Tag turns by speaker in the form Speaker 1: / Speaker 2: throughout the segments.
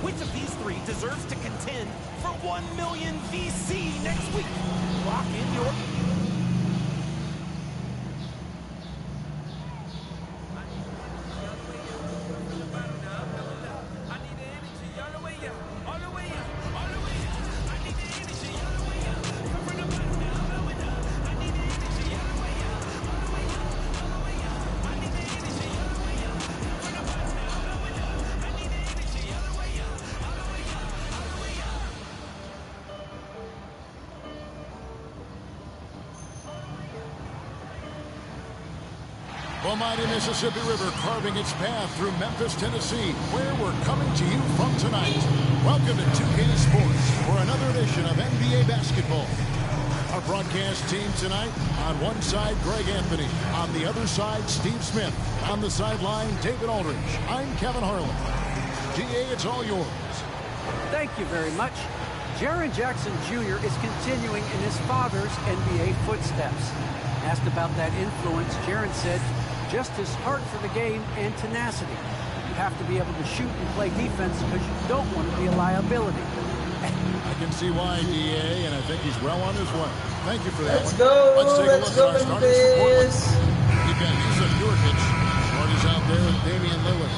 Speaker 1: Which of these three deserves to contend for 1 million VC next week? Lock in your...
Speaker 2: The mighty Mississippi River carving its path through Memphis, Tennessee, where we're coming to you from tonight. Welcome to 2K Sports for another edition of NBA basketball. Our broadcast team tonight, on one side, Greg Anthony. On the other side, Steve Smith. On the sideline, David Aldridge. I'm Kevin Harlan. GA, it's all yours.
Speaker 3: Thank you very much. Jaren Jackson Jr. is continuing in his father's NBA footsteps. Asked about that influence, Jaren said, just his heart for the game and tenacity. You have to be able to shoot and play defense because you don't want to be a liability.
Speaker 2: I can see why, DA, and I think he's well on his way. Thank you for that.
Speaker 4: Let's go.
Speaker 2: Let's take a look at our starters for Portland.
Speaker 4: Memphis.
Speaker 2: We've got Yusuf Nurkic. Marty's out there with Damian Lillard.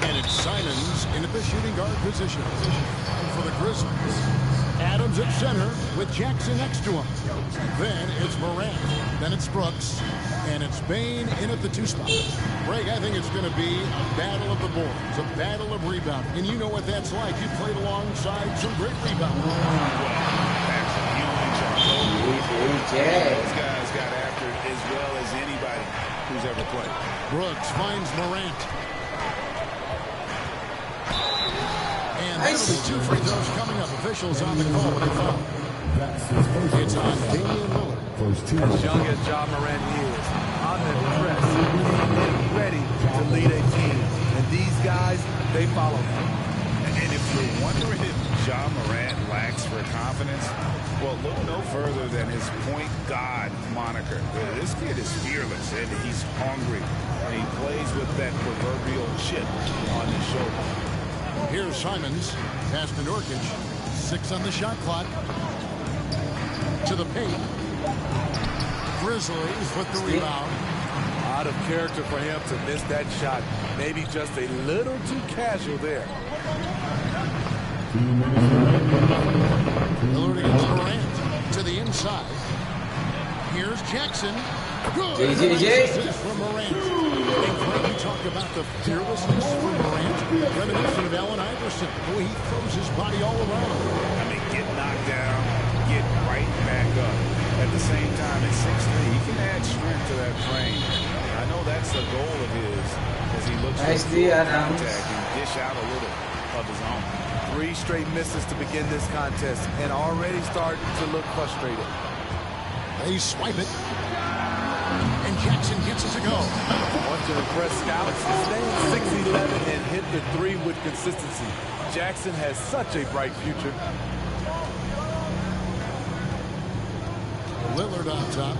Speaker 2: And it's Simons in at the shooting guard position. And for the Grizzlies, Adams at center with Jackson next to him. Then it's Morant. Then it's Brooks. And it's Bane in at the 2 spot. Greg, I think it's going to be a battle of the boards, a battle of rebounding. And you know what that's like. You played alongside some great rebounders.
Speaker 5: Those guys got after it as well as anybody who's ever played.
Speaker 2: Brooks finds Morant. And that'll be 2 free throws coming up. Officials on the call with a foul. It's on Damian Lillard.
Speaker 6: As young as Ja Morant is, I'm impressed. He's ready to lead a team. And these guys, they follow him.
Speaker 5: And if you're wondering if Ja Morant lacks for confidence, well, look no further than his point guard moniker. This kid is fearless, and he's hungry. And he plays with that proverbial chip on his shoulder.
Speaker 2: Here's Simons. Pass to Nurkic. 6 on the shot clock. To the paint. Grizzlies with the rebound.
Speaker 6: Out of character for him to miss that shot. Maybe just a little too casual there.
Speaker 2: Lillard against Morant. To the inside. Here's Jackson. Good. Assist from Morant. And Greg, you talk about the fearlessness from Morant. Reminiscent of Allen Iverson, the way he throws his body all around.
Speaker 5: I mean, get knocked down, get right back up. At the same time, at 6'3", he can add strength to that frame. I know that's the goal of his as he looks for contact and dish out a little of his own.
Speaker 6: 3 straight misses to begin this contest and already starting to look frustrated.
Speaker 2: They swipe it. And Jackson gets it to go.
Speaker 6: Want to impress scouts, stay 6'11" and hit the 3 with consistency. Jackson has such a bright future.
Speaker 2: Lillard on top.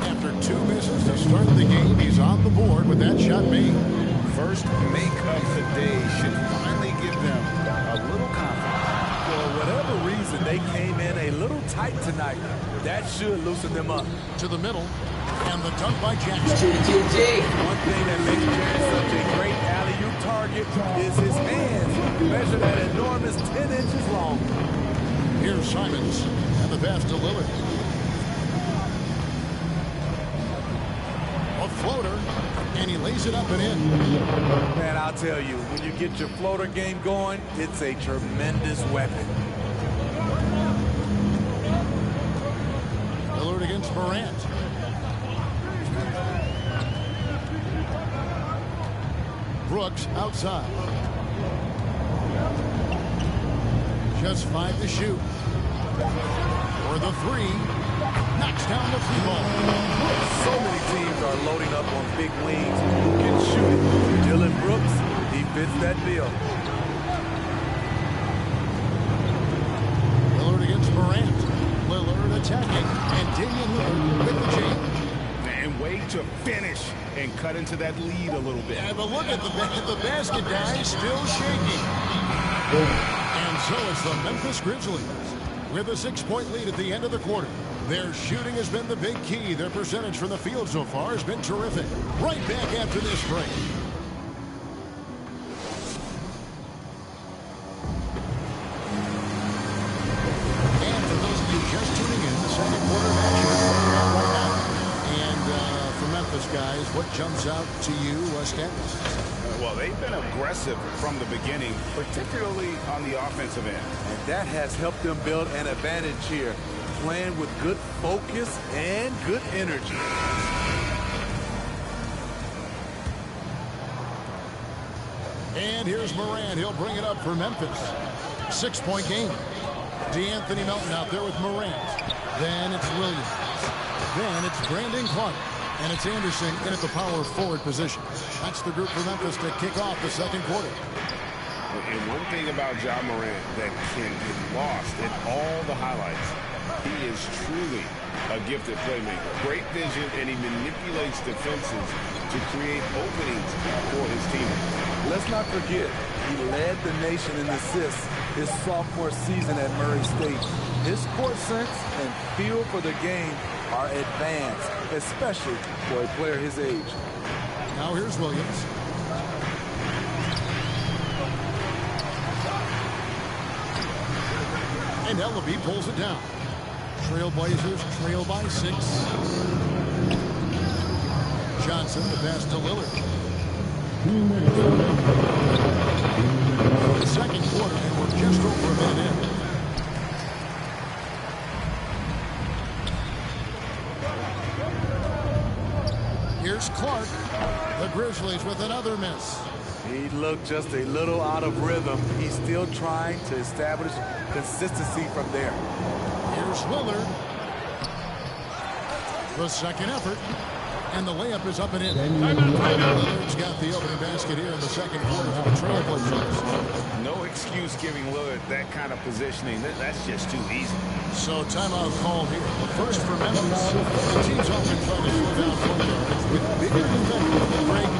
Speaker 2: After 2 misses to start the game, he's on the board with that shot made.
Speaker 5: First make of the day should finally give them a little confidence.
Speaker 6: For whatever reason, they came in a little tight tonight. That should loosen them up.
Speaker 2: To the middle, and the dunk by Jackson.
Speaker 6: One thing that makes Jaren such a great alley-oop target is his hands, measured at enormous 10 inches long.
Speaker 2: Here's Simons, and the pass to Lillard. A floater, and he lays it up and in.
Speaker 6: Man, I'll tell you, when you get your floater game going, it's a tremendous weapon.
Speaker 2: Lillard against Morant. Brooks outside. Just 5 to shoot. For the 3. Knocks down the 3-ball.
Speaker 6: So many teams are loading up on big wings who can shoot it. Dylan Brooks, he fits that bill.
Speaker 2: Lillard against Morant. Lillard attacking. And Damian Lillard with the change.
Speaker 5: And way to finish and cut into that lead a little bit.
Speaker 2: Yeah, but look at the basket, guys, still shaking. And so it's the Memphis Grizzlies with a 6-point lead at the end of the quarter. Their shooting has been the big key. Their percentage from the field so far has been terrific. Right back after this break. And for those of you just tuning in, the second quarter of action is going on right now. And for Memphis, guys, what jumps out to you, Stennis?
Speaker 5: Well, they've been aggressive from the beginning, particularly on the offensive end.
Speaker 6: And that has helped them build an advantage here, playing with good focus and good energy.
Speaker 2: And here's Morant. He'll bring it up for Memphis. 6-point game. DeAnthony Melton out there with Morant. Then it's Williams. Then it's Brandon Clark. And it's Anderson in at the power forward position. That's the group for Memphis to kick off the second quarter.
Speaker 5: And one thing about Ja Morant that can get lost in all the highlights, he is truly a gifted playmaker. Great vision, and he manipulates defenses to create openings for his teammates.
Speaker 6: Let's not forget, he led the nation in assists his sophomore season at Murray State. His court sense and feel for the game are advanced, especially for a player his age.
Speaker 2: Now here's Williams. And Ellaby pulls it down. Trailblazers trail by 6. Johnson, the pass to Lillard. The second quarter, and we're just over a minute in. Here's Clark. The Grizzlies with another miss.
Speaker 6: He looked just a little out of rhythm. He's still trying to establish consistency from there.
Speaker 2: Here's Lillard. The second effort. And the layup is up and in. Lillard's got the opening basket here in the second quarter for the Trailblazers.
Speaker 5: No excuse giving Lillard that kind of positioning. That's just too easy.
Speaker 2: So timeout called here. First for Memphis. The team's often trying to slow down point guards with bigger defenders. Greg,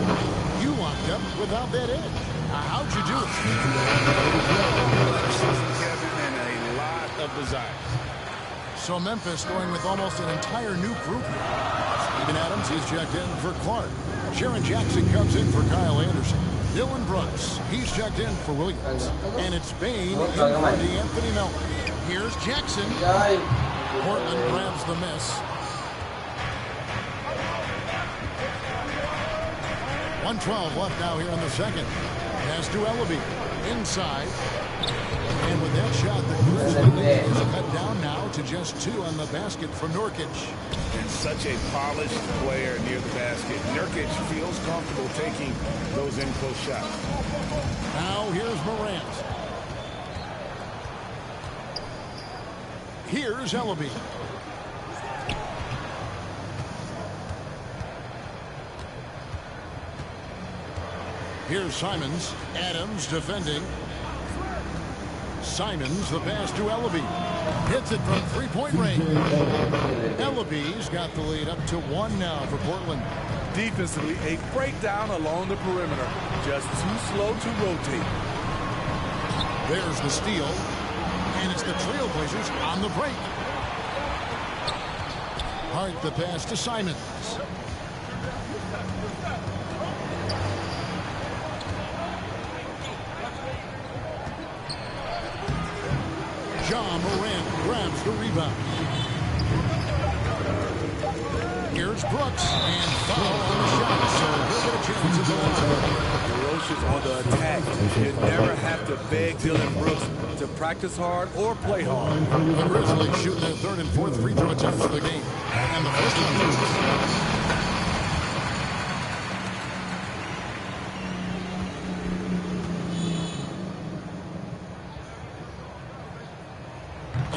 Speaker 2: you wound up without that edge. How'd you do it?
Speaker 5: Kevin, and a lot of desire.
Speaker 2: So Memphis going with almost an entire new group here. Steven Adams, he's checked in for Clark. Sharon Jackson comes in for Kyle Anderson. Dylan Brooks, he's checked in for Williams. And it's Bain in for DeAnthony Melton. Here's Jackson. Portland grabs the miss. 1:12 left now here in the second. Pass to Ellaby. Inside. And with that shot, the Grizzlies is cut down now to just 2 on the basket from Nurkic.
Speaker 5: And such a polished player near the basket. Nurkic feels comfortable taking those in-close shots.
Speaker 2: Now here's Morant. Here's Ellaby. Here's Simons. Adams defending. Simons, the pass to Ellaby. Hits it from three-point range. Ellaby's got the lead up to 1 now for Portland.
Speaker 6: Defensively, a breakdown along the perimeter. Just too slow to rotate.
Speaker 2: There's the steal. And it's the Trailblazers on the break. Hart the pass to Simons. Ja Morant grabs the rebound. Here's Brooks, and foul on the shot, so he'll get a chance at the line.
Speaker 6: Ferocious on the attack. You never have to beg Dylan Brooks to practice hard or play hard.
Speaker 2: The Grizzlies shooting their third and fourth free throw attempts of the game. And the first one.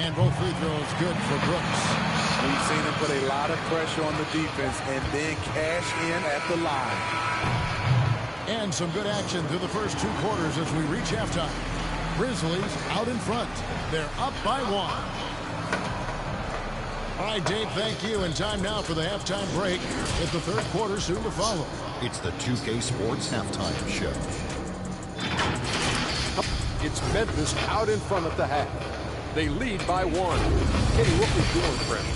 Speaker 2: And both free throws good for Brooks.
Speaker 6: We've seen him put a lot of pressure on the defense and then cash in at the line.
Speaker 2: And some good action through the first 2 quarters as we reach halftime. Grizzlies out in front. They're up by 1. All right, Dave, thank you. And time now for the halftime break. With the third quarter soon to follow.
Speaker 4: It's the 2K Sports Halftime Show.
Speaker 7: It's Memphis out in front at the half. They lead by 1. Kenny, what we doing, friend?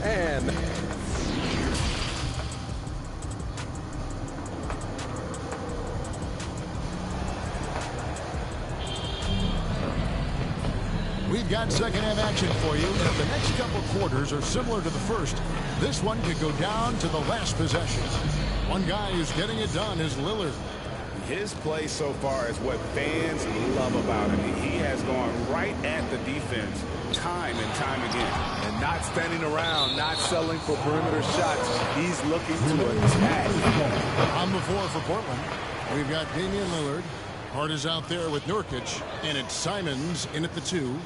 Speaker 7: And
Speaker 2: we've got second half action for you. If the next couple quarters are similar to the first, this one could go down to the last possession. One guy who's getting it done is Lillard.
Speaker 5: His play so far is what fans love about him. He has gone right at the defense time and time again.
Speaker 6: And not standing around, not settling for perimeter shots. He's looking to attack.
Speaker 2: On the floor for Portland, we've got Damian Lillard. Hart is out there with Nurkic, and it's Simons in at the 2.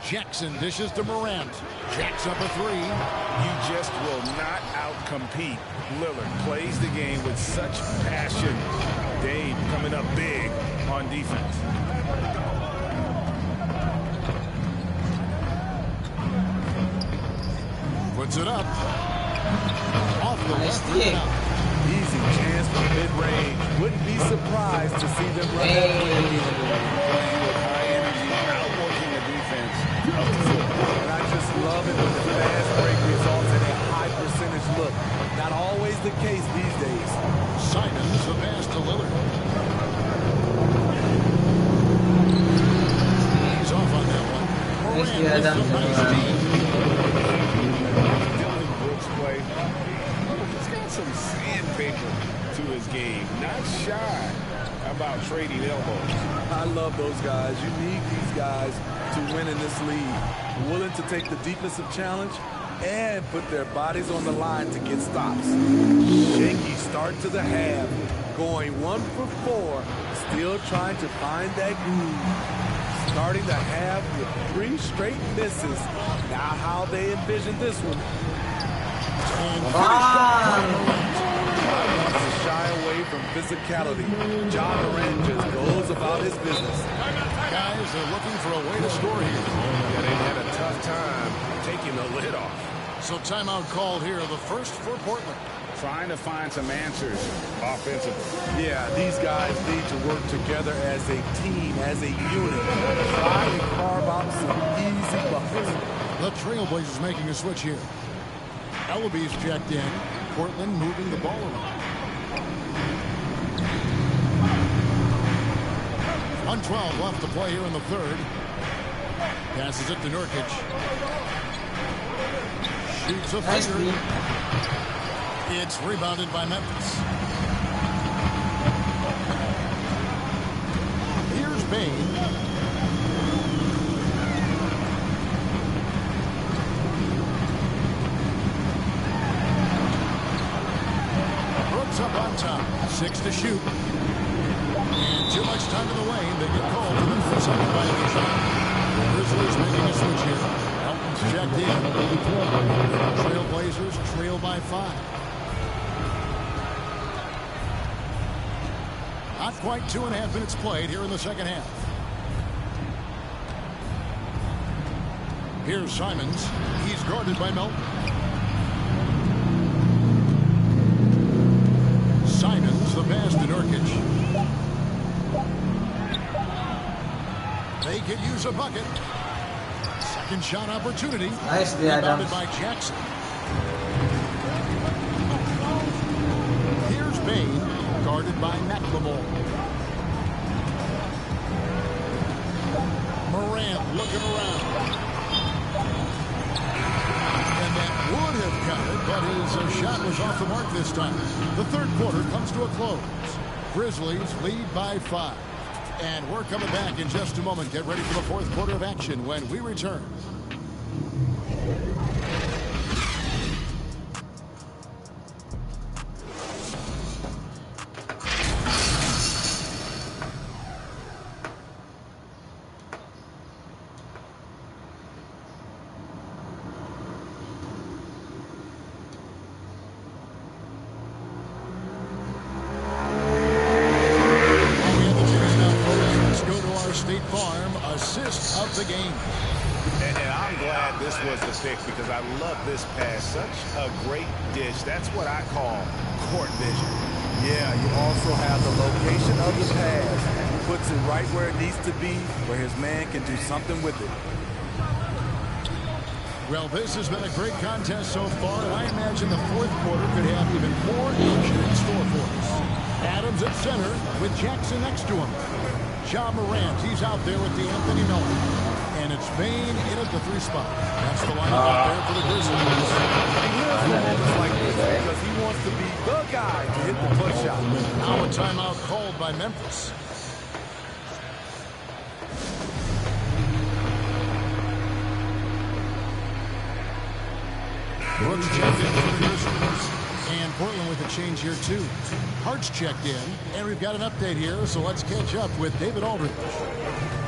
Speaker 2: Jackson dishes to Morant. Jacks up a 3.
Speaker 5: You just will not outcompete Lillard. Plays the game with such passion. Dave coming up big on defense.
Speaker 2: Puts it up. Off the
Speaker 8: Nice
Speaker 2: left
Speaker 8: dig.
Speaker 2: rebound.
Speaker 6: Easy chance for mid-range. Wouldn't be surprised to see them run that play again.
Speaker 5: Playing with high energy, outworking the defense of the floor.
Speaker 6: And I just love it when the fast break results in a high percentage look. Not always the case these days.
Speaker 2: Simons the pass to Lillard. He's off on that one.
Speaker 8: Nice
Speaker 2: Morant
Speaker 8: dig,
Speaker 2: with
Speaker 8: Adam.
Speaker 2: some nice deep.
Speaker 5: Dylan Brooks play. He's got some sandpaper to his game. Not shy about trading elbows.
Speaker 6: I love those guys. You need these guys to win in this league. Willing to take the defensive challenge and put their bodies on the line to get stops. Shaky start to the half. Going 1 for 4. Still trying to find that groove. Starting the half with 3 straight misses. Now how they envision this one. Wants to shy away from physicality. John Morant just goes about his business.
Speaker 2: Guys are looking for a way to score here.
Speaker 5: Yeah, they've had a tough time taking the lid off.
Speaker 2: So timeout called here, the first for Portland.
Speaker 5: Trying to find some answers offensively.
Speaker 6: Yeah, these guys need to work together as a team, as a unit. Try and carve out some easy buckets.
Speaker 2: The Trailblazers making a switch here. Ellaby's checked in. Portland moving the ball around. 1:12 left to play here in the third. Passes it to Nurkic. Shoots a
Speaker 8: Nice
Speaker 2: three.
Speaker 8: dig.
Speaker 2: It's rebounded by Memphis. Here's Bain. Brooks up on top. 6 to shoot. And too much time in the lane. They get called for the second violation. The Grizzlies making a switch here. Elton's checked in. Trailblazers trail by 5. Not quite 2.5 minutes played here in the second half. Here's Simons. He's guarded by Melton. Simons, the pass to Nurkic. They could use a bucket. Second shot opportunity.
Speaker 8: Nice dig, Adam.
Speaker 2: Rebounded by Jackson. Here's Bain, guarded by McLemore. Morant looking around. And that would have counted, but his shot was off the mark this time. The third quarter comes to a close. Grizzlies lead by 5. And we're coming back in just a moment. Get ready for the fourth quarter of action when we return.
Speaker 5: this pass. Such a great dish. That's what I call court vision.
Speaker 6: Yeah, you also have the location of the pass. He puts it right where it needs to be, where his man can do something with it.
Speaker 2: Well, this has been a great contest so far, and I imagine the fourth quarter could have even more action in store for us. Adams at center with Jackson next to him. Ja Morant, he's out there with Anthony Miller. And it's Bane in at the 3 spot. That's the lineup out there for the Grizzlies.
Speaker 6: He lives for moments like this because he wants to be the guy to hit the push shot.
Speaker 2: Now a timeout called by Memphis. Brooks checked in for the Grizzlies. And Portland with a change here, too. Hart's checked in, and we've got an update here, so let's catch up with David Aldridge.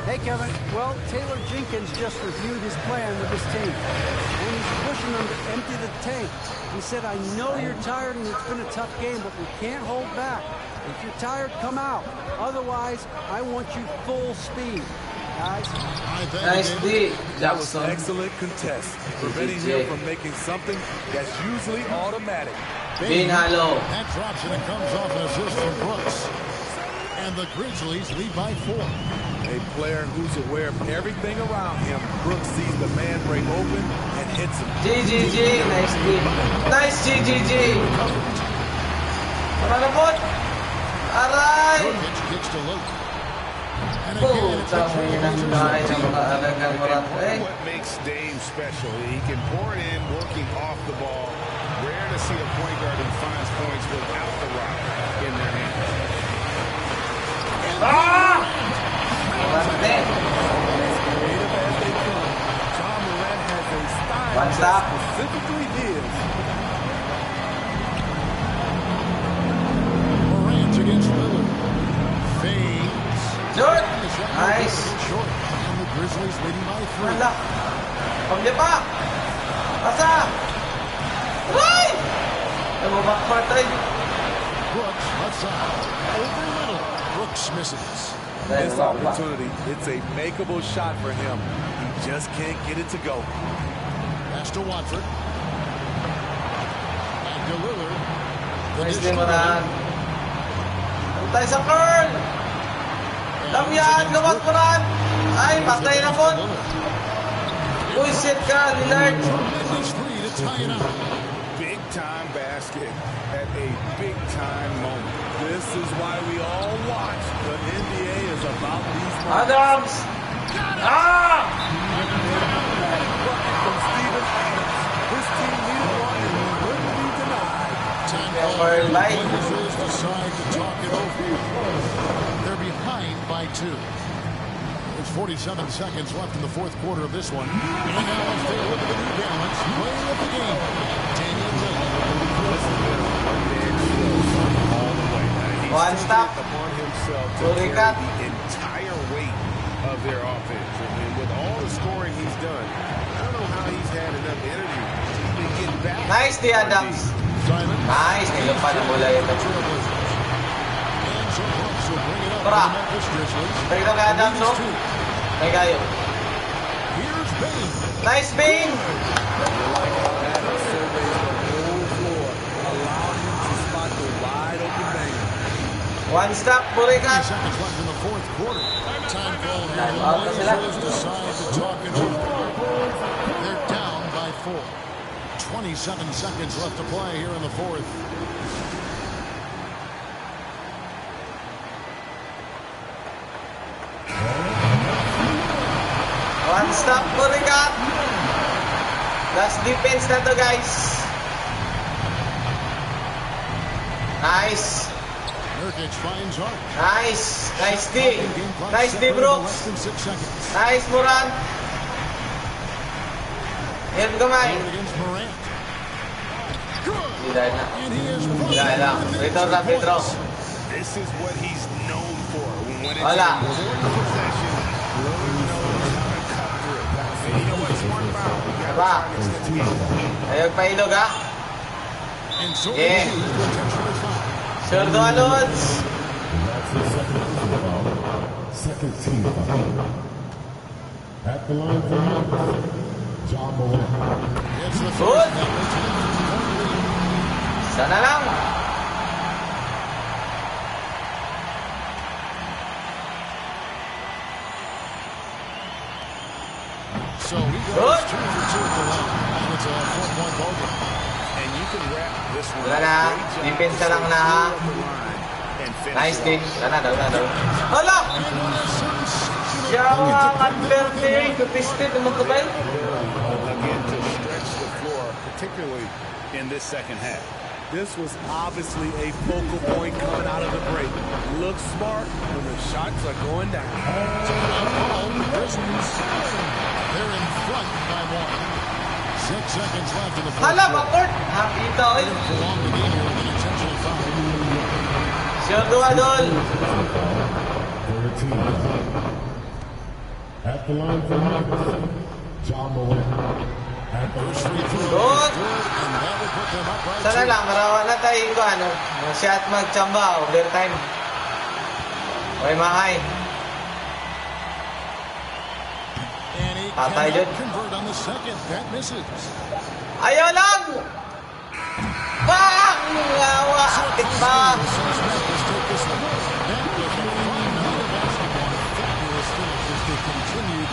Speaker 3: Hey, Kevin. Well, Taylor Jenkins just reviewed his plan with his team, and he's pushing them to empty the tank. He said, I know you're tired and it's been a tough game, but we can't hold back. If you're tired, come out. Otherwise, I want you full speed. Guys.
Speaker 8: Nice D.
Speaker 6: That was an excellent contest, preventing him from making something that's usually automatic.
Speaker 8: Being high low.
Speaker 2: That drops and it comes off an assist from Brooks. And the Grizzlies lead by 4.
Speaker 6: A player who's aware of everything around him. Brooks sees the man break open and hits him.
Speaker 8: GGG. Nice D. Nice GGG. Para na po. Aray.
Speaker 2: Jokic kicks to Luke. And
Speaker 8: Oh,
Speaker 2: again, it's a
Speaker 5: What makes Dame special? He can pour it in, working off the ball. Rare to see a point guard who finds points without the rock in their hands.
Speaker 8: One stop.
Speaker 6: Specifically his.
Speaker 2: Morant against Lillard. Fades.
Speaker 8: Short. Nice.
Speaker 2: Short. And the Grizzlies leading by 3.
Speaker 8: Wala. Pamilya pa. Pasa. Aray! Tumubak pa tayo.
Speaker 2: Brooks left side. Over middle. Brooks misses.
Speaker 6: This opportunity, it's a makeable shot for him. He just can't get it to go.
Speaker 2: Pass to Watford. Back to Lillard.
Speaker 8: Nice din mo na. Antay sa curl. Damyan, gawat mo na. Ay, patay na po. Uy, shit ka, Lillard.
Speaker 5: Big time basket at a big time moment.
Speaker 6: This is why we all watch. The NBA is about these moments.
Speaker 8: Adams. Ah!
Speaker 6: From Steven Adams. His team needed one and wouldn't be denied.
Speaker 8: Never light.
Speaker 2: Grizzlies decide to talk it over. They're behind by 2. There's 47 seconds left in the fourth quarter of this one. And now let's take a look at the new balance playing of the game. Damian Lillard.
Speaker 8: One stop.
Speaker 5: Upon himself to
Speaker 8: Fully
Speaker 5: carry
Speaker 8: cut.
Speaker 5: the entire weight of their offense. And with all the scoring he's done, I don't know how he's had enough energy to even get back.
Speaker 8: Nice, D. Adams. Nice. Nilumpan ang bola ito. Tara. Balik na kay Adams, no? May kayo.
Speaker 2: Here's Bane.
Speaker 8: Nice, Bane. One stop, Burikat.
Speaker 2: Seconds left in the fourth quarter. Time call here.
Speaker 8: Time out na sila.
Speaker 2: Blazers decide to talk it over. They're down by 4. 27 seconds left to play here in the fourth.
Speaker 8: One stop, Burikat. Last defense na to, guys. Nice.
Speaker 2: Nurkic finds Hart.
Speaker 8: Nice. Nice D. Nice D, Brooks. Nice, Moran. Yan gamay.
Speaker 2: Against Morant.
Speaker 8: Hindi dahil na.
Speaker 2: And he is
Speaker 8: Dahil lang. Retro na, retro.
Speaker 5: This is what he's known for. When it's
Speaker 8: Wala.
Speaker 5: a important possession, Lillard knows how to cut through. And you know what? It's one foul. You got
Speaker 8: Diba?
Speaker 5: to extend the game.
Speaker 8: Ayaw pailog, ha?
Speaker 2: And so
Speaker 8: Yeah.
Speaker 2: he is potentially fouled.
Speaker 8: Sure do, Alons.
Speaker 9: That's the second team foul. Second team foul. At the line for Memphis,
Speaker 8: Good. Sana lang.
Speaker 2: So he goes 2 for 2 at the line. And it's a 4-point ball game.
Speaker 5: And you can wrap this one
Speaker 8: Wala
Speaker 5: up.
Speaker 8: na.
Speaker 5: Great job
Speaker 8: Depensa
Speaker 5: to
Speaker 8: lang
Speaker 5: stay
Speaker 8: na, ha?
Speaker 5: clear of the line and finish
Speaker 8: Nice
Speaker 5: it
Speaker 8: din.
Speaker 5: off.
Speaker 8: Wala na, daw. Hala! Siya ang advertary. Kapisted naman ito tayo.
Speaker 5: Again, to stretch the floor, particularly in this second half.
Speaker 6: This was obviously a focal point coming out of the break. Looks smart when the shots are going down.
Speaker 2: They're in front by 1. 6 seconds left in the fourth
Speaker 8: Hala,
Speaker 2: quarter.
Speaker 8: backward. Nakita ko eh.
Speaker 2: Prolong the game here with an intentional foul.
Speaker 8: Siya gawa doon.
Speaker 9: At the line for Michael, John Morant. At the
Speaker 2: First free throw.
Speaker 8: Good.
Speaker 2: And that will put them up by
Speaker 8: Sana
Speaker 2: 2.
Speaker 8: lang, marawa na tayo ko ano. Shot magtsamba, overtime. Okay, Mahay.
Speaker 2: And he
Speaker 8: Patay
Speaker 2: cannot
Speaker 8: dyan.
Speaker 2: convert on the second. That misses.
Speaker 8: Ayaw lang! Bang! Ngawa! Tikba!
Speaker 2: Let's take this one. That was a fine night of basketball. Fabulous finish as they continued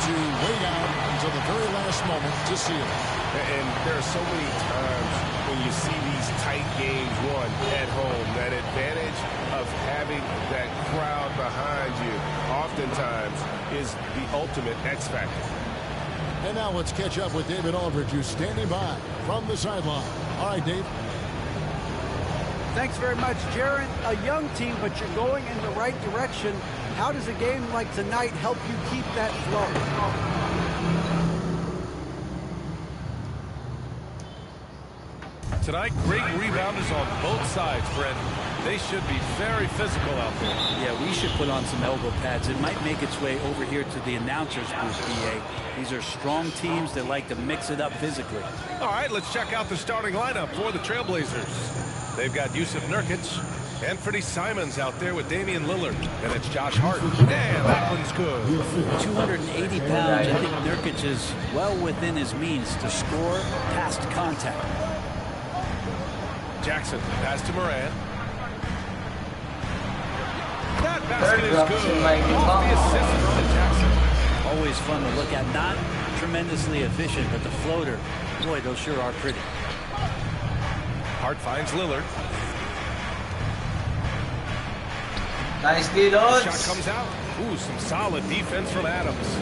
Speaker 2: to wait out until the very last moment to seal it.
Speaker 5: And there are so many times when you see these tight games won at home, that advantage of having that crowd behind you oftentimes is the ultimate X factor.
Speaker 2: And now let's catch up with David Aldridge, who's standing by from the sideline. All right, Dave.
Speaker 3: Thanks very much, Jaron. A young team, but you're going in the right direction. How does a game like tonight help you keep that flow?
Speaker 10: Tonight, great rebounders on both sides, Brent. They should be very physical out there.
Speaker 11: Yeah, we should put on some elbow pads. It might make its way over here to the announcers booth, BA. These are strong teams that like to mix it up physically.
Speaker 10: All right, let's check out the starting lineup for the Trailblazers. They've got Yusuf Nurkic, Anthony Simons out there with Damian Lillard, and it's Josh Hart. And that one's good.
Speaker 11: 280 pounds. I think Nurkic is well within his means to score past contact.
Speaker 10: Jackson, pass to Morant. That basket is good. Off the assist from Jackson.
Speaker 11: Always fun to look at. Not tremendously efficient, but the floater, boy, those sure are pretty.
Speaker 10: Hart finds Lillard.
Speaker 8: Nice deal,
Speaker 10: Shot comes out. Ooh, some solid defense from Adams.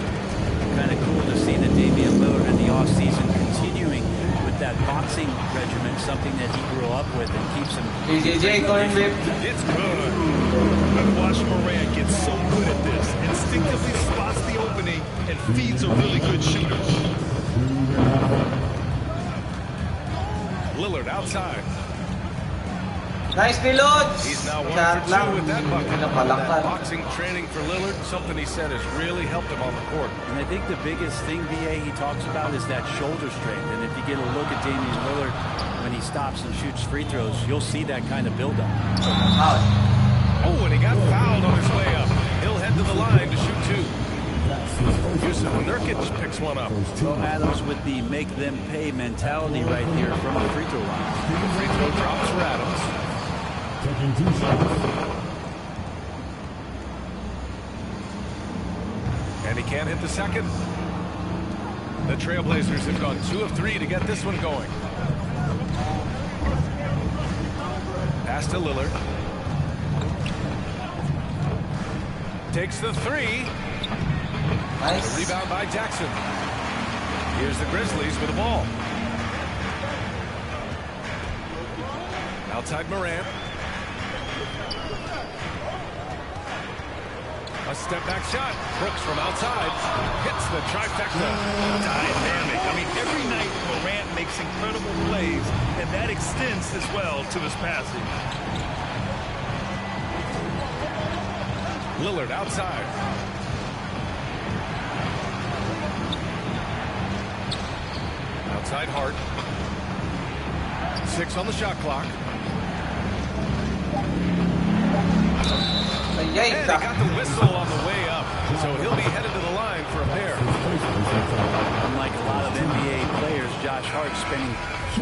Speaker 11: Kind of cool to see the Damian Lillard in the offseason continuing with that boxing regimen, something that he grew up with and keeps him.
Speaker 8: BJJ going with.
Speaker 10: It's good. But watch Morant get so good at this. Instinctively spots the opening and feeds a really good shooter. Lillard outside.
Speaker 8: Nice reload.
Speaker 10: He's now 1
Speaker 8: Shot
Speaker 10: for 2
Speaker 8: lang.
Speaker 10: with that bucket.
Speaker 8: Pinapalakad.
Speaker 10: That boxing training for Lillard, something he said has really helped him on the court.
Speaker 11: And I think the biggest thing, BA, he talks about is that shoulder strength. And if you get a look at Damian Lillard when he stops and shoots free throws, you'll see that kind of buildup.
Speaker 10: Oh, and he got fouled on his way up. He'll head to the line to shoot 2. Yusuf Nurkic picks one up.
Speaker 11: So Adams with the make them pay mentality right here from the free throw line.
Speaker 10: The free throw drops for Adams.
Speaker 9: taking 2 shots.
Speaker 10: And he can't hit the second. The Trailblazers have gone 2 of 3 to get this one going. Pass to Lillard. Takes the 3.
Speaker 8: Nice.
Speaker 10: A rebound by Jackson. Here's the Grizzlies with the ball. Outside Morant. A step-back shot. Brooks from outside. Hits the trifecta.
Speaker 1: Dynamic. I mean, every night Morant makes incredible plays, and that extends as well to his passing.
Speaker 10: Lillard outside. Outside Hart. 6 on the shot clock. And he got the whistle on the way up, so he'll be headed to the line for a pair.
Speaker 11: Unlike a lot of Josh Hart spending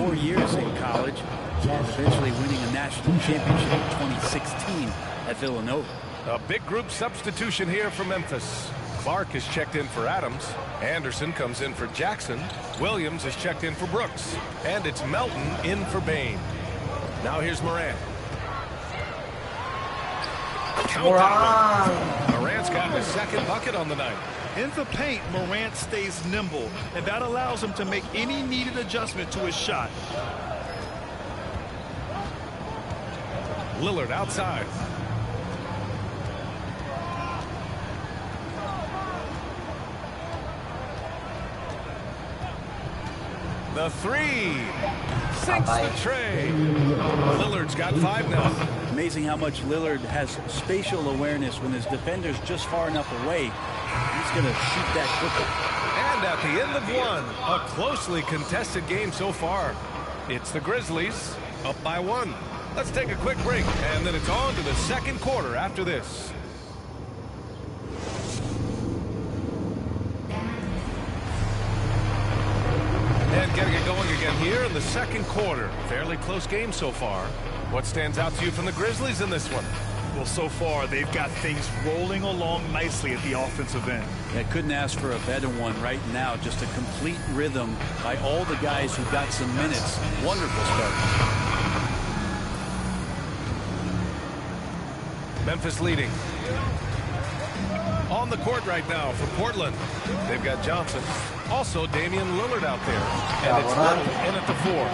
Speaker 11: 4 years in college and eventually winning a national championship in 2016 at Villanova.
Speaker 10: A big group substitution here for Memphis. Clark is checked in for Adams. Anderson comes in for Jackson. Williams is checked in for Brooks. And it's Melton in for Bain. Now here's Morant. Morant's gotten his second bucket on the night.
Speaker 1: In the paint, Morant stays nimble, and that allows him to make any needed adjustment to his shot.
Speaker 10: Lillard outside. The three. Sinks the tray. Lillard's got 5 now.
Speaker 11: Amazing how much Lillard has spatial awareness when his defender's just far enough away. He's going to shoot that quickly.
Speaker 10: And at the end of one, a closely contested game so far. It's the Grizzlies up by 1. Let's take a quick break, and then it's on to the second quarter after this. And getting it going again here in the second quarter. Fairly close game so far. What stands out to you from the Grizzlies in this one?
Speaker 1: Well, so far, they've got things rolling along nicely at the offensive end.
Speaker 11: I couldn't ask for a better one right now. Just a complete rhythm by all the guys who got some minutes. Wonderful start.
Speaker 10: Memphis leading. On the court right now for Portland. They've got Johnson. Also Damian Lillard out there. And it's Little in at the 4.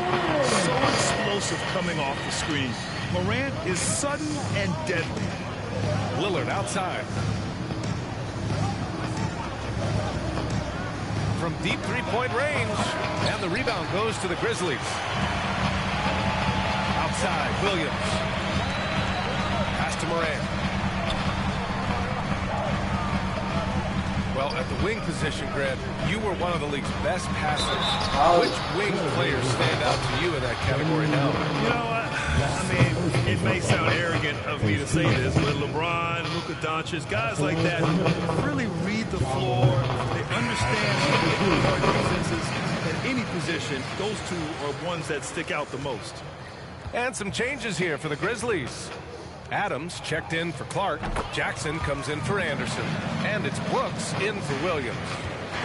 Speaker 1: So explosive coming off the screen. Morant is sudden and deadly.
Speaker 10: Lillard outside. From deep three-point range. And the rebound goes to the Grizzlies. Outside, Williams. Pass to Morant. Well, at the wing position, Grant, you were one of the league's best passers. Which wing players stand out to you in that category now?
Speaker 1: You know what? I mean, it may sound arrogant of me to say this, but LeBron, Luka Doncic, guys like that really read the floor. They understand hard defenses at any position. Those two are ones that stick out the most.
Speaker 10: And some changes here for the Grizzlies. Adams checked in for Clark. Jackson comes in for Anderson. And it's Brooks in for Williams.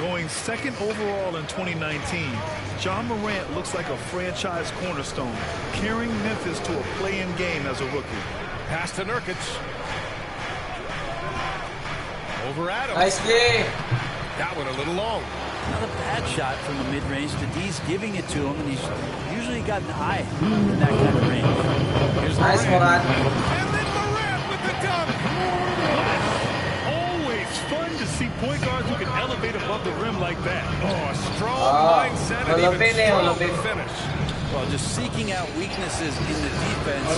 Speaker 1: Going second overall in 2019, John Morant looks like a franchise cornerstone, carrying Memphis to a play-in game as a rookie.
Speaker 10: Pass to Nurkic. Over Adams.
Speaker 8: Nice game.
Speaker 10: That one a little long.
Speaker 11: Not a bad shot from the mid-range. D's giving it to him, and he's usually got an eye in that kind of range.
Speaker 10: Here's
Speaker 8: Nice, Morant.
Speaker 10: And then Morant with the dunk.
Speaker 1: Always fun to see point guards who can elevate above the rim like that.
Speaker 10: Oh, a strong mindset and even strong to finish.
Speaker 11: Well, just seeking out weaknesses in the defense.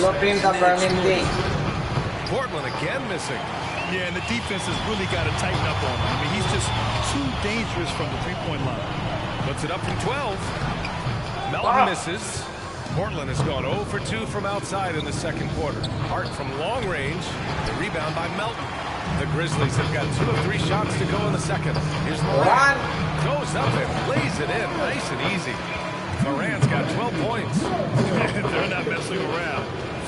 Speaker 10: Portland again missing.
Speaker 1: Yeah, and the defense has really got to tighten up on him. I mean, he's just too dangerous from the three-point line.
Speaker 10: Puts it up from 12. Melton misses. Portland has gone 0 for 2 from outside in the second quarter. Hart from long range. The rebound by Melton. The Grizzlies have got 2 of 3 shots to go in the second. Here's Morant. Goes up and lays it in. Nice and easy. Morant's got 12 points.
Speaker 1: They're not messing around.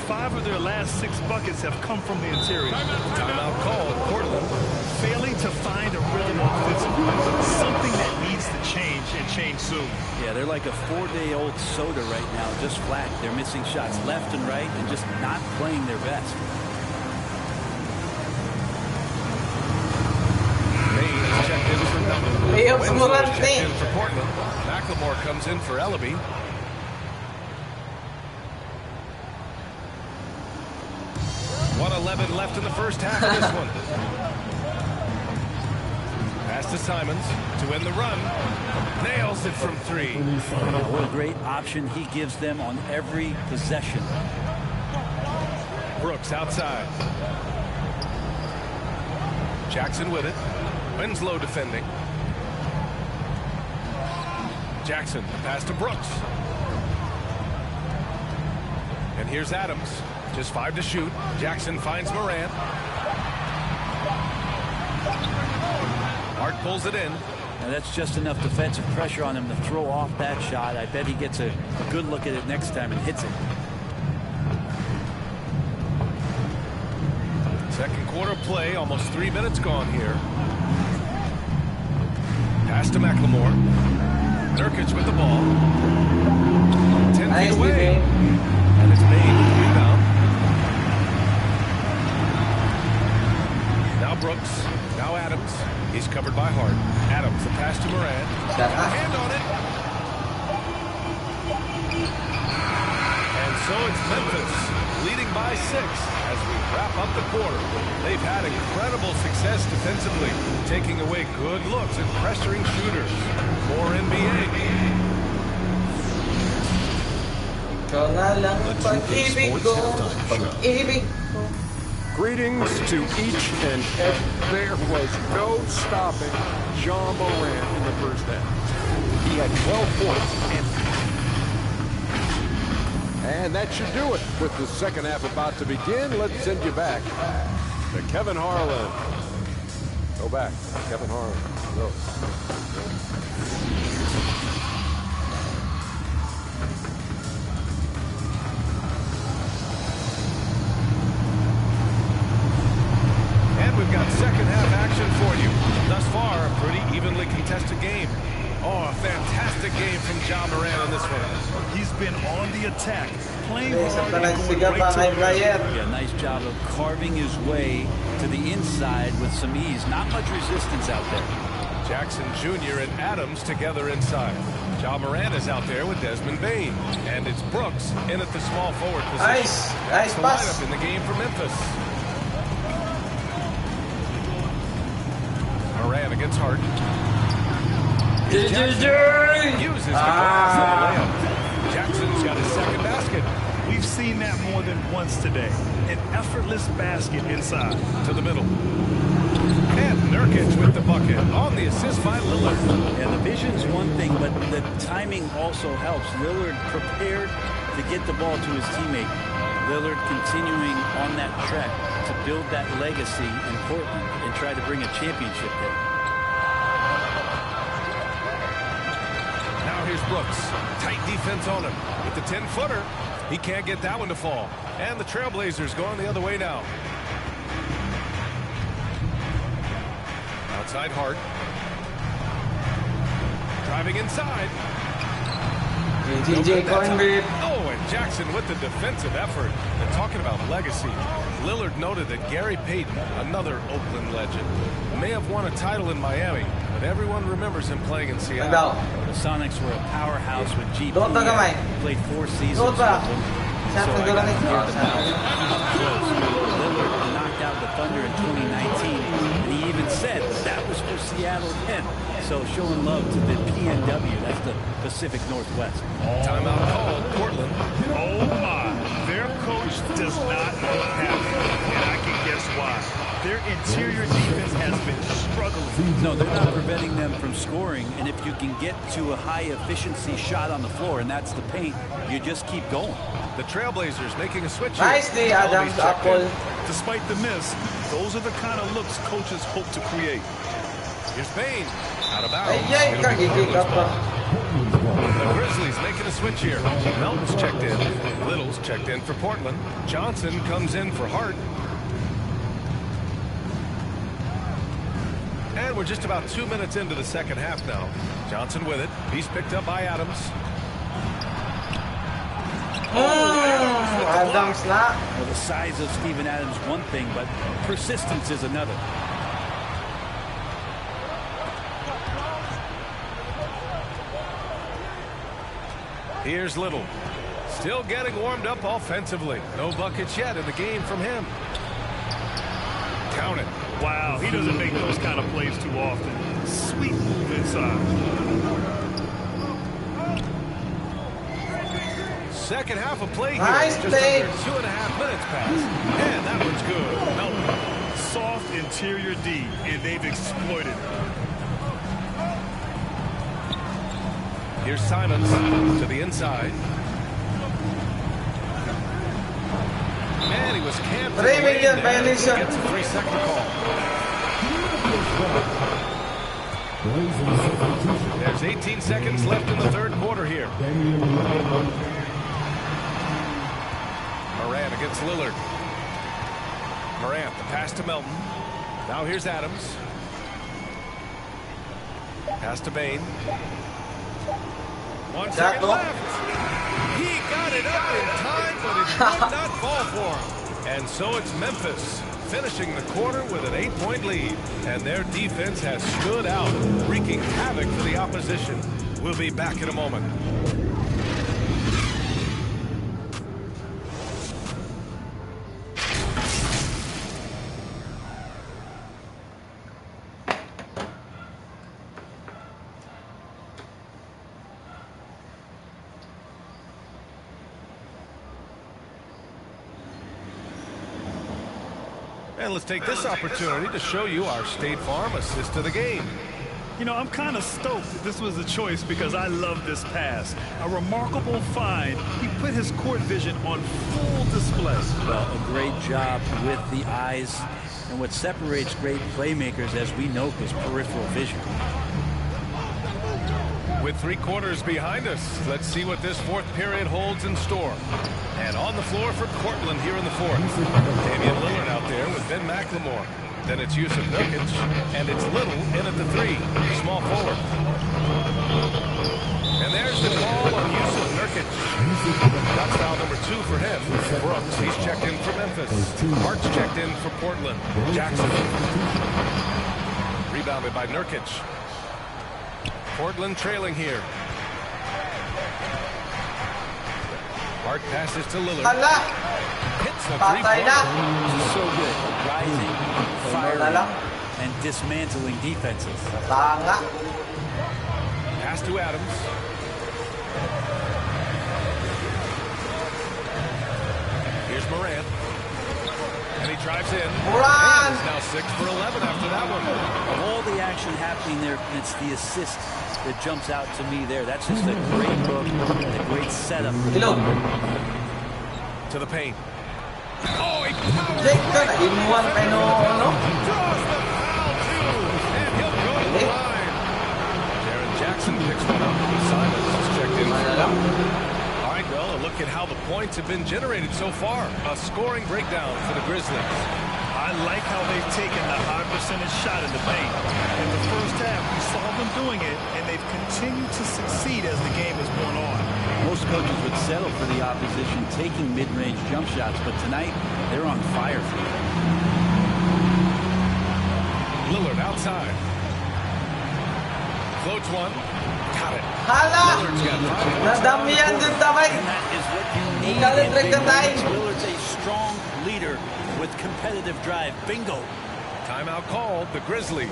Speaker 1: 5 of their last 6 buckets have come from the interior.
Speaker 10: Timeout called. Portland
Speaker 1: failing to find a rhythm offensively. Something that needs to change and change soon.
Speaker 11: Yeah, they're like a 4-day-old soda right now, just flat. They're missing shots left and right and just not playing their best.
Speaker 10: Baines checked in for Melton. Winslow checked in for Portland. McLemore comes in for Ellaby. .11 left in the first half of this one. Pass to Simons to win the run. Nails it from 3.
Speaker 11: What a great option he gives them on every possession.
Speaker 10: Brooks outside. Jackson with it. Winslow defending. Jackson, pass to Brooks. And here's Adams. Just 5 to shoot. Jackson finds Morant. Hart pulls it in.
Speaker 11: And That's just enough defensive pressure on him to throw off that shot. I bet he gets a good look at it next time and hits it.
Speaker 10: Second quarter play, almost 3 minutes gone here. Pass to McLemore. Nurkic with the ball. 10 feet away. And it's Bain with the rebound. Now Brooks. Now Adams. He's covered by Hart. Adams, the pass to Moran. Hand on it. And so it's Memphis leading by 6 as we wrap up the quarter. They've had incredible success defensively, taking away good looks and pressuring shooters. More NBA.
Speaker 7: Greetings to each and every. There was no stopping John Moran in the first half. He had 12 points. And that should do it. With the second half about to begin, let's send you back to Kevin Harlan. Go back, Kevin Harlan. Go.
Speaker 10: We've got second half action for you. Thus far, a pretty evenly contested game. Oh, a fantastic game from Ja Morant in this one.
Speaker 1: He's been on the attack, playing
Speaker 8: Nice job of carving his way to the inside with some ease. Not much resistance out there.
Speaker 10: Jackson Jr. and Adams together inside. Ja Morant is out there with Desmond Bain. And it's Brooks in at the small forward position.
Speaker 8: Nice
Speaker 10: the
Speaker 8: pass.
Speaker 10: lineup in the game for Memphis. Moran against Hart. Uses the glass on the layup. Jackson's got his second basket.
Speaker 1: We've seen that more than once today. An effortless basket inside.
Speaker 10: To the middle. And Nurkic with the bucket on the assist by Lillard.
Speaker 11: And the vision's one thing, but the timing also helps. Lillard prepared to get the ball to his teammate. Lillard continuing on that track to build that legacy in Portland and try to bring a championship there.
Speaker 10: Now here's Brooks. Tight defense on him. With the 10-footer, he can't get that one to fall. And the Trailblazers going the other way now. Outside Hart. Driving inside. Oh, and Jackson with the defensive effort. And talking about legacy, Lillard noted that Gary Payton, another Oakland legend, may have won a title in Miami, but everyone remembers him playing in Seattle.
Speaker 11: The Sonics were a powerhouse with GP. Played 4 seasons with them. So I got to hear them out. Lillard knocked out the Thunder in 2019, and he even said that was for Seattle then. So showing love to the PNW, that's the Pacific Northwest.
Speaker 10: Timeout called, Portland.
Speaker 1: Oh my, their coach does not know what's happening, and I can guess why. Their interior defense has been struggling.
Speaker 11: No, they're not preventing them from scoring, and if you can get to a high-efficiency shot on the floor, and that's the paint, you just keep going.
Speaker 10: The Trailblazers making a switch.
Speaker 8: Nicely, Adams, Apple.
Speaker 1: Despite the miss, those are the kind of looks coaches hope to create.
Speaker 10: Here's Bain. Out of bounds. The Grizzlies making a switch here. Melton's checked in. Little's checked in for Portland. Johnson comes in for Hart. And we're just about 2 minutes into the second half now. Johnson with it. He's picked up by Adams.
Speaker 8: Adams not.
Speaker 11: Well, the size of Steven Adams one thing, but persistence is another.
Speaker 10: Here's Little. Still getting warmed up offensively. No buckets yet in the game from him. Count it.
Speaker 1: Wow, he doesn't make those kind of plays too often. Sweet move inside.
Speaker 10: Second half of play here.
Speaker 8: Nice
Speaker 10: just
Speaker 8: play.
Speaker 10: under 2.5 minutes passed. And that one's good. Melton.
Speaker 1: Soft interior D, and they've exploited it.
Speaker 10: Here's Simons to the inside. And he was camped. Gets a 3-second call. There's 18 seconds left in the third quarter here. Morant against Lillard. Morant, the pass to Melton. Now here's Adams. Pass to Bain. 1 second left. He got it up in time, but it would not fall for him. And so it's Memphis finishing the quarter with an 8-point lead. And their defense has stood out, wreaking havoc for the opposition. We'll be back in a moment. And let's take this opportunity to show you our State Farm assist of the game.
Speaker 1: You know, I'm kind of stoked that this was a choice because I love this pass. A remarkable find. He put his court vision on full display.
Speaker 11: Well, a great job with the eyes. And what separates great playmakers, as we know, is peripheral vision.
Speaker 10: With 3 quarters behind us, let's see what this fourth period holds in store. And on the floor for Cortland here in the fourth. Damian Lillard out there with Ben McLemore. Then it's Yusuf Nurkic, and it's Little in at the 3, small forward. And there's the call on Yusuf Nurkic. That's foul number 2 for him. Brooks, he's checked in for Memphis. Hart's checked in for Portland. Jackson. Rebounded by Nurkic. Portland trailing here. Hart passes to Lillard. Hits the three-pointer.
Speaker 11: So good. Rising, firing, and dismantling defenses.
Speaker 10: Pass to Adams. Here's Morant. And he drives in. And is now 6 for 11 after that one.
Speaker 11: Of all the action happening there, it's the assist that jumps out to me there. That's just a great look, a great setup.
Speaker 10: To the paint. Oh, he
Speaker 8: Draws the foul
Speaker 10: too. And he'll go to the line. Jaren Jackson picks one up. Simons is checked in. All right, well, a look at how the points have been generated so far. A scoring breakdown for the Grizzlies.
Speaker 1: I like how they've taken the high percentage shot in the paint. In the first half, we saw them doing it, and they've continued to succeed as the game has gone on.
Speaker 11: Most coaches would settle for the opposition taking mid-range jump shots, but tonight they're on fire for it.
Speaker 10: Lillard outside. Floats one. Got it.
Speaker 8: Lillard's
Speaker 10: got
Speaker 8: Nadamian din tamay.
Speaker 11: That is what you need. Lillard's a strong leader with competitive drive. Bingo.
Speaker 10: Timeout called. The Grizzlies.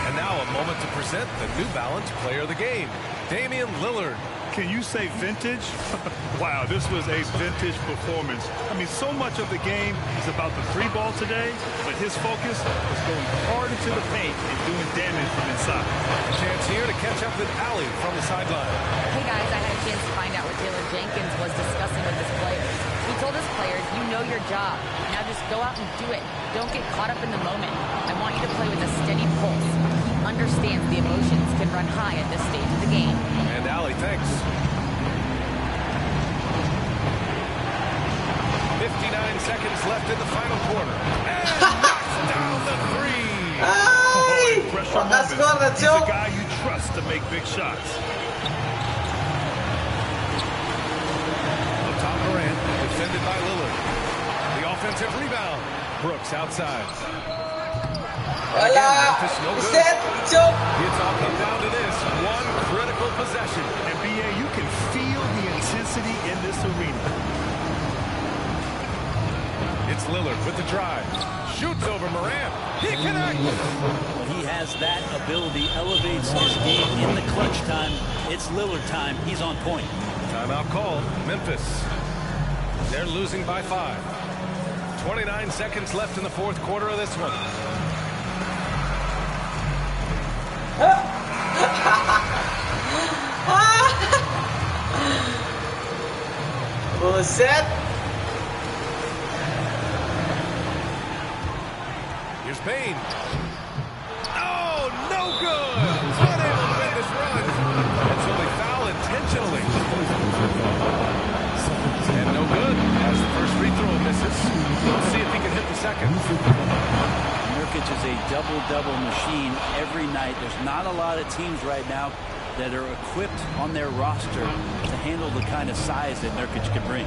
Speaker 10: And now a moment to present the New Balance Player of the Game, Damian Lillard.
Speaker 1: Can you say vintage? Wow, this was a vintage performance. I mean, so much of the game is about the 3-ball today, but his focus was going hard into the paint and doing damage from inside.
Speaker 10: A chance here to catch up with Allie from the sideline.
Speaker 12: Hey guys, I had a chance to find out what Taylor Jenkins was discussing with his players. He told his players, you know your job. Now just go out and do it. Don't get caught up in the moment. I want you to play with a steady pulse. He understands the emotions can run high at this stage of the game.
Speaker 10: And Allie, thanks. 59 seconds left in the final quarter. And knocks down the 3.
Speaker 1: Pressure moments. He's a guy you trust to make big shots.
Speaker 10: Up top, Morant, defended by Lillard. The offensive rebound. Brooks outside. Memphis, no good. It's all come down to this one critical possession.
Speaker 1: And BA, you can feel the intensity in this arena.
Speaker 10: It's Lillard with the drive. Shoots over Morant. He connects.
Speaker 11: When he has that ability, elevates his game in the clutch time. It's Lillard time. He's on point.
Speaker 10: Timeout called. Memphis. They're losing by 5. 29 seconds left in the fourth quarter of this one.
Speaker 8: Buset.
Speaker 10: Bain. Oh, no good. Unable to make this run. And so they foul intentionally. And no good as the first free throw misses. We'll see if he can hit the second.
Speaker 11: Nurkic is a double-double machine every night. There's not a lot of teams right now that are equipped on their roster to handle the kind of size that Nurkic can bring.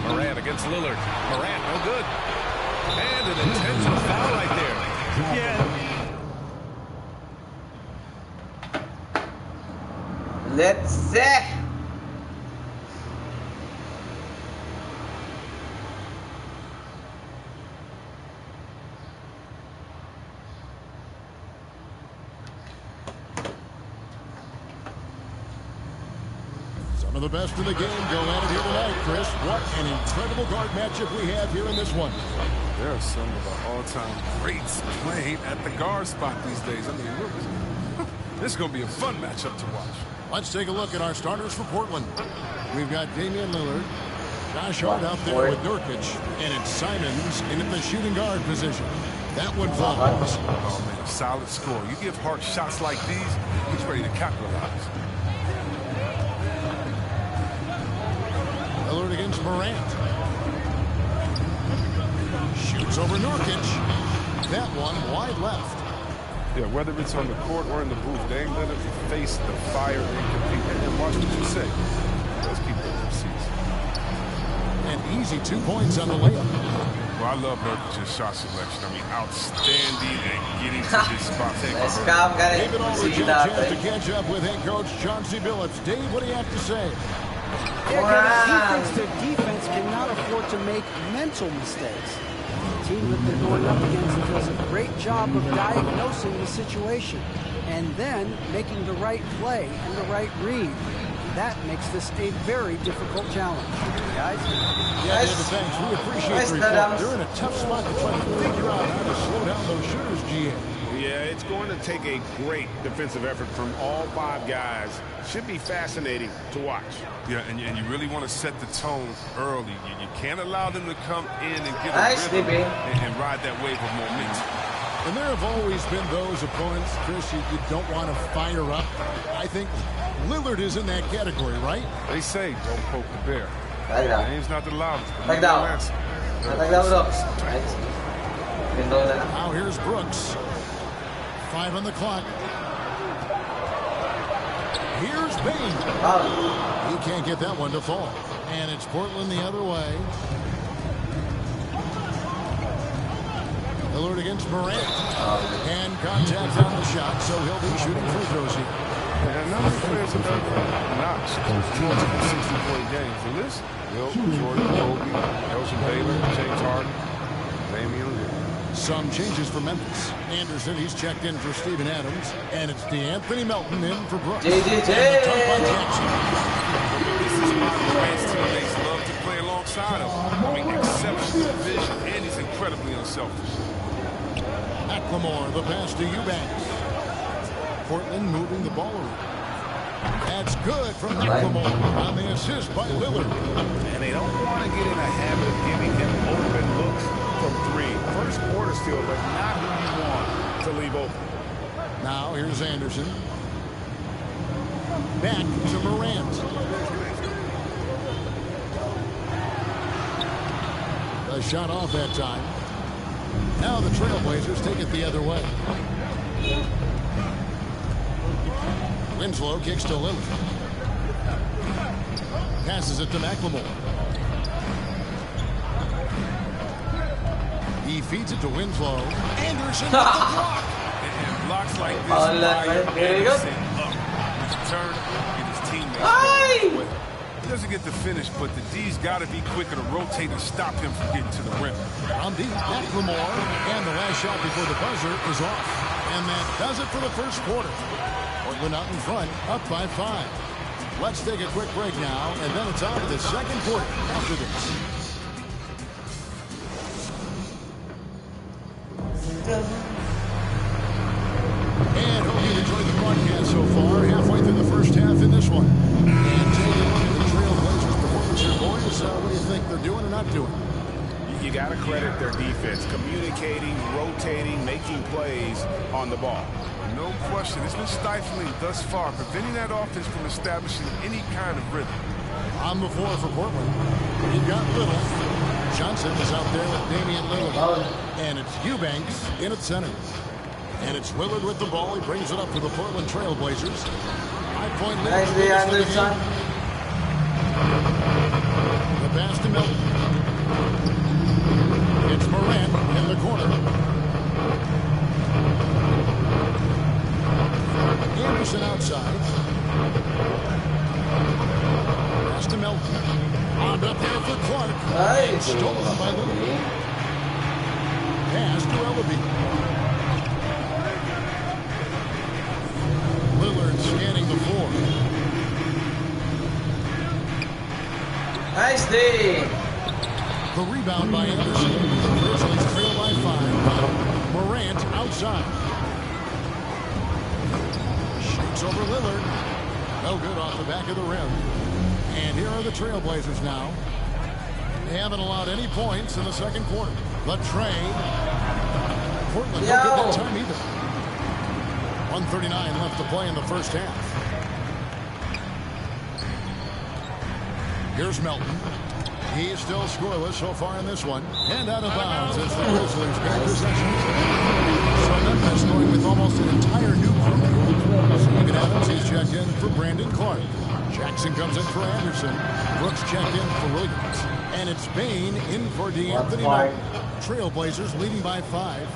Speaker 10: Morant against Lillard. Morant, no good. And an intentional foul right there. Yeah.
Speaker 8: Let's see.
Speaker 2: Some of the best in the game go at it here tonight, Chris. What an incredible guard matchup we have here in this one.
Speaker 7: There are some of our all-time greats playing at the guard spot these days. I mean, look, this is going to be a fun matchup to watch.
Speaker 2: Let's take a look at our starters for Portland. We've got Damian Lillard, Josh Hart out there with Nurkic, and it's Simons in at the shooting guard position. That one falls.
Speaker 7: Oh, man, a solid score. You give Hart shots like these, he's ready to capitalize.
Speaker 2: Lillard against Morant. Shoots over Nurkic. That one wide left.
Speaker 7: Yeah, whether it's on the court or in the booth, they ain't let him face the fire and compete. And watch what you say. Let's keep those receipts.
Speaker 2: An easy 2 points on the layup.
Speaker 7: Well, I love Nurkic's shot selection. I mean, outstanding at getting to this spot.
Speaker 2: David Aldridge had a chance to catch up with head coach Chauncey Billups. Dave, what do you have to say?
Speaker 3: Yeah, defense cannot afford to make mental mistakes. The team that they're going up against does a great job of diagnosing the situation and then making the right play and the right read. That makes this a very difficult challenge. Guys?
Speaker 2: Yeah, David, thanks. We appreciate the report. They're in a tough spot to try to figure out how to slow down those shooters, GA.
Speaker 5: Yeah, it's going to take a great defensive effort from all 5 guys. Should be fascinating to watch.
Speaker 7: Yeah, and you really want to set the tone early. You can't allow them to come in and get a rhythm and ride that wave of momentum.
Speaker 2: And there have always been those opponents, Chris, you don't want to fire up. I think Lillard is in that category, right?
Speaker 7: They say don't poke the bear. Name's not the loudest.
Speaker 2: Now here's Brooks. 5 on the clock. Here's Bain. He can't get that one to fall. And it's Portland the other way. Lillard against Morant. And contact on the shot, so he'll be shooting free throws here.
Speaker 7: And none of the players have ever notched 60-point games. The list, Will, Jordan, Kobe, Elgin Baylor, James Harden, Damian Lillard.
Speaker 2: Some changes for Memphis. Anderson, he's checked in for Steven Adams. And it's DeAnthony Melton in for Brooks. And the dunk by Jackson.
Speaker 7: This is why Morant's teammates love to play alongside him. I mean, exceptional vision, and he's incredibly unselfish.
Speaker 2: McLemore, the pass to Eubanks. Portland moving the ball around. That's good from McLemore on the assist by Lillard.
Speaker 5: And they don't want to get in a habit of giving him open looks from 3. First quarter still, but not who you want to leave open.
Speaker 2: Now here's Anderson. Back to Morant. A shot off that time. Now the Trailblazers take it the other way. Winslow kicks to Lillard. Passes it to McLemore. He feeds it to Winslow. Anderson with the block.
Speaker 7: And blocks like this fire Anderson up. His turn and his teammates go well. He doesn't get the finish, but the D's got to be quicker to rotate and stop him from getting to the rim.
Speaker 2: On deep, McLemore. And the last shot before the buzzer is off. And that does it for the first quarter. Portland out in front, up by 5. Let's take a quick break now, and then it's on to the second quarter after this. And hope you enjoyed the broadcast so far. Halfway through the first half in this one. And taking a look at the Trailblazers' performance here, boys. What do you think they're doing or not doing?
Speaker 5: You got credit their defense, communicating, rotating, making plays on the ball.
Speaker 7: No question. It's been stifling thus far, preventing that offense from establishing any kind of rhythm.
Speaker 2: On the floor for Portland, you've got Little. Johnson is out there with Damian Lillard. And it's Eubanks in at center. And it's Lillard with the ball. He brings it up to the Portland Trail Blazers. 5-point lead.
Speaker 8: Nicely, Anderson.
Speaker 2: The pass to Milton. It's Morant in the corner. Anderson outside. Pass to Milton. On up there for Clark.
Speaker 8: Nice.
Speaker 2: Stolen by Lillard. Pass to Ellaby. Lillard scanning the floor.
Speaker 8: Nice day.
Speaker 2: The rebound by Anderson. The Grizzlies trail by 5. Morant outside. Shoots over Lillard. No good off the back of the rim. And here are the Trailblazers now. They haven't allowed any points in the second quarter. The tray. Portland don't get that time either. 1:39 left to play in the first half. Here's Melton. He is still scoreless so far in this one. And out of bounds as the Grizzlies get possession. So Memphis going with almost an entire new group. Steven Adams is checked in for Brandon Clark. Jackson comes in for Anderson. Brooks checked in for Williams. And it's Bain in for DeAnthony Melton. Trailblazers leading by 5.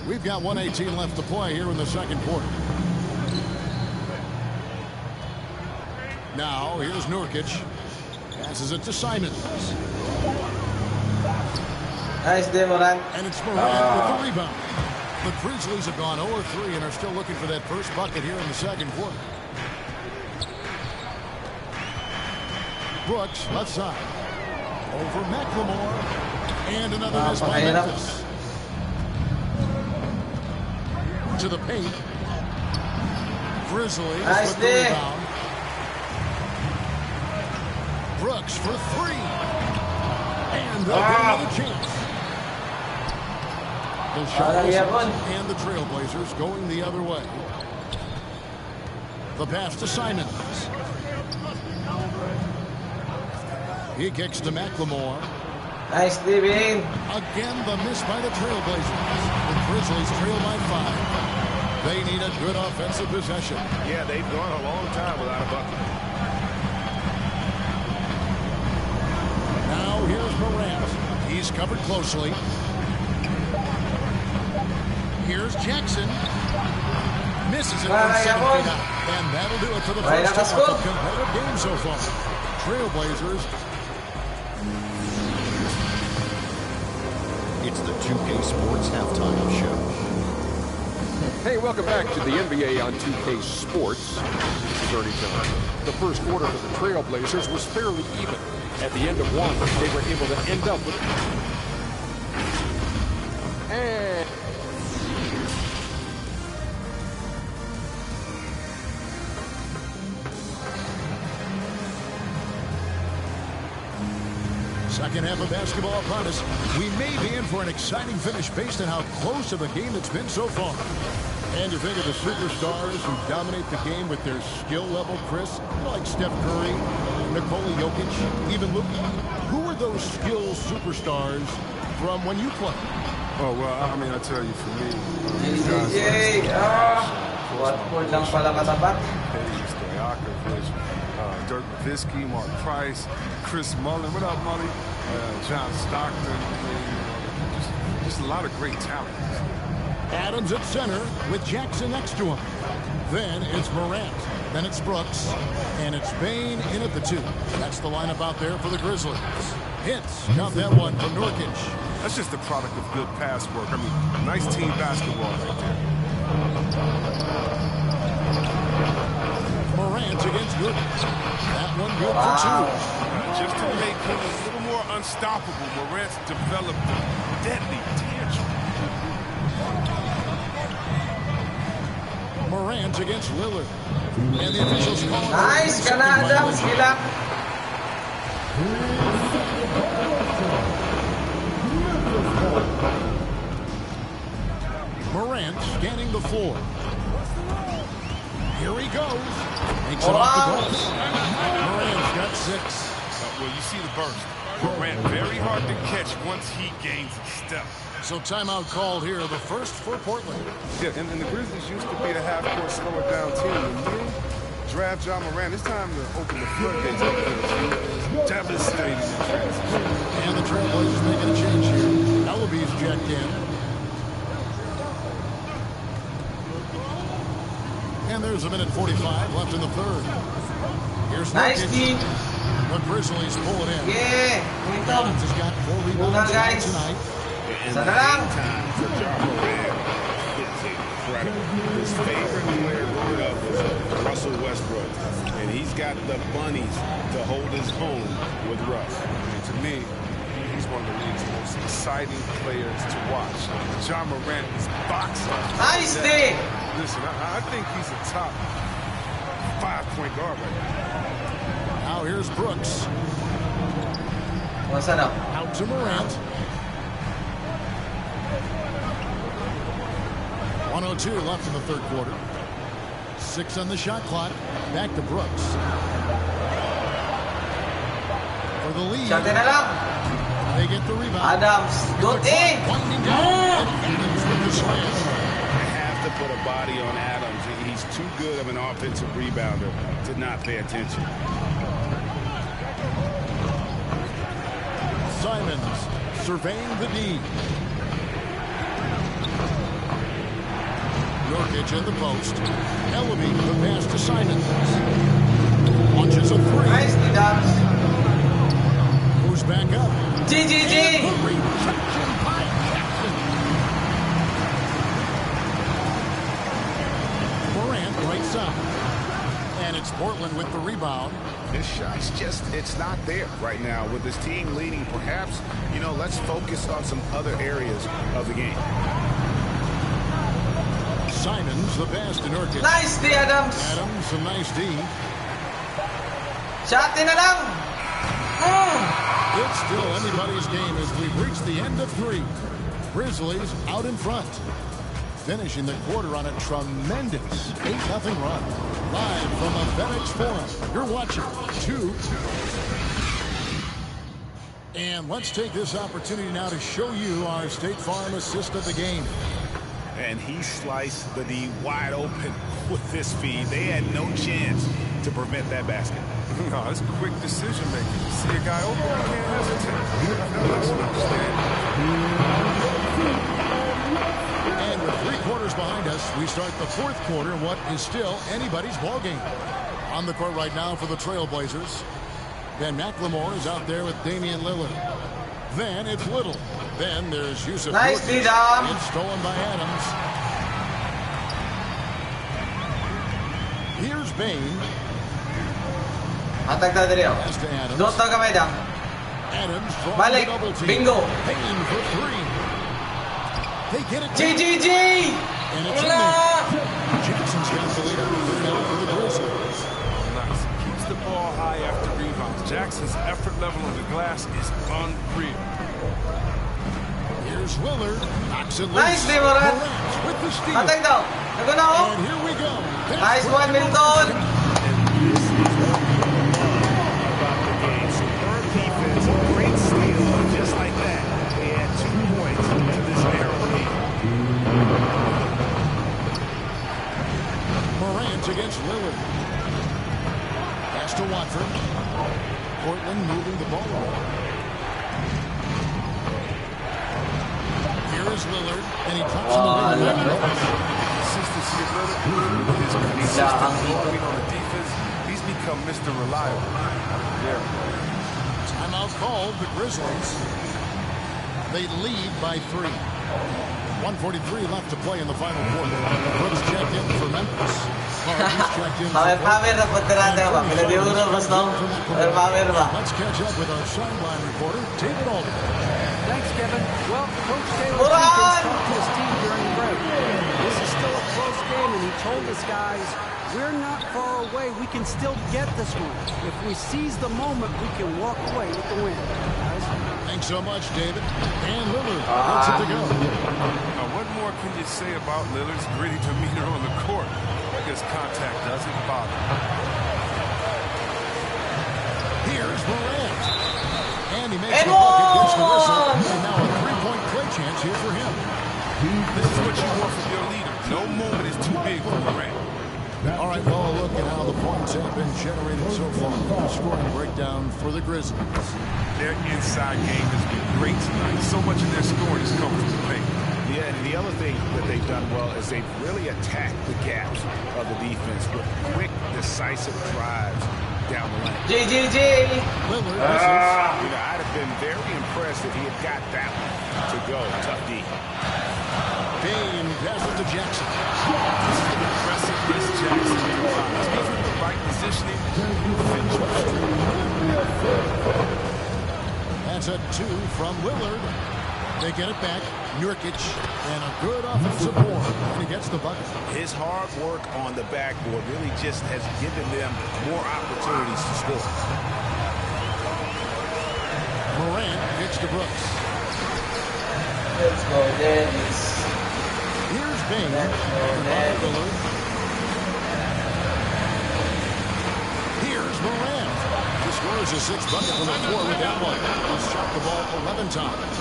Speaker 2: We've got 1:18 left to play here in the second quarter. Now, here's Nurkic. Passes it to Simons.
Speaker 8: Nice day, Morant.
Speaker 2: And it's Morant with the rebound. The Grizzlies have gone 0-3 and are still looking for that first bucket here in the second quarter. Brooks, left side. Over McLemore. And another miss by Memphis. To the paint. Grizzlies with the rebound. Brooks for 3. And they'll get another chance. The shot and the Trailblazers going the other way. The pass to Simons. He kicks to McLemore.
Speaker 8: Nice, Steven.
Speaker 2: Again, the miss by the Trailblazers. The Grizzlies trail by 5. They need a good offensive possession.
Speaker 5: Yeah, they've gone a long time without a bucket.
Speaker 2: Now here's Morant. He's covered closely. Here's Jackson. Misses it from 7 feet out. And that'll do it for the first half of competitive game so far. Trailblazers.
Speaker 4: It's the 2K Sports Halftime Show.
Speaker 13: Hey, welcome back to the NBA on 2K Sports. This is Ernie Johnson. The first quarter for the Trailblazers was fairly even. At the end of one, they were able to end up with... And...
Speaker 2: Second half of basketball upon us. We may be in for an exciting finish based on how close of a game it's been so far. And you think of the superstars who dominate the game with their skill level, Chris, like Steph Curry, Nikola Jokic, even Luka. Who are those skill superstars from when you played?
Speaker 7: Oh, well, I mean, I tell you, for me,
Speaker 8: Watford lang pala katapat.
Speaker 7: Dirk Nowitzki, Mark Price, Chris Mullin. What up, Mully? John Stockton. Just a lot of great talent.
Speaker 2: Adams at center with Jackson next to him. Then it's Morant. Then it's Brooks. And it's Bain in at the 2. That's the lineup out there for the Grizzlies. Hits. Got that one from Nurkic.
Speaker 7: That's just the product of good pass work. I mean, nice team basketball right there.
Speaker 2: Morant against Nurkic. That one good for 2.
Speaker 7: Just to make him a little more unstoppable, Morant's developed a deadly tantrum.
Speaker 2: Morant against Lillard. And the officials call it.
Speaker 8: Nice, Adams.
Speaker 2: Morant scanning the floor. Here he goes. Makes it off the glass. Morant's got 6.
Speaker 7: Well, you see the burst. Morant very hard to catch once he gains a step.
Speaker 2: So timeout called here, the first for Portland.
Speaker 5: Yeah, and the Grizzlies used to be a half-court slower-down team. When you draft John Morant, it's time to open the floodgates. It's devastating in transition.
Speaker 2: And the Trailblazers making a change here. Ellaby's checked in. And there's a minute 45 left in the third. Here's
Speaker 8: Nice team.
Speaker 2: The Grizzlies pull it in.
Speaker 8: Yeah,
Speaker 2: Adams has got 4 rebounds tonight.
Speaker 5: And the game time for John Morant is incredible. His favorite player growing up was Russell Westbrook. And he's got the bunnies to hold his own with Russ.
Speaker 7: And to me, he's one of the league's most exciting players to watch. John Morant is boxing.
Speaker 8: Nice day.
Speaker 7: Listen, I think he's a top 5-point guard right now.
Speaker 2: Now here's Brooks.
Speaker 8: What's that up?
Speaker 2: Out to Morant. 1:02 left in the third quarter. 6 on the shot clock. Back to Brooks. For the lead.
Speaker 8: Shot na lang.
Speaker 2: They get the rebound.
Speaker 8: Adams. Don't in.
Speaker 2: Winding down. And Adams with the slam.
Speaker 5: To put a body on Adams. He's too good of an offensive rebounder to not pay attention.
Speaker 2: Simons surveying the D. Nurkic in the post. Ellaby the pass to Simons. Launches a 3.
Speaker 8: Nice, Adams.
Speaker 2: Moves back up.
Speaker 8: GGG.
Speaker 2: Morant right side. And it's Portland with the rebound.
Speaker 5: His shot's just, it's not there right now. With his team leading, perhaps, let's focus on some other areas of the game.
Speaker 2: Simons the pass to Nurkic.
Speaker 8: Nice D, Adams.
Speaker 2: Adams, a nice D.
Speaker 8: Shot na lang.
Speaker 2: It's still anybody's game as we've reached the end of 3. Grizzlies out in front. Finishing the quarter on a tremendous 8-0 run. Live from the FedEx Forum. You're watching 2. And let's take this opportunity now to show you our State Farm assist of the game.
Speaker 5: And he sliced the D wide open with this feed. They had no chance to prevent that basket.
Speaker 7: No, it's quick decision making. You see a guy open, you can't hesitate. That's what I'm saying.
Speaker 2: And with 3 quarters behind us, we start the 4th quarter in what is still anybody's ball game. On the court right now for the Trailblazers. Ben McLemore is out there with Damian Lillard. Then it's Little. Then there's Yusuf.
Speaker 8: Nice, Dom.
Speaker 2: It's stolen by Adams. Here's Bain.
Speaker 8: Matag na dali, oh.
Speaker 2: Pass to Adams.
Speaker 8: Don't talk about them.
Speaker 2: Adams trying
Speaker 8: Balik.
Speaker 2: to double team.
Speaker 8: Bingo.
Speaker 2: Bain for 3. They get it.
Speaker 8: GGG.
Speaker 2: And it's in there. Jackson's got the lead for the Grizzlies.
Speaker 7: Nice. Keeps the ball high after rebounds. Jackson's effort level on the glass is unreal.
Speaker 2: Here's Lillard. Knocks it loose.
Speaker 8: Nice, Morant.
Speaker 2: With the steal.
Speaker 8: Matag daw. Naguna, oh.
Speaker 2: And here we go.
Speaker 8: Nice one, Milton.
Speaker 5: Superb defense, a great steal, just like that. They had 2 points to this narrow lead.
Speaker 2: Morant against Lillard. Pass to Watford. Portland moving the ball around. Here is Lillard, and he drops him away.
Speaker 7: Consistency of Lillard. With his consistent working on the defense, he's become Mr. Reliable. Yeah.
Speaker 2: Timeout called, the Grizzlies. They lead by 3. 1:43 left to play in the final quarter. Brooks checked in for Memphis. Hardy's checked in for
Speaker 8: Pamer na punta natin ba? Pinadiuro bas no? Pamer ba?
Speaker 2: Let's catch up with our sideline reporter, David Alden.
Speaker 3: Thanks, Kevin. Well, Coach Taylor Jenkins talked to his team during the break. This is still a close game, and he told his guys, we're not far away. We can still get this one. If we seize the moment, we can walk away with the win. Guys.
Speaker 2: Thanks so much, David. And Lillard gets it to go.
Speaker 7: Now, what more can you say about Lillard's gritty demeanor on the court? I guess contact doesn't bother.
Speaker 2: Here's Morant. And he makes the bucket, gets the whistle. And now a three-point play chance here for him.
Speaker 7: This is what you want from your leader. No moment is too big for Morant.
Speaker 2: All right, well, look at how the points have been generated so far. Scoring breakdown for the Grizzlies.
Speaker 7: Their inside game has been great tonight. So much of their scoring has come from the paint.
Speaker 5: Yeah, and the other thing that they've done well is they've really attacked the gaps of the defense with quick, decisive drives down the lane.
Speaker 8: GGG.
Speaker 5: Lillard misses. I'd have been very impressed if he had got that one to go. Tough D.
Speaker 2: Dame passes to Jackson.
Speaker 7: This is an impressive miss Jackson provides. Given the right positioning, finish with strength.
Speaker 2: That's a 2 from Lillard. They get it back. Nurkic and a good offensive board. And he gets the bucket.
Speaker 5: His hard work on the backboard really just has given them more opportunities to score.
Speaker 2: Morant gets to Brooks.
Speaker 8: Let's go, Dennis.
Speaker 2: Here's Bing. Lillard. Here's Morant. He scores his 6th bucket from the floor with that one. He's shot the ball 11 times.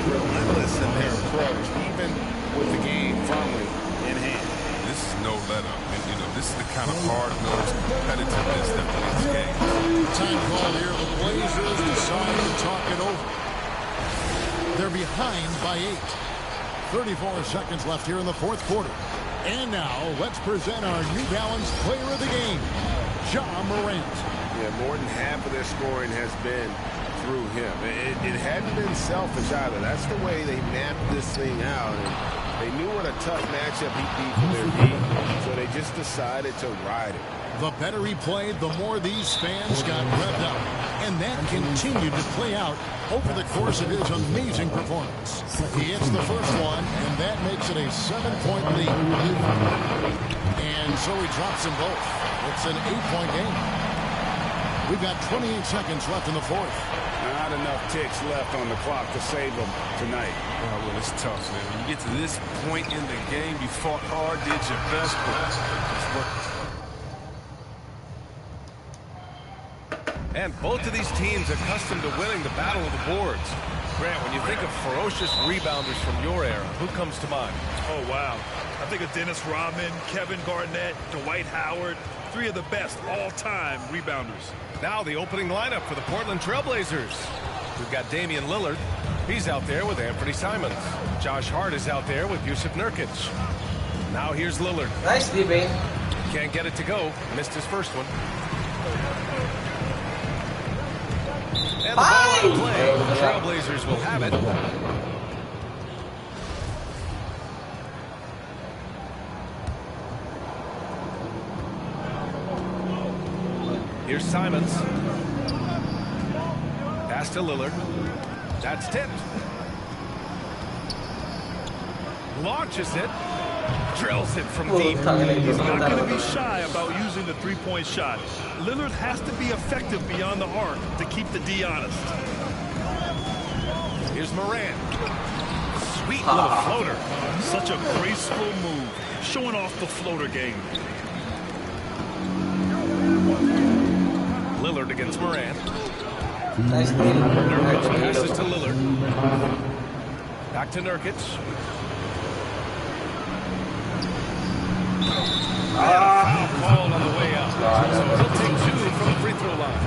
Speaker 5: Relentless in their approach, even with the game firmly in hand.
Speaker 7: This is no let-up. And, this is the kind of hard-nosed competitiveness that wins games.
Speaker 2: Time call here. The Blazers decide to talk it over. They're behind by 8. 34 seconds left here in the 4th quarter. And now, let's present our New Balance player of the game, Ja Morant.
Speaker 5: Yeah, more than half of their scoring has been through him. It hadn't been selfish either. That's the way they mapped this thing out. And they knew what a tough matchup he'd be for their team, so they just decided to ride it.
Speaker 2: The better he played, the more these fans got revved up. And that continued to play out over the course of his amazing performance. He hits the first one, and that makes it a 7-point lead. And so he drops them both. It's an 8-point game. We've got 28 seconds left in the 4th.
Speaker 5: Not enough ticks left on the clock to save them tonight.
Speaker 7: Oh, well, it's tough, man. When you get to this point in the game, you fought hard, did your best, but it's working.
Speaker 10: And both of these teams accustomed to winning the battle of the boards. Grant, when you think of ferocious rebounders from your era, who comes to mind?
Speaker 1: Oh, wow. I think of Dennis Rodman, Kevin Garnett, Dwight Howard, 3 of the best all-time rebounders.
Speaker 10: Now the opening lineup for the Portland Trailblazers. We've got Damian Lillard. He's out there with Anthony Simons. Josh Hart is out there with Yusuf Nurkic. Now here's Lillard.
Speaker 8: Nice, DB.
Speaker 10: Can't get it to go. Missed his first one. And the ball out of play. The Trailblazers will have it. Here's Simons. Pass to Lillard. That's tipped. Launches it. Drills it from deep.
Speaker 1: He's not going to be shy about using the three-point shot. Lillard has to be effective beyond the arc to keep the D honest.
Speaker 10: Here's Morant. Sweet little floater.
Speaker 1: Such a graceful move, showing off the floater game.
Speaker 10: Lillard against Morant.
Speaker 8: Nice.
Speaker 10: Nurkic passes to Lillard. Back to Nurkic. Foul called on the way out. So he'll take 2 from the free throw line.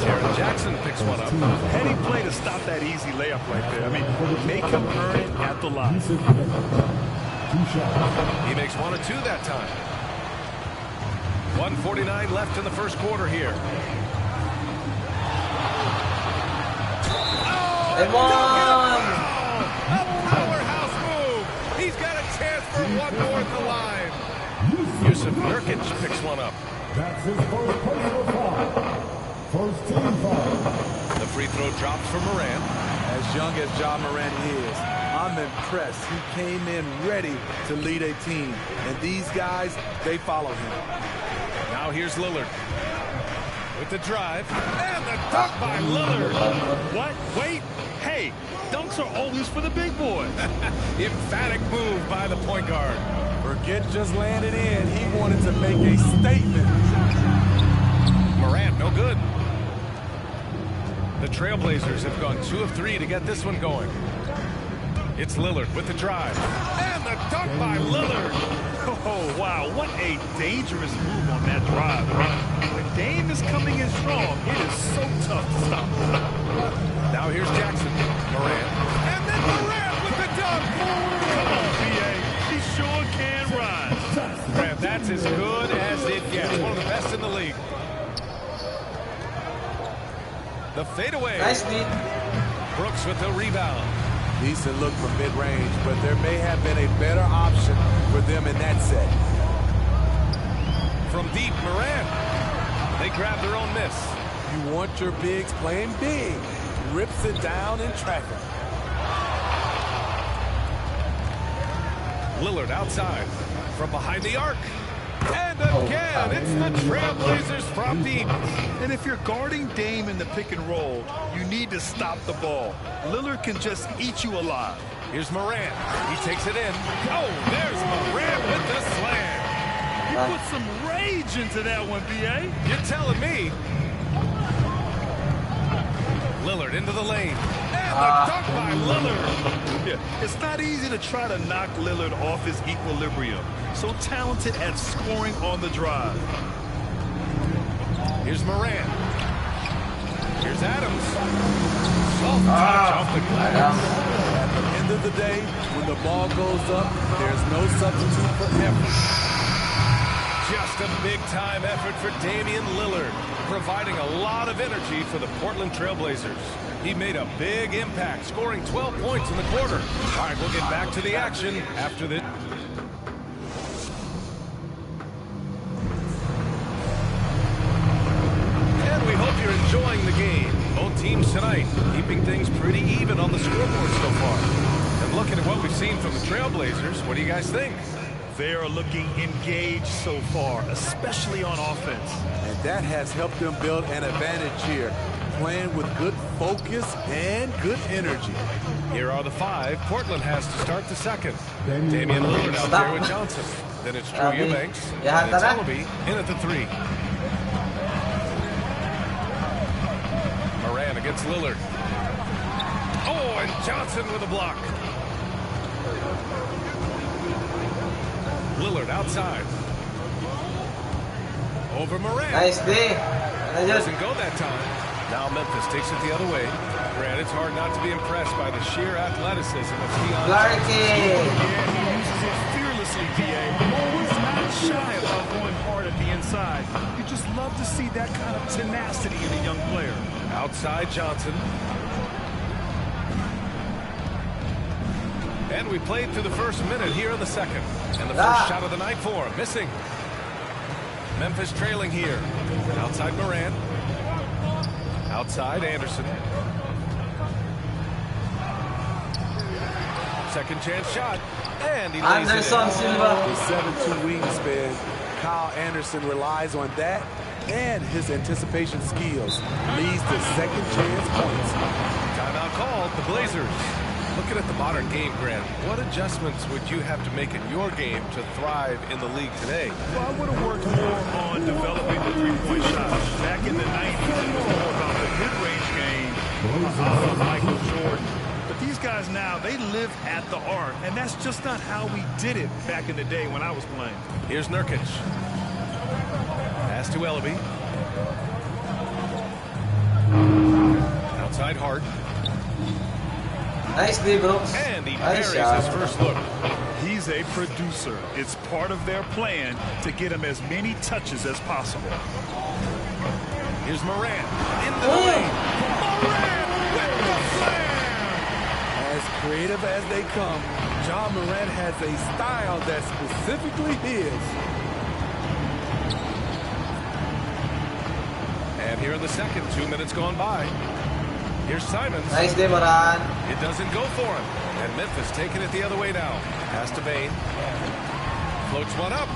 Speaker 10: Jaren Jackson picks one up.
Speaker 1: Heady play to stop that easy layup right there. I mean, make him earn it at the line.
Speaker 10: He makes 1 of 2 that time. 1:49 left in the first quarter here.
Speaker 8: And one.
Speaker 10: A powerhouse move. He's got a chance for one more at the line. Yusuf Nurkic picks one up.
Speaker 9: That's his first personal foul. First team foul.
Speaker 10: The free throw drops for Morant.
Speaker 6: As young as Ja Morant is, I'm impressed. He came in ready to lead a team. And these guys, they follow him.
Speaker 10: Now here's Lillard. With the drive. And the dunk by Lillard.
Speaker 1: What? Wait. Hey, dunks are always for the big boys.
Speaker 10: Emphatic move by the point guard.
Speaker 6: Burkett just landed in. He wanted to make a statement.
Speaker 10: Morant, no good. The Trailblazers have gone 2 of 3 to get this one going. It's Lillard with the drive. And the dunk by Lillard.
Speaker 1: Oh, wow. What a dangerous move on that drive. When Dame is coming in strong, it is so tough to stop.
Speaker 10: Now here's Jackson. Morant. And then Morant with the dunk.
Speaker 1: Come on, BA. He sure can rise.
Speaker 10: Grant, that's as good as it gets. One of the best in the league. The fadeaway.
Speaker 8: Nice beat.
Speaker 10: Brooks with the rebound.
Speaker 6: Decent look from mid-range, but there may have been a better option for them in that set.
Speaker 10: From deep, Morant. They grab their own miss.
Speaker 6: You want your bigs playing big. Rips it down in traffic.
Speaker 10: Lillard outside. From behind the arc. And again, it's the Trailblazers from deep.
Speaker 1: And if you're guarding Dame in the pick and roll, you need to stop the ball. Lillard can just eat you alive.
Speaker 10: Here's Morant. He takes it in. Oh, there's Morant with the slam.
Speaker 1: You put some rage into that one, B.A.
Speaker 10: You're telling me. Lillard into the lane. And the dunk by Lillard.
Speaker 1: Yeah, it's not easy to try to knock Lillard off his equilibrium. So talented at scoring on the drive.
Speaker 10: Here's Morant. Here's Adams. Soft touch off the glass.
Speaker 6: At the end of the day, when the ball goes up, there's no substitute for effort.
Speaker 10: Just a big-time effort for Damian Lillard, providing a lot of energy for the Portland Trailblazers. He made a big impact, scoring 12 points in the quarter. All right, we'll get back to the action after this. And we hope you're enjoying the game. Both teams tonight keeping things pretty even on the scoreboard so far. And looking at what we've seen from the Trailblazers, what do you guys think?
Speaker 1: They are looking engaged so far, especially on offense.
Speaker 6: And that has helped them build an advantage here, playing with good focus and good energy.
Speaker 10: Here are the 5. Portland has to start the second. Damian Lillard out there with Johnson. Then it's Drew Eubanks. And it's Ellaby in at the 3. Moran against Lillard. Oh, and Johnson with a block. Lillard outside. Over Morant.
Speaker 8: Nice day.
Speaker 10: Doesn't go that time. Now Memphis takes it the other way. Grant, it's hard not to be impressed by the sheer athleticism of Keon.
Speaker 1: Yeah, he uses it fearlessly, B.A. Always not shy about going hard at the inside. You just love to see that kind of tenacity in a young player.
Speaker 10: Outside Johnson. And we played through the first minute here in the second. And the first shot of the night for him, missing. Memphis trailing here. Outside Morant. Outside Anderson. Second chance shot. And he lays it in.
Speaker 6: The 7-2 wingspan. Kyle Anderson relies on that and his anticipation skills. Leads to second chance points.
Speaker 10: Timeout called, the Blazers. Looking at the modern game, Grant, what adjustments would you have to make in your game to thrive in the league today?
Speaker 1: Well, I would have worked more on developing the three-point shot. Back in the 90s, it was more about the mid-range game, Michael Jordan. But these guys now, they live at the arc, and that's just not how we did it back in the day when I was playing.
Speaker 10: Here's Nurkic. Pass to Ellaby. Outside Hart.
Speaker 8: Nice D, Brooks.
Speaker 1: And he
Speaker 8: nice
Speaker 1: buries his first look. He's a producer. It's part of their plan to get him as many touches as possible.
Speaker 10: Here's Morant. Into the lane. Morant with the slam.
Speaker 6: As creative as they come, John Morant has a style that's specifically his.
Speaker 10: And here in the second, 2 minutes gone by. Here's Simons.
Speaker 8: Nice day, Moran.
Speaker 10: It doesn't go for him. And Memphis taking it the other way now. Pass to Bain. Floats one up.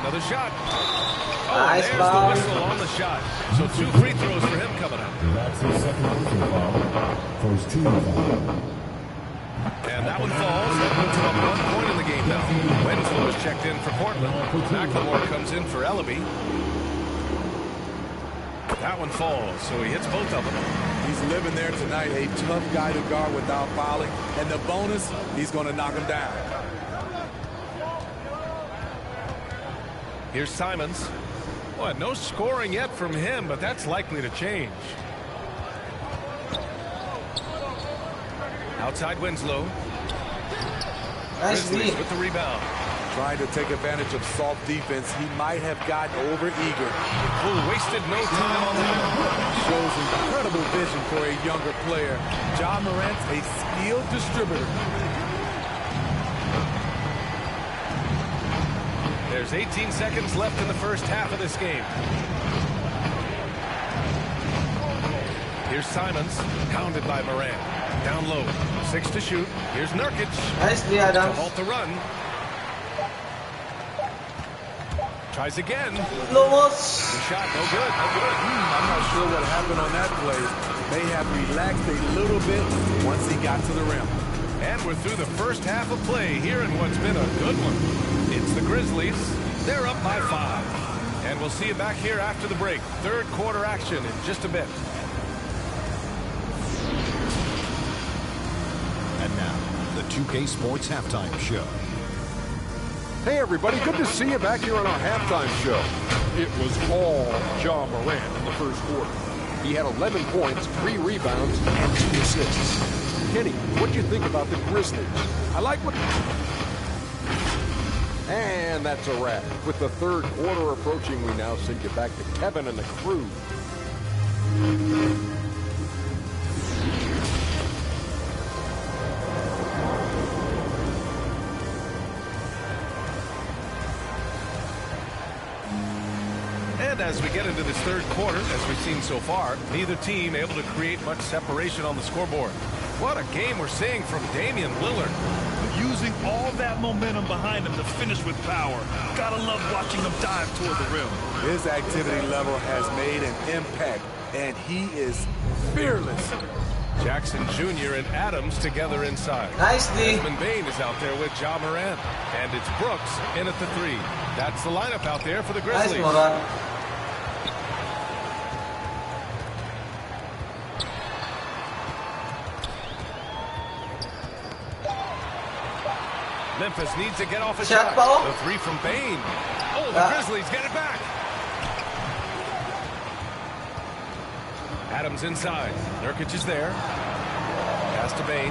Speaker 10: Another shot. Oh,
Speaker 8: Nice
Speaker 10: there's
Speaker 8: ball.
Speaker 10: the whistle on the shot. So 2 free throws for him coming up.
Speaker 9: That's his second personal foul. First team foul.
Speaker 10: And that one falls. That puts him up 1 point in the game now. Winslow is checked in for Portland. McLemore comes in for Ellaby. That one falls, so he hits both of them.
Speaker 6: He's living there tonight, a tough guy to guard without fouling. And the bonus, he's going to knock him down.
Speaker 10: Here's Simons. Well, no scoring yet from him, but that's likely to change. Outside Winslow.
Speaker 8: Nice
Speaker 10: Grizzlies
Speaker 8: lead.
Speaker 10: with the rebound.
Speaker 6: Trying to take advantage of soft defense. He might have gotten over-eager.
Speaker 10: Oh, wasted no time on that.
Speaker 6: Shows incredible vision for a younger player. Ja Morant's a skilled distributor.
Speaker 10: There's 18 seconds left in the first half of this game. Here's Simons, pounded by Morant. Down low, 6 to shoot. Here's Nurkic.
Speaker 8: Nicely,
Speaker 10: To
Speaker 8: Adams.
Speaker 10: halt the run. Tries again.
Speaker 8: Lumos.
Speaker 10: The shot, no good, no good.
Speaker 6: I'm not sure what happened on that play. May have relaxed a little bit once he got to the rim.
Speaker 10: And we're through the first half of play here in what's been a good one. It's the Grizzlies. They're up by 5. And we'll see you back here after the break. Third quarter action in just a bit.
Speaker 4: And now, the 2K Sports Halftime Show.
Speaker 13: Hey, everybody. Good to see you back here on our halftime show. It was all Ja Morant in the first quarter. He had 11 points, 3 rebounds, and 2 assists. Kenny, what do you think about the Grizzlies?
Speaker 6: I like what...
Speaker 13: And that's a wrap. With the third quarter approaching, we now send you back to Kevin and the crew.
Speaker 10: And as we get into this third quarter, as we've seen so far, neither team able to create much separation on the scoreboard. What a game we're seeing from Damian Lillard.
Speaker 1: Using all that momentum behind him to finish with power. Gotta love watching him dive toward the rim.
Speaker 6: His activity level has made an impact, and he is fearless.
Speaker 10: Jackson Jr. and Adams together inside.
Speaker 8: Nicely.
Speaker 10: Desmond Bain is out there with Ja Morant. And it's Brooks in at the 3. That's the lineup out there for the
Speaker 8: Nice,
Speaker 10: Grizzlies.
Speaker 8: Morant.
Speaker 10: Memphis needs to get off a
Speaker 8: Shot
Speaker 10: shot.
Speaker 8: ball.
Speaker 10: The 3 from Bain. Oh, the Grizzlies get it back. Adams inside. Nurkic is there. Pass to Bain.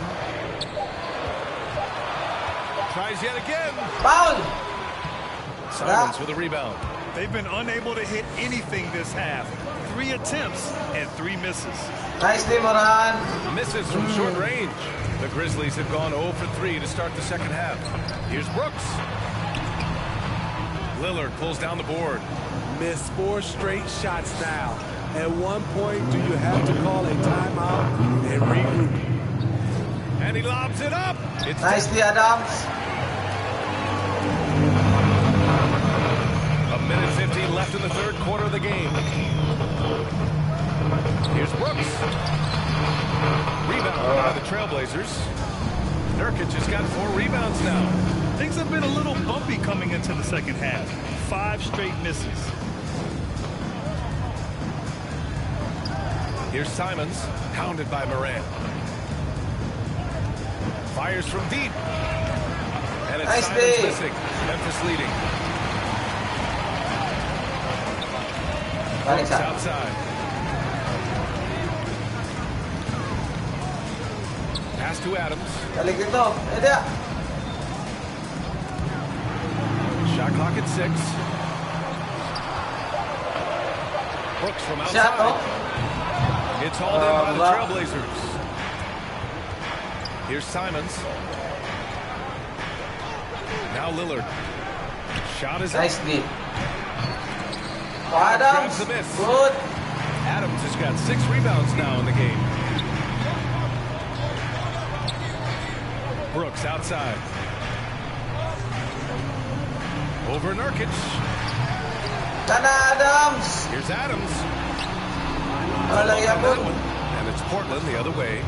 Speaker 10: Tries yet again.
Speaker 8: Foul.
Speaker 10: Simons with a rebound.
Speaker 1: They've been unable to hit anything this half. 3 attempts and 3 misses.
Speaker 8: Nicely, Morant.
Speaker 10: Misses from short range. The Grizzlies have gone 0 for 3 to start the second half. Here's Brooks. Lillard pulls down the board.
Speaker 6: Missed 4 straight shots now. At one point, do you have to call a timeout and regroup?
Speaker 10: And he lobs it up. It's
Speaker 8: Nicely, Adams.
Speaker 10: a minute 50 left in the third quarter of the game. Here's Brooks. Rebound by the Trailblazers. Nurkic has got 4 rebounds now.
Speaker 1: Things have been a little bumpy coming into the second half. 5 straight misses.
Speaker 10: Here's Simons, pounded by Morant. Fires from deep. And it's
Speaker 8: Nice
Speaker 10: Simons
Speaker 8: day.
Speaker 10: missing. Memphis leading.
Speaker 8: Balik
Speaker 10: Brooks
Speaker 8: shot.
Speaker 10: outside. Pass to Adams.
Speaker 8: Balik dito. Eda.
Speaker 10: Shot clock at 6. Brooks from outside.
Speaker 8: Shot, oh.
Speaker 10: It's hauled in by the Trailblazers. Here's Simons. Now Lillard. Shot is
Speaker 8: Nicely.
Speaker 10: up.
Speaker 8: Adams.
Speaker 10: Grabs the miss.
Speaker 8: Good.
Speaker 10: Adams has got 6 rebounds now in the game. Brooks outside. Over Nurkic.
Speaker 8: Adams.
Speaker 10: Here's Adams. And it's Portland the other way.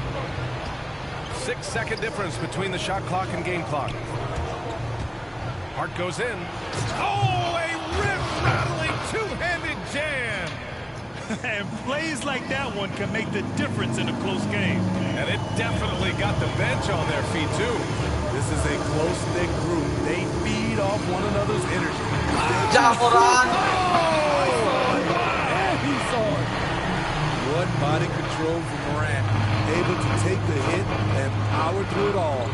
Speaker 10: 6-second difference between the shot clock and game clock. Hart goes in. Oh, a rip-rattling two-handed jam.
Speaker 1: And plays like that one can make the difference in a close game.
Speaker 10: And it definitely got the bench on their feet, too.
Speaker 6: This is a close-knit group. They feed off one another's energy.
Speaker 8: Jamoran.
Speaker 6: And he saw it. What body control from Morant. Able to take the hit and power through it all.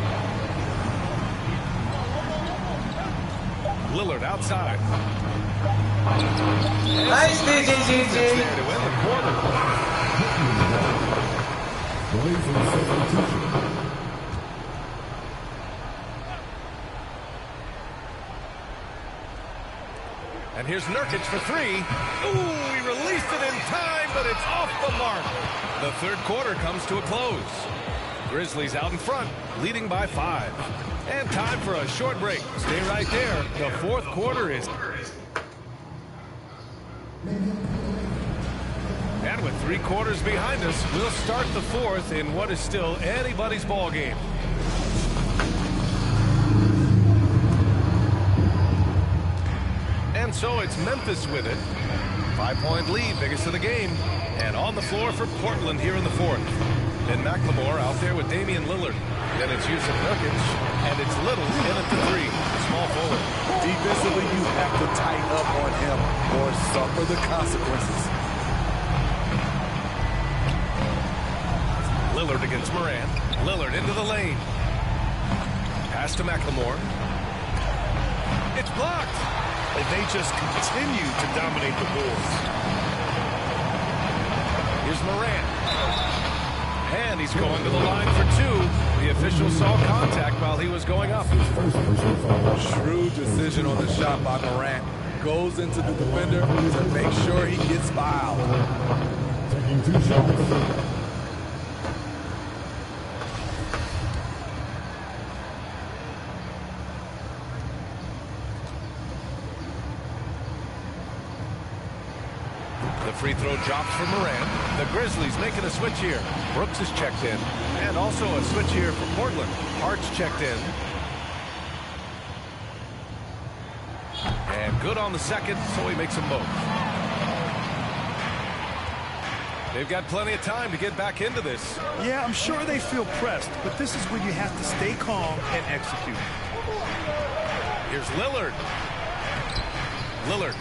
Speaker 10: Lillard outside.
Speaker 8: Nice DGGG.
Speaker 10: There to win the quarter. And here's Nurkic for three. Ooh, he released it in time, but it's off the mark. The third quarter comes to a close. Grizzlies out in front, leading by 5. And time for a short break. Stay right there. The fourth quarter is... And with 3 quarters behind us, we'll start the fourth in what is still anybody's ball game. And so it's Memphis with it. 5-point lead, biggest of the game. And on the floor for Portland here in the fourth. Then McLemore out there with Damian Lillard. Then it's Yusuf Nurkic, and it's Little in at the 3, small forward.
Speaker 6: Defensively, you have to tighten up on him or suffer the consequences.
Speaker 10: Lillard against Morant. Lillard into the lane. Pass to McLemore. It's blocked.
Speaker 1: And they just continue to dominate the boards.
Speaker 10: Here's Morant. And he's going to the line for 2. The official saw contact while he was going up.
Speaker 6: Shrewd decision on the shot by Morant. Goes into the defender to make sure he gets fouled.
Speaker 9: Taking 2 shots.
Speaker 10: Free throw dropped for Morant. The Grizzlies making a switch here. Brooks is checked in. And also a switch here for Portland. Hart's checked in. And good on the second, so he makes them both. They've got plenty of time to get back into this.
Speaker 1: Yeah, I'm sure they feel pressed, but this is when you have to stay calm and execute.
Speaker 10: Here's Lillard. Lillard.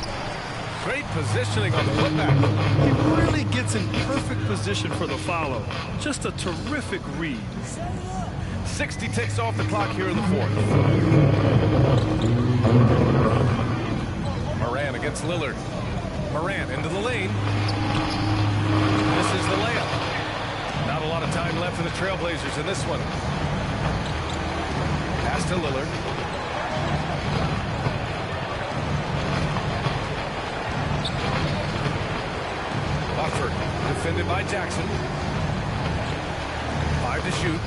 Speaker 10: Great positioning on the putback.
Speaker 1: He really gets in perfect position for the follow. Just a terrific read.
Speaker 10: 60 ticks off the clock here in the fourth. Morant against Lillard. Morant into the lane. This is the layup. Not a lot of time left for the Trailblazers in this one. Pass to Lillard. Defended by Jackson. 5 to shoot.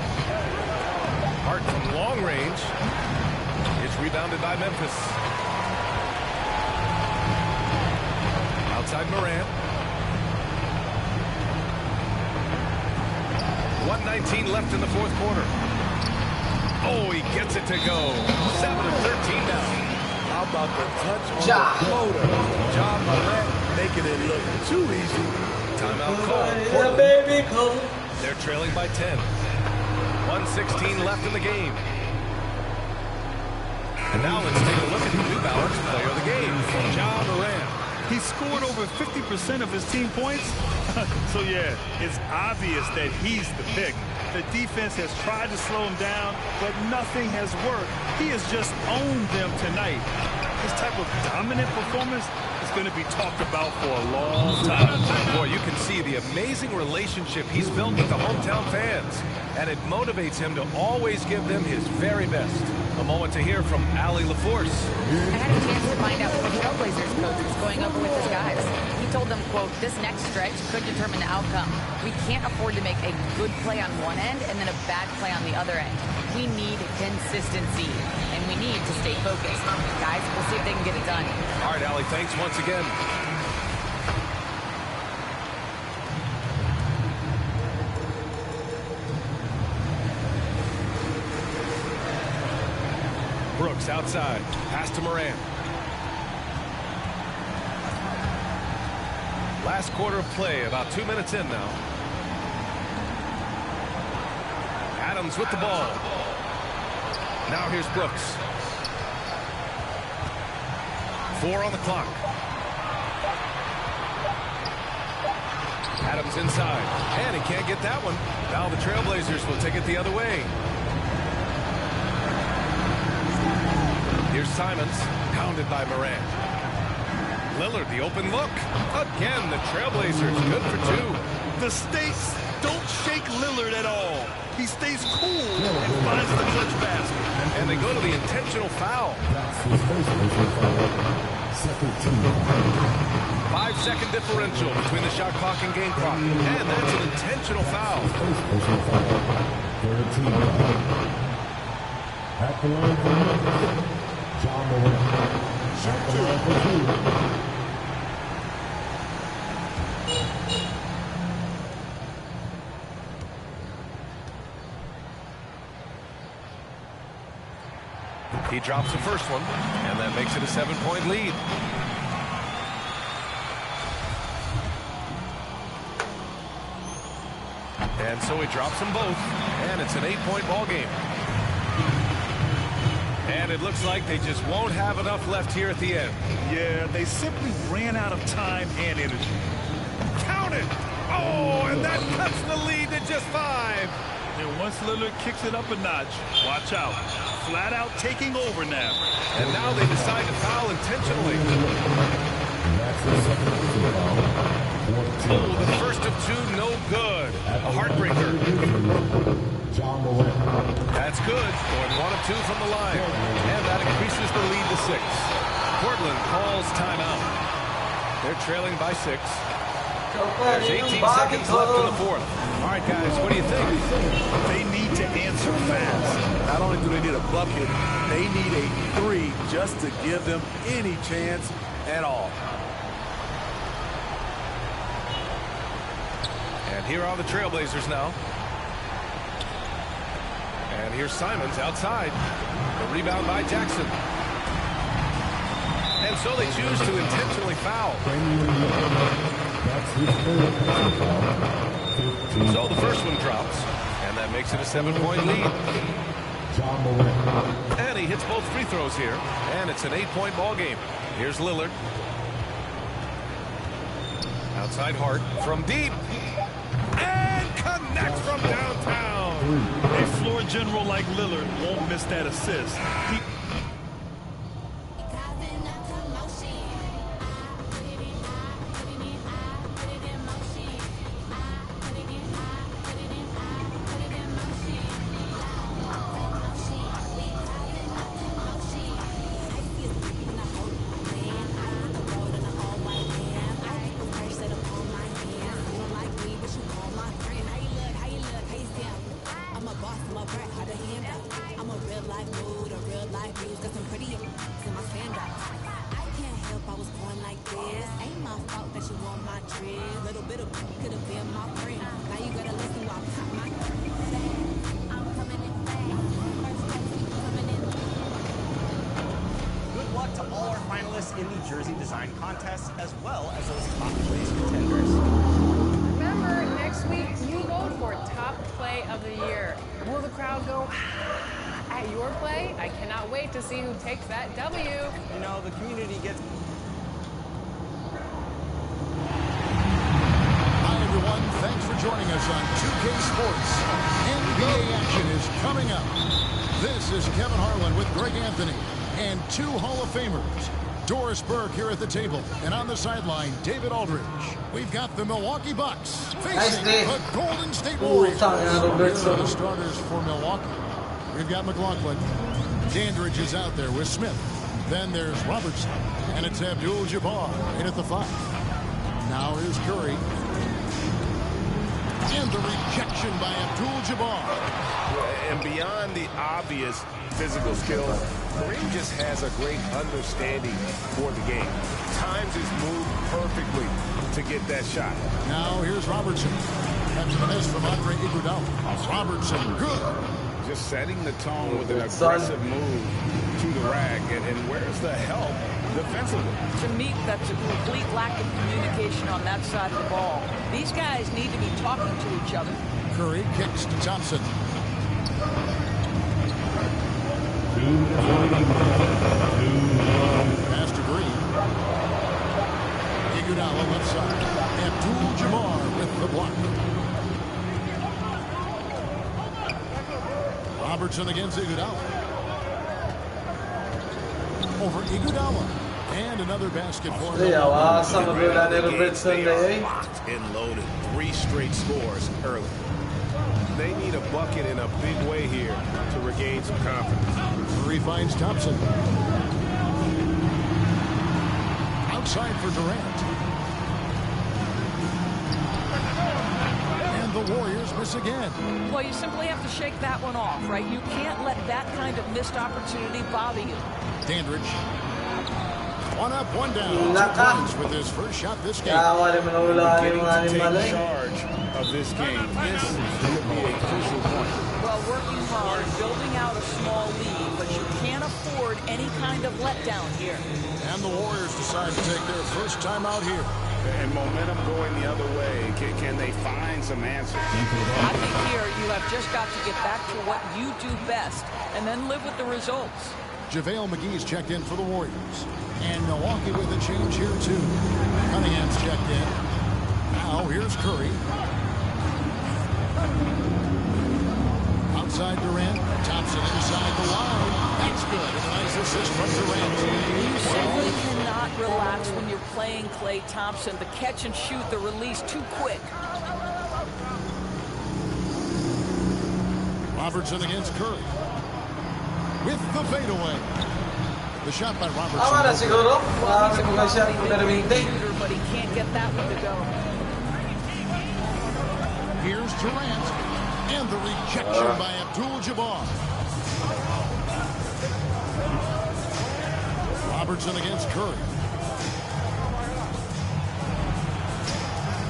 Speaker 10: Hart from long range. It's rebounded by Memphis. Outside Morant. 1:19 left in the fourth quarter. Oh, he gets it to go. 7 of 13 now.
Speaker 6: How about the touch on the floater? John Morant making it look too easy.
Speaker 10: Timeout call. They're trailing by 10. 1:16 left in the game. And now let's take a look at the New Balance player of the game, John Morant.
Speaker 1: He scored over 50% of his team points. So, yeah, it's obvious that he's the pick. The defense has tried to slow him down, but nothing has worked. He has just owned them tonight. This type of dominant performance is going to be talked about for a long time.
Speaker 10: Boy, you can see the amazing relationship he's built with the hometown fans, and it motivates him to always give them his very best. A moment to hear from Allie LaForce.
Speaker 12: I had a chance to find out what the Trailblazers coach was going over with his guys. He told them, quote, this next stretch could determine the outcome. We can't afford to make a good play on one end and then a bad play on the other end. We need consistency, and we need to stay focused. Guys, we'll see if they can get it done.
Speaker 10: All right, Allie, thanks once again. Brooks outside. Pass to Morant. Last quarter of play, about 2 minutes in now. Adams with the ball. Now here's Brooks. 4 on the clock. Adams inside. And he can't get that one. Now the Trailblazers will take it the other way. Here's Simons, pounded by Morant. Lillard, the open look. Again, the Trailblazers, good for 2.
Speaker 1: The stakes don't shake Lillard at all. He stays cool and finds the clutch basket.
Speaker 10: And they go to the intentional foul. 5-second differential between the shot clock and game clock. And that's an intentional foul.
Speaker 9: At the line for Memphis, John Morant. At the line for 2.
Speaker 10: He drops the first one, and that makes it a 7-point lead. And so he drops them both, and it's an 8-point ball game. And it looks like they just won't have enough left here at the end.
Speaker 1: Yeah, they simply ran out of time and energy.
Speaker 10: Count it! Oh, and that cuts the lead to just 5.
Speaker 1: And once Lillard kicks it up a notch, watch out. Flat out taking over now.
Speaker 10: And now they decide to foul intentionally. Oh, the first of 2, no good. A heartbreaker. That's good. Going 1 of 2 from the line. And that increases the lead to 6. Portland calls timeout. They're trailing by 6. There's 18 seconds left in the 4th. All right, guys, what do you think?
Speaker 1: They need to answer fast.
Speaker 6: Not only do they need a bucket, they need a 3 just to give them any chance at all.
Speaker 10: And here are the Trailblazers now. And here's Simons outside. The rebound by Jackson. And so they choose to intentionally foul. So the first one drops, and that makes it a 7-point lead. And he hits both free throws here, and it's an 8-point ball game. Here's Lillard. Outside Hart from deep. And connects from downtown.
Speaker 1: A floor general like Lillard won't miss that assist.
Speaker 14: in the jersey design contest, as well as those top place contenders.
Speaker 15: Remember, next week you vote for top play of the year. Will the crowd go at your play? I cannot wait to see who takes that W.
Speaker 14: You know, the community gets...
Speaker 2: Hi, everyone. Thanks for joining us on 2K Sports. NBA action is coming up. This is Kevin Harlan with Greg Anthony and two Hall of Famers. Doris Burke here at the table, and on the sideline, David Aldridge. We've got the Milwaukee Bucks facing the Golden State Warriors. Here are the starters for Milwaukee. We've got McLaughlin. Dandridge is out there with Smith. Then there's Robertson. And it's Abdul-Jabbar in at the 5. Now here's Curry. And the rejection by Abdul-Jabbar.
Speaker 10: And beyond the obvious physical skills, Kareem just has a great understanding for the game. Times his move perfectly to get that shot.
Speaker 2: Now here's Robertson. After the miss from Andre Iguodala. Robertson, good.
Speaker 5: Just setting the tone with an aggressive move to the rack. And where's the help defensively?
Speaker 16: To me, that's a complete lack of communication on that side of the ball. These guys need to be talking to each other.
Speaker 2: Curry kicks to Thompson. Pass to Green. Iguodala left side. Abdul-Jabbar with the block. Robertson against Iguodala. Over Iguodala. And another basket for him.
Speaker 5: They locked and loaded. 3 straight scores early. They need a bucket in a big way here to regain some confidence.
Speaker 2: Curry finds Thompson. Outside for Durant. And the Warriors miss again.
Speaker 16: Well, you simply have to shake that one off, right? You can't let that kind of missed opportunity bother you.
Speaker 2: Dandridge. 1 up, 1 down. 2 points with his first shot this game.
Speaker 5: Getting to take charge of this game. This could be a crucial point.
Speaker 16: Well, working hard, building out a small lead, but you can't afford any kind of letdown here.
Speaker 2: And the Warriors decide to take their first time out here.
Speaker 5: And momentum going the other way. Can they find some answers?
Speaker 16: I think here you have just got to get back to what you do best and then live with the results.
Speaker 2: JaVale McGee's checked in for the Warriors. And Milwaukee with a change here, too. Cunningham's checked in. Now, here's Curry. Outside Durant. Thompson inside the line. That's good. And a nice assist from Durant.
Speaker 16: You simply cannot relax when you're playing Klay Thompson. The catch and shoot, the release too quick.
Speaker 2: Robertson against Curry. With the fadeaway. The shot by Robertson.
Speaker 8: Tama na siguro. Marami po siya permite.
Speaker 16: But he can't get that one to go.
Speaker 2: Here's Durant. And the rejection by Abdul-Jabbar. Robertson against Curry.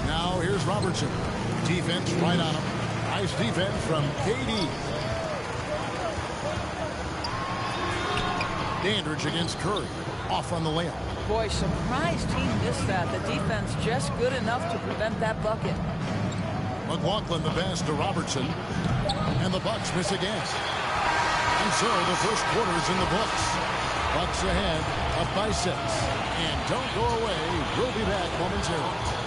Speaker 2: Now here's Robertson. Defense right on him. Nice defense from KD. Dandridge against Curry. Off on the layup.
Speaker 16: Boy, surprised he missed that. The defense just good enough to prevent that bucket.
Speaker 2: McLaughlin the pass to Robertson. And the Bucks miss again. And so the first quarter's in the books. Bucks ahead, up by 6. And don't go away. We'll be back momentarily.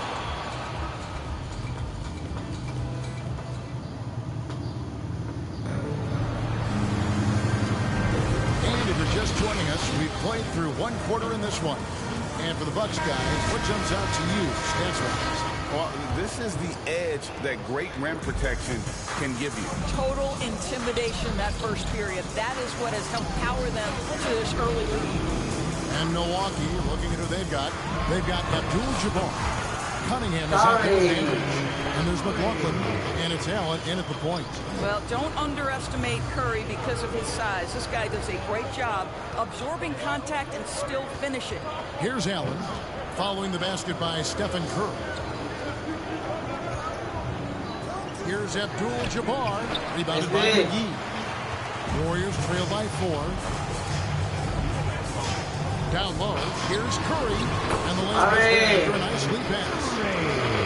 Speaker 2: Just joining us, we've played through 1 quarter in this one. And for the Bucks guys, what jumps out to you, stats-wise?
Speaker 5: Well, this is the edge that great rim protection can give you.
Speaker 16: Total intimidation that first period. That is what has helped power them to this early lead.
Speaker 2: And Milwaukee, looking at who they've got Abdul-Jabbar. Cunningham is out there. And there's McLaughlin and it's Allen in at the point.
Speaker 16: Well, don't underestimate Curry because of his size. This guy does a great job absorbing contact and still finishing.
Speaker 2: Here's Allen following the basket by Stephen Curry. Here's Abdul-Jabbar, rebounded by McGee. Warriors trail by 4. Down low, here's Curry, and the layup after a nice lead pass.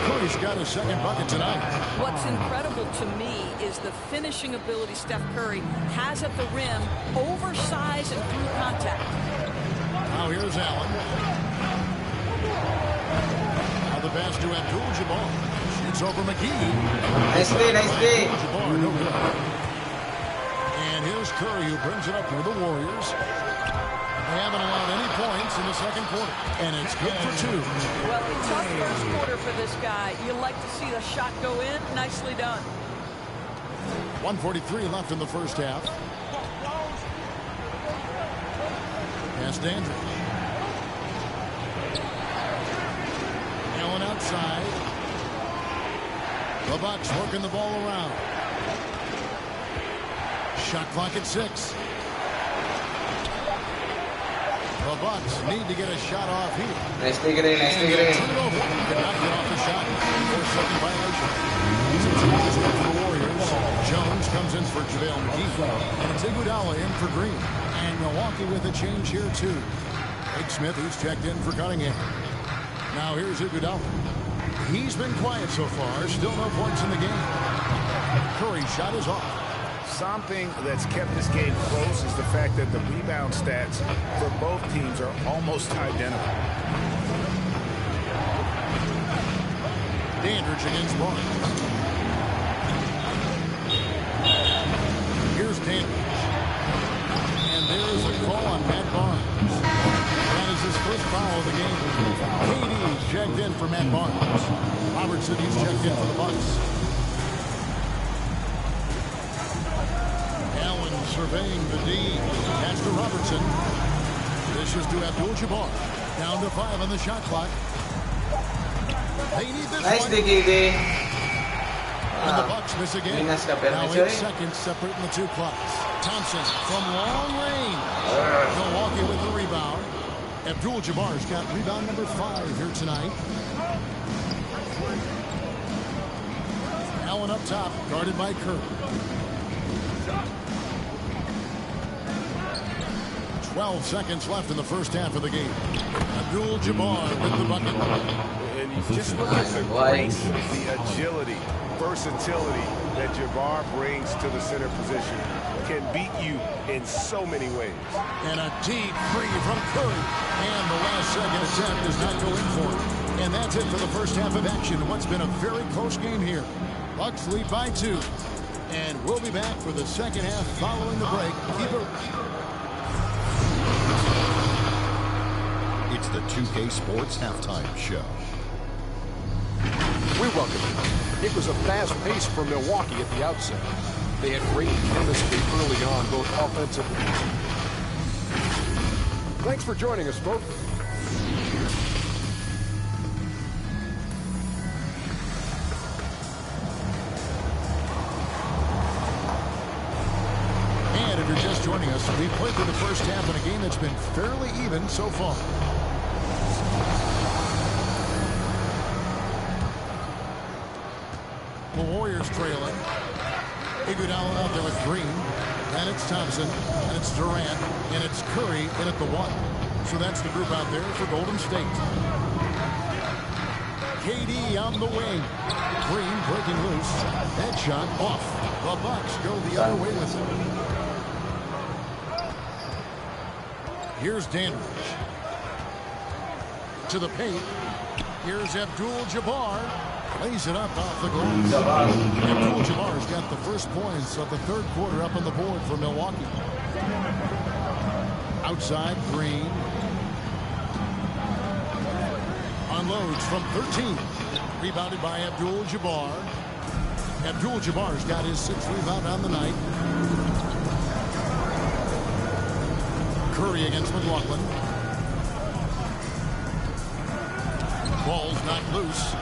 Speaker 2: Curry's got his second bucket tonight.
Speaker 16: What's incredible to me is the finishing ability Steph Curry has at the rim, oversized and through contact.
Speaker 2: Now here's Allen. Now the pass to Abdul-Jabbar. Shoots over McGee.
Speaker 8: Nice day.
Speaker 2: Jabbar, no good. And here's Curry who brings it up for the Warriors. They haven't allowed any points in the second quarter, and it's good for 2.
Speaker 16: Well, a tough first quarter for this guy. You like to see the shot go in. Nicely done.
Speaker 2: 1:43 left in the first half. Here's Dandridge. Allen outside. The Bucks working the ball around. Shot clock at 6. The Bucks need to get a shot off here.
Speaker 8: Nice dig it in, nice dig it in.
Speaker 2: Turn it over. Cannot get off the shot. 4-second violation. Some changes here for the Warriors. Jones comes in for JaVale McGee. And it's Iguodala in for Green. And Milwaukee with a change here too. Blake Smith, who's checked in for Cunningham. Now here's Iguodala. He's been quiet so far. Still no points in the game. Curry's shot is off.
Speaker 5: Something that's kept this game close is the fact that the rebound stats for both teams are almost identical.
Speaker 2: Dandridge against Barnes. Here's Dandridge. And there's a call on Matt Barnes. That is his first foul of the game. KD's checked in for Matt Barnes. Robertson, he's checked in for the Bucks. Allen surveying the D. Pass to Robertson. This is to Abdul-Jabbar. Down to 5 on the shot clock. They need this
Speaker 8: Nice
Speaker 2: one.
Speaker 8: dig it.
Speaker 2: And the Bucks miss again.
Speaker 8: Minas ka
Speaker 2: Now
Speaker 8: permission.
Speaker 2: 8 seconds separating the two clocks. Thompson from long range. Milwaukee with the rebound. Abdul-Jabbar's got rebound number 5 here tonight. Allen up top, guarded by Curry. 12 seconds left in the first half of the game. Abdul-Jabbar with the bucket.
Speaker 5: And you just look at the grace, the agility, versatility that Jabbar brings to the center position. Can beat you in so many ways.
Speaker 2: And a deep three from Curry. And the last second attempt does not go in for him. And that's it for the first half of action. What's been a very close game here. Bucks lead by 2. And we'll be back for the second half following the break. Keep it.
Speaker 4: It's the 2K Sports Halftime Show.
Speaker 13: We welcome you. It was a fast pace for Milwaukee at the outset. They had great chemistry early on, both offensively. Thanks for joining us, folks.
Speaker 2: And if you're just joining us, we played through the first half in a game that's been fairly even so far. The Warriors trailing. Iguodala out there with Green. And it's Thompson. And it's Durant. And it's Curry in at the 1. So that's the group out there for Golden State. KD on the wing. Green breaking loose. That shot off. The Bucks go the other way with it. Here's Dandridge. To the paint. Here's Abdul-Jabbar. Lays it up off the glass. Abdul-Jabbar's got the first points of the third quarter up on the board for Milwaukee. Outside, Green. Unloads from 13. Rebounded by Abdul-Jabbar. Abdul-Jabbar's got his 6th rebound on the night. Curry against McLaughlin. Ball's knocked loose.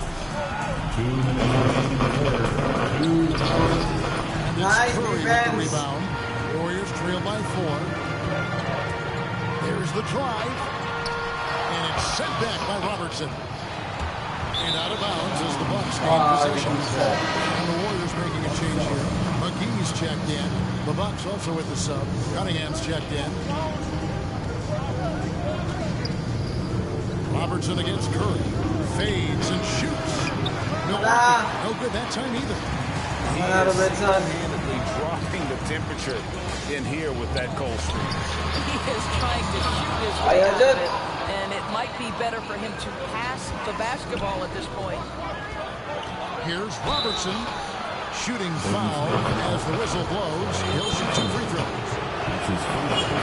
Speaker 8: Nice
Speaker 2: Curry with the
Speaker 8: defense.
Speaker 2: rebound. Warriors trail by 4. There's the drive. And it's sent back by Robertson. And out of bounds as the Bucks gain possession. And the Warriors making a change here. McGee's checked in. The Bucks also with the sub. Cunningham's checked in. Robertson against Curry. Fades and shoots. No good that time either.
Speaker 5: He is single-handedly dropping the temperature in here with that cold streak.
Speaker 16: He is trying to shoot his way out of it, and it might be better for him to pass the basketball at this point.
Speaker 2: Here's Robertson. Shooting foul as the whistle blows. He'll shoot 2 free throws.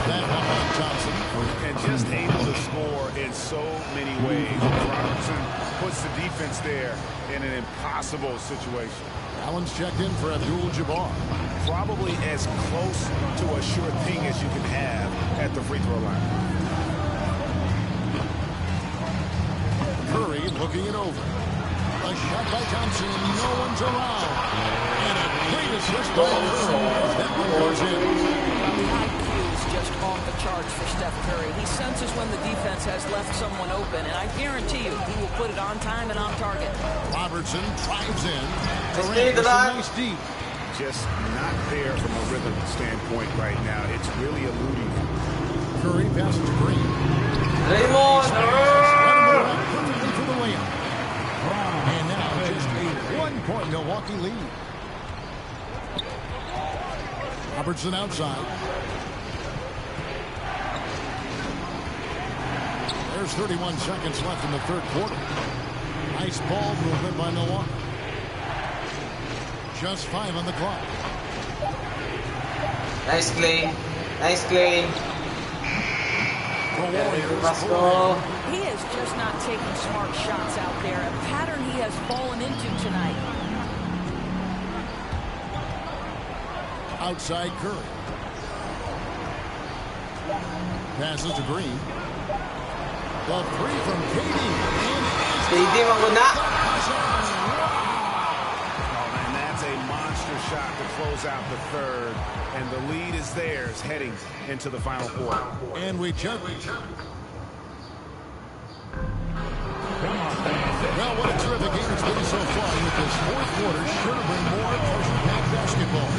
Speaker 2: That one on Thompson.
Speaker 5: And just able to score in so many ways. Robertson puts the defense there in an impossible situation.
Speaker 2: Allen's checked in for Abdul-Jabbar.
Speaker 5: Probably as close to a sure thing as you can have at the free throw line.
Speaker 2: looking it over. A shot by Thompson. No one's around. And a great assist by Curry as that one goes in.
Speaker 16: The IQ is just off the charts for Steph Curry. He senses when the defense has left someone open, and I guarantee you he will put it on time and on target.
Speaker 2: Robertson drives in. Durant with some nice deep.
Speaker 5: Just not there from a rhythm standpoint right now. It's really eluding him.
Speaker 2: Curry passes to Green.
Speaker 8: Raymond!
Speaker 2: Perfectly for the layup. And now just a 1-point Milwaukee lead. Robertson outside. There's 31 seconds left in the third quarter. Nice ball movement by Milwaukee. Just 5 on the clock.
Speaker 8: Nice clean. Nice clean.
Speaker 16: He is just not taking smart shots out there. A pattern he has fallen into tonight.
Speaker 2: Outside Curry. Passes to Green. The three from KD.
Speaker 8: KD maguna.
Speaker 5: Oh, and that's a monster shot to close out the third. And the lead is theirs heading into the final quarter.
Speaker 2: And we jump. Well, what a terrific game it's been so far with this fourth quarter. Sure to bring more pressure-packed basketball.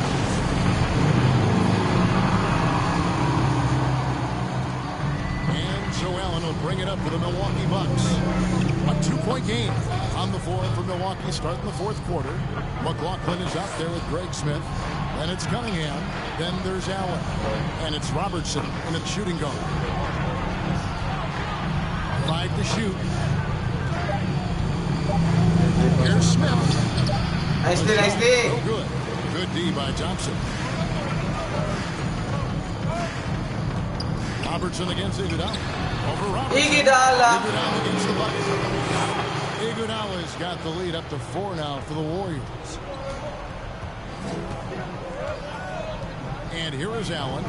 Speaker 2: And Joe Allen will bring it up for the Milwaukee Bucks. A 2-point game on the floor for Milwaukee starting the fourth quarter. McLaughlin is out there with Greg Smith. Then it's Cunningham. Then there's Allen. And it's Robertson in a shooting guard. 5 to shoot. Here's Smith.
Speaker 8: Nice D, nice D.
Speaker 2: Oh, good. Good D by Thompson. Robertson against Iguodala. Over Robertson. Iguodala against the Bucks. Iguodala's got the lead up to 4 now for the Warriors. And here is Allen.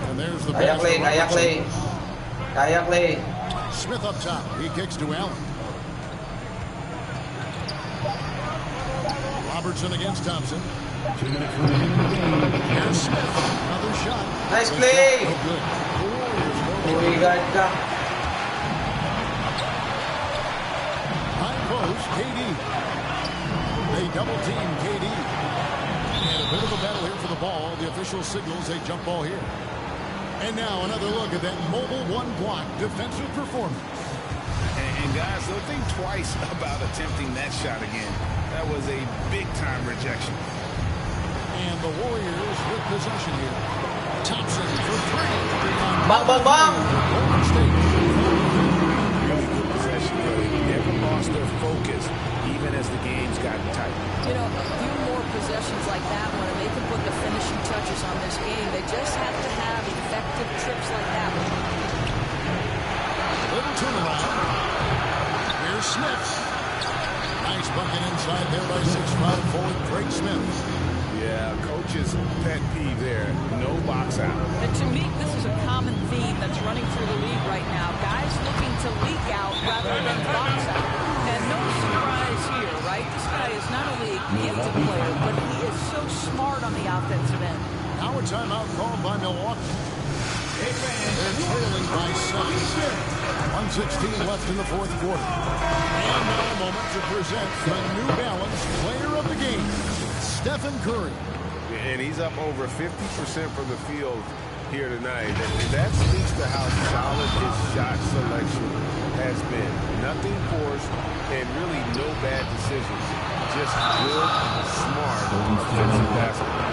Speaker 2: And there's the pass. Smith up top. He kicks to Allen. Robertson against Thompson. Here's Smith. Another shot.
Speaker 8: Nice play.
Speaker 2: Oh, good. High post, KD. They double team KD. And a bit of a battle here for the ball. The official signals a jump ball here. And now another look at that mobile one-block defensive performance.
Speaker 5: And guys, they'll think twice about attempting that shot again. That was a big-time rejection.
Speaker 2: And the Warriors with possession here. Thompson for 3.
Speaker 8: Bang, bang, bang.
Speaker 5: Really good possession. They never lost their focus, even as the game's gotten tight.
Speaker 16: You know, a few more possessions like that one, and they can put the finishing touches on this game. They just have to have effective trips like that one.
Speaker 2: Little turnaround. Here's Smith. Nice bucket inside there by 6'5" forward Greg Smith.
Speaker 5: Yeah, coach's pet peeve there. No box out.
Speaker 16: And to me, this is a common theme that's running through the league right now. Guys looking to leak out rather than box out. And no surprise here, right? This guy is not only a gifted player, but he is so smart on the offensive end.
Speaker 2: Now a timeout called by Milwaukee. They're trailing by 7. 1:16 left in the fourth quarter. And now a moment to present the New Balance player of the game, Stephen Curry.
Speaker 5: And he's up over 50% from the field here tonight. And that speaks to how solid his shot selection has been. Nothing forced and really no bad decisions. Just good, smart offensive basketball.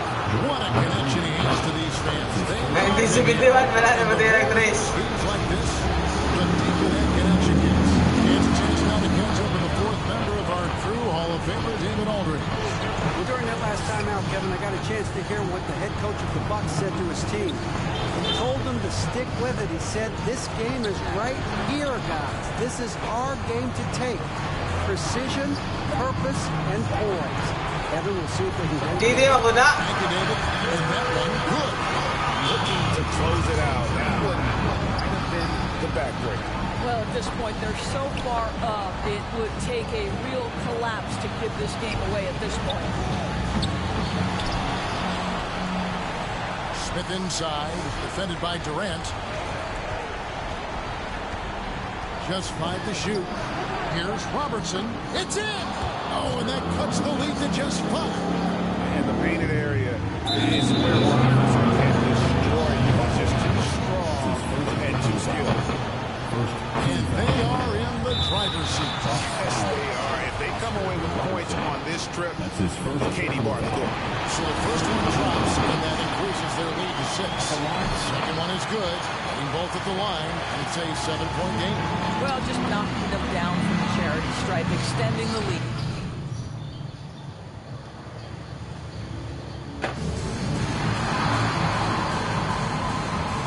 Speaker 2: What a connection he has to these fans.
Speaker 8: Seems like this,
Speaker 2: the deeper that connection gets. It's a chance now to catch up with the fourth member of our crew, Hall of Famer David Aldridge.
Speaker 3: Well, during that last timeout, Kevin, I got a chance to hear what the head coach of the Bucks said to his team. He told them to stick with it. He said, this game is right here, guys. This is our game to take. Precision, purpose, and poise. Kevin, we'll see if they can get it.
Speaker 2: Thank you, David. And that one, good.
Speaker 5: Looking to close it out. That one might have been
Speaker 16: They're so far up, it would take a real collapse to give this game away at this point.
Speaker 2: Smith inside, defended by Durant. Just 5 to shoot. Here's Robertson. It's in! Oh, and that cuts the lead to just 5.
Speaker 5: And the painted area is where Robertson can destroy you. He's just too strong and too skilled.
Speaker 2: And they are in the driver's seat.
Speaker 5: Yes, they are. If they come away with points on this trip, Katie Bar the door.
Speaker 2: So the first one drops, and that increases their lead to 6. The second one is good. Having both at the line, and it's a 7-point game.
Speaker 16: Well, just knocking them down from the charity stripe, extending the lead.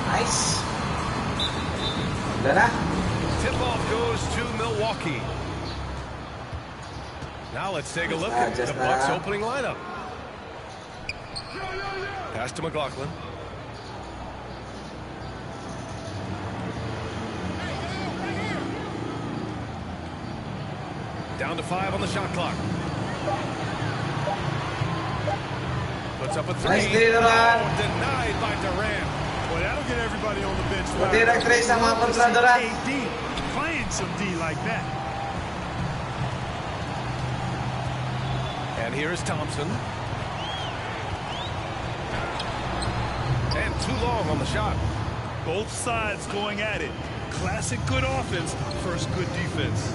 Speaker 8: Nice.
Speaker 10: Tip-off goes to Milwaukee. Now let's take a look at the Bucks' opening lineup. Pass to McLaughlin. Down to 5 on the shot clock. Puts up a 3.
Speaker 8: Nice day, Durant.
Speaker 10: Denied by Durant.
Speaker 1: Well, that'll get everybody on the bench.
Speaker 8: Direct race ang mga kontra, Durant.
Speaker 1: KD playing some D like that.
Speaker 10: And here is Thompson. And too long on the shot.
Speaker 1: Both sides going at it. Classic good offense, first good defense.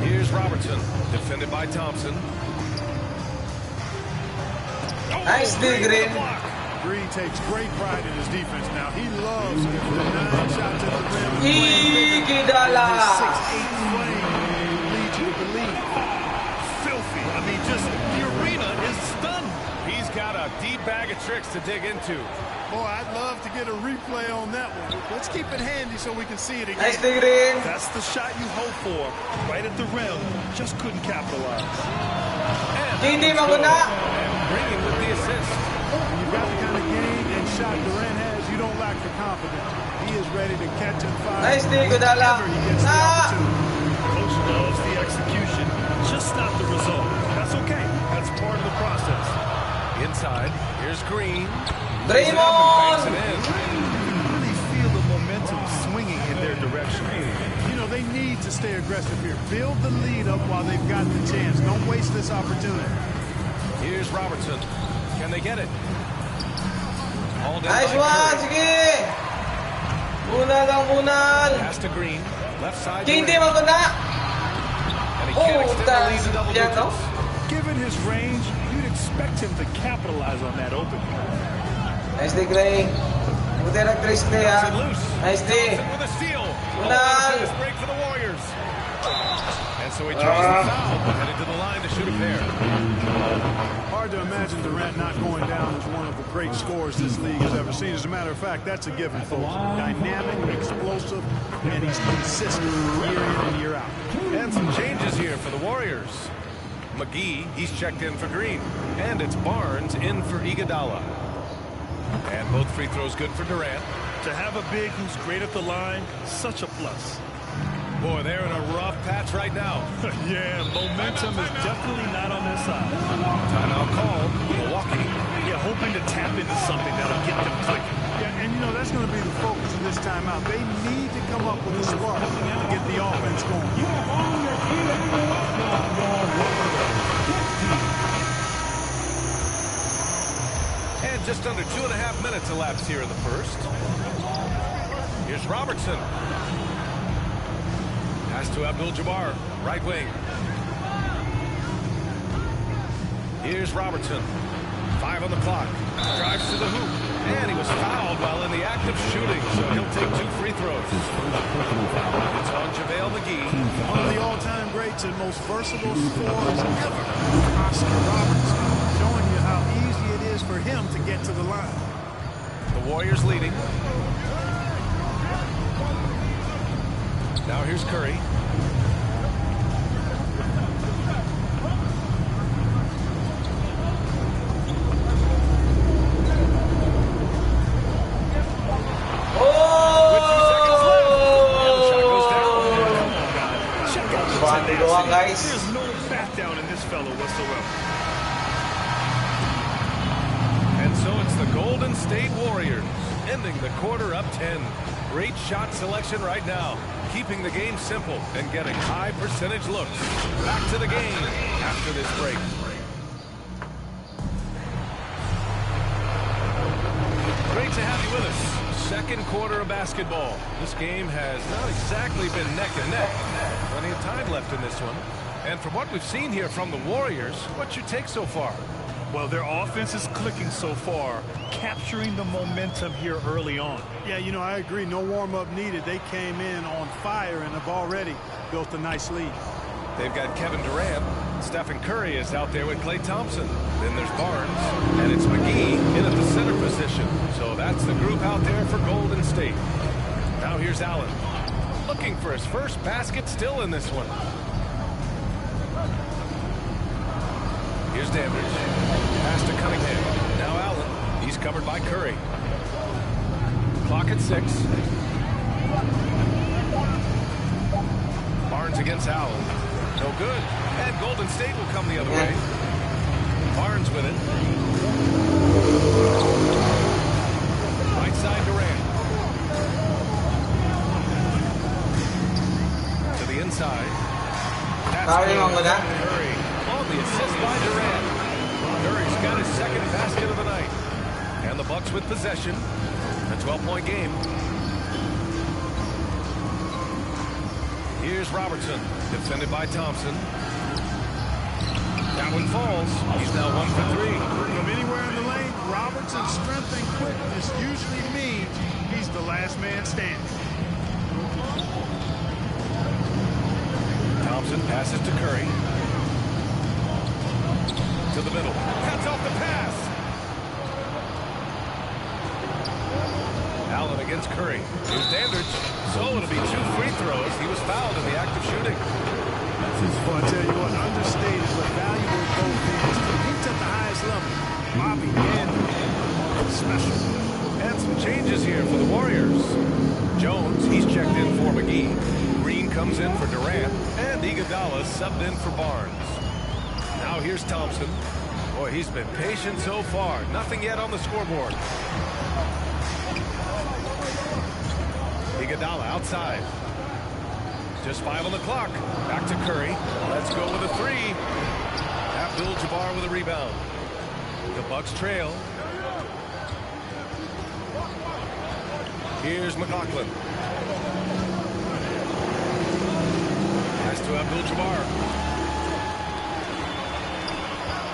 Speaker 10: Here's Robertson, defended by Thompson.
Speaker 8: Nice D, Green.
Speaker 1: Green takes great pride in his defense now. He loves the 9 shots at the rim.
Speaker 8: Iguodala.
Speaker 1: His 6'8" flame leads you to believe. Filthy. I mean, just the arena is stunned.
Speaker 10: He's got a deep bag of tricks to dig into.
Speaker 1: Boy, I'd love to get a replay on that one. Let's keep it handy so we can see it again.
Speaker 8: Nice D, Green.
Speaker 1: That's the shot you hope for. Right at the rim. Just couldn't capitalize.
Speaker 8: Hindi maguna.
Speaker 10: Bringing with the assist.
Speaker 1: When you've got the kind of game and shot Durant has, you don't lack the confidence. He is ready to catch and fire.
Speaker 8: Nice D, Iguodala.
Speaker 1: Whenever he gets the opportunity. Coach loves the execution, just not the result. That's okay. That's part of the process.
Speaker 10: Inside, here's Green.
Speaker 8: Draymond.
Speaker 1: You can really feel the momentum swinging in their direction. You know, they need to stay aggressive here. Build the lead up while they've got the chance. Don't waste this opportunity.
Speaker 10: Here's Robertson. Can they get it? All
Speaker 8: Nice one. Sige. Bunal ang bunal.
Speaker 10: Pass to Green. Left side.
Speaker 8: Hindi maguna.
Speaker 10: And he can't extend the lead to double digits.
Speaker 1: Given his range, you'd expect him to capitalize on that opening.
Speaker 8: Nice D, Gray. Direct race, Gray, ha. Nice D.
Speaker 10: With a steal.
Speaker 8: Bunal.
Speaker 10: Break for the Warriors. And so he draws the foul. Headed to the line to shoot a pair.
Speaker 1: Hard to imagine Durant not going down as one of the great scorers this league has ever seen. As a matter of fact, that's a given, folks. Dynamic, explosive, and he's consistent year in and year out.
Speaker 10: And some changes here for the Warriors. McGee, he's checked in for Green. And it's Barnes in for Iguodala. And both free throws good for Durant.
Speaker 1: To have a big who's great at the line, such a plus.
Speaker 10: Boy, they're in a rough patch right now.
Speaker 1: Yeah, momentum is definitely not on their side.
Speaker 10: Timeout call, Milwaukee.
Speaker 1: Yeah, hoping to tap into something that'll get them clicking. Yeah, and you know, that's going to be the focus of this timeout. They need to come up with a spark to get the offense going.
Speaker 10: And just under 2.5 minutes elapsed here in the first. Here's Robertson. Pass to Abdul-Jabbar, right wing. Here's Robertson. 5 on the clock. Drives to the hoop. And he was fouled while in the act of shooting, so he'll take 2 free throws. It's on JaVale McGee.
Speaker 1: One of the all-time greats and most versatile scorers ever, Oscar Robertson, showing you how easy it is for him to get to the line.
Speaker 10: The Warriors leading. Now here's Curry.
Speaker 8: Oh!
Speaker 10: State Warriors, ending the quarter up 10. Great shot selection right now, keeping the game simple and getting high percentage looks. Back to the game after this break. Great to have you with us. Second quarter of basketball. This game has not exactly been neck and neck. Plenty of time left in this one. And from what we've seen here from the Warriors, what's your take so far?
Speaker 1: Well, their offense is clicking so far, capturing the momentum here early on.
Speaker 17: Yeah, you know, I agree. No warm-up needed. They came in on fire and have already built a nice lead.
Speaker 10: They've got Kevin Durant. Stephen Curry is out there with Klay Thompson. Then there's Barnes, and it's McGee in at the center position. So that's the group out there for Golden State. Now here's Allen, looking for his first basket still in this one. Here's Dandridge. Pass to Cunningham. Now Allen. He's covered by Curry. Clock at 6. Barnes against Allen. No good. And Golden State will come the other way. Barnes with it. Right side Durant. To the inside. That's Curry. The assist by Durant. Curry's got his second basket of the night. And the Bucks with possession. A 12-point game. Here's Robertson, defended by Thompson. That one falls. He's now 1 for 3.
Speaker 17: From anywhere in the lane, Robertson's strength and quickness usually means he's the last man standing.
Speaker 10: Thompson passes to Curry. To the middle. Cuts off the pass. Allen against Curry. Here's Dandridge. So it'll be 2 free throws. He was fouled in the act of shooting.
Speaker 17: Well, I tell you what, understated but valuable both ends. Competes at the highest level. Bobby and special.
Speaker 10: And some changes here for the Warriors. Jones, he's checked in for McGee. Green comes in for Durant. And Iguodala subbed in for Barnes. Now here's Thompson. Boy, he's been patient so far. Nothing yet on the scoreboard. Iguodala outside. Just 5 on the clock. Back to Curry. Let's go with a 3. Abdul-Jabbar with a rebound. The Bucks trail. Here's McLaughlin. Pass to Abdul-Jabbar.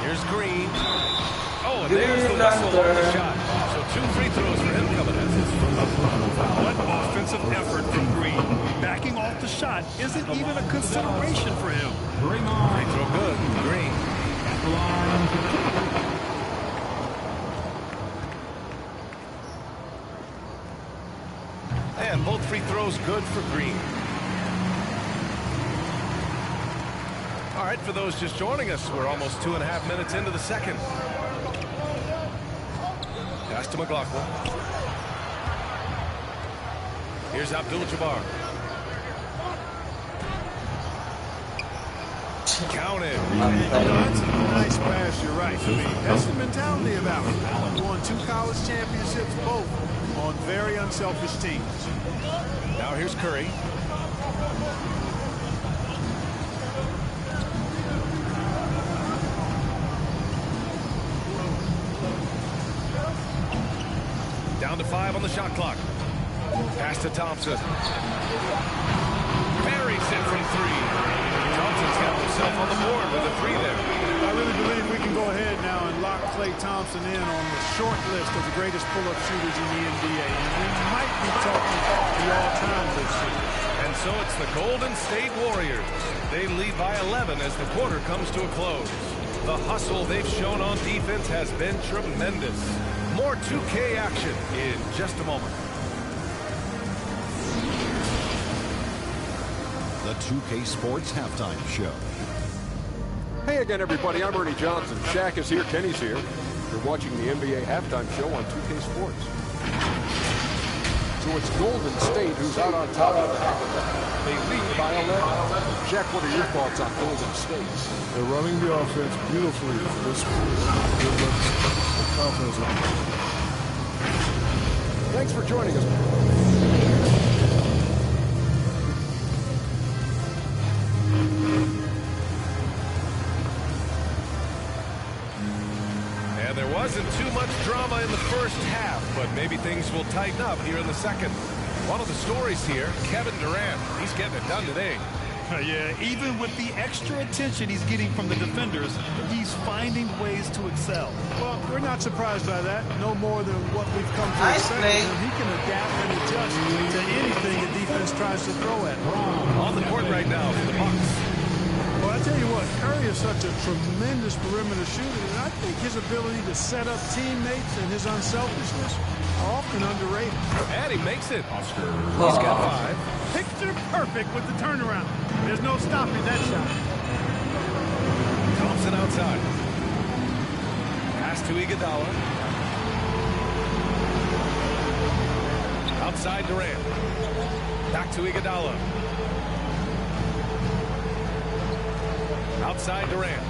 Speaker 10: Here's Green. Oh, and there's the whistle on the shot. So 2 free throws for him coming in.
Speaker 1: What offensive effort from Green. Backing off the shot isn't even a consideration for him.
Speaker 10: Free throw good. Green. And both free throws good for Green. All right, for those just joining us, we're almost 2.5 minutes into the second. Pass to McLaughlin. Here's Abdul-Jabbar. Counted.
Speaker 17: That's a nice pass, you're right. I mean, that's the mentality of Allen. Won 2 college championships, both on very unselfish teams.
Speaker 10: Now here's Curry. Down to 5 on the shot clock. Pass to Thompson. Buries it from 3. Thompson's got himself on the board with a 3 there.
Speaker 17: I really believe we can go ahead now and lock Klay Thompson in on the short list of the greatest pull-up shooters in the NBA. And we might be talking the all-time this year.
Speaker 10: And so it's the Golden State Warriors. They lead by 11 as the quarter comes to a close. The hustle they've shown on defense has been tremendous. More 2K action in just a moment.
Speaker 4: The 2K Sports Halftime Show.
Speaker 13: Hey again, everybody. I'm Ernie Johnson. Shaq is here. Kenny's here. You're watching the NBA Halftime Show on 2K Sports. So it's Golden State who's out on top of the half. They lead by 11. Shaq, what are your thoughts on Golden State?
Speaker 18: They're running the offense beautifully for this good looks, confidence.
Speaker 13: Thanks for joining us.
Speaker 10: And there wasn't too much drama in the first half, but maybe things will tighten up here in the second. One of the stories here, Kevin Durant. He's getting it done today.
Speaker 1: Yeah, even with the extra attention he's getting from the defenders, he's finding ways to excel.
Speaker 17: Well, we're not surprised by that. No more than what we've come to expect. He can adapt and adjust to anything the defense tries to throw at him.
Speaker 10: On the court right now for the Bucks.
Speaker 17: Well, I tell you what, Curry is such a tremendous perimeter shooter, and I think his ability to set up teammates and his unselfishness are often underrated.
Speaker 10: And he makes it. He's got 5.
Speaker 17: Picture perfect with the turnaround. There's no stopping that shot.
Speaker 10: Thompson outside. Pass to Iguodala. Outside Durant. Back to Iguodala. Outside Durant.